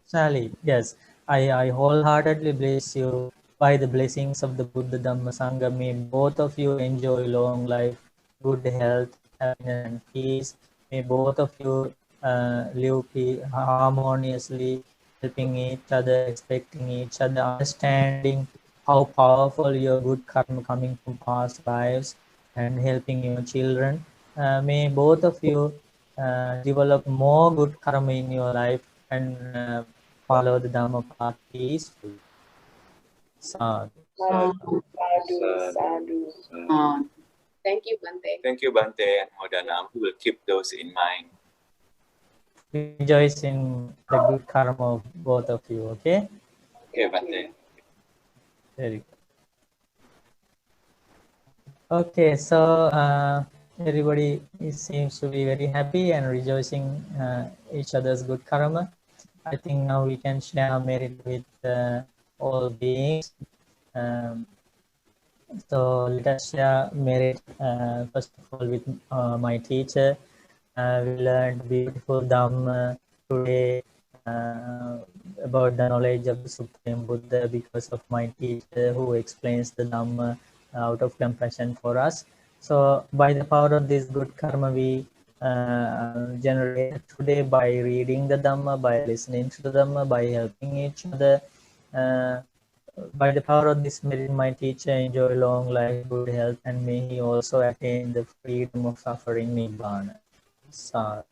Sally, yes. I wholeheartedly bless you by the blessings of the Buddha Dhamma Sangha. May both of you enjoy long life, good health, happiness and peace. May both of you live harmoniously, helping each other, respecting each other, understanding how powerful your good karma coming from past lives, and helping your children. May both of you develop more good karma in your life and follow the Dhamma path peacefully. Sadhu. Sadhu, sadhu. Thank you, Bante. Thank you, Bante and Hodanam. We will keep those in mind. Rejoice in the good karma of both of you, okay? Okay, Bante. Very good. Okay, so everybody seems to be very happy and rejoicing each other's good karma. I think now we can share merit with all beings. So let us share merit first of all with my teacher. We learned beautiful Dhamma today about the knowledge of the Supreme Buddha because of my teacher who explains the Dhamma out of compassion for us. So by the power of this good karma we generate today by reading the Dhamma, by listening to the Dhamma, by helping each other. By the power of this merit, my teacher enjoy long life, good health, and may he also attain the freedom of suffering Nibbana. Sadhu.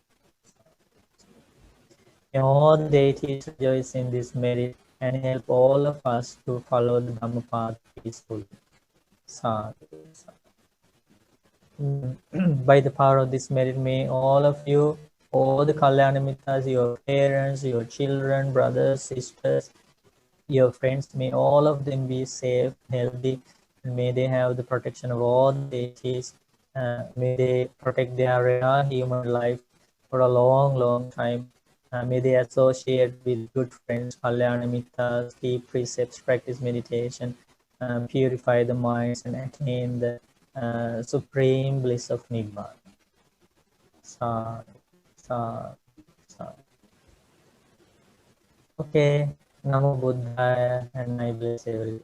May all the deities rejoice in this merit and help all of us to follow the Dhamma path peacefully. Sadhu. By the power of this merit, may all of you, all the Kalyana Mittas, your parents, your children, brothers, sisters, your friends, may all of them be safe, healthy, and may they have the protection of all the deities. May they protect their rare human life for a long, long time. May they associate with good friends, Kalyana Mittas, keep precepts, practice meditation, purify the minds, and attain the supreme bliss of Nibbana. Sadhu, sadhu, sadhu. Okay, Namo Buddhaya, and I bless everyone.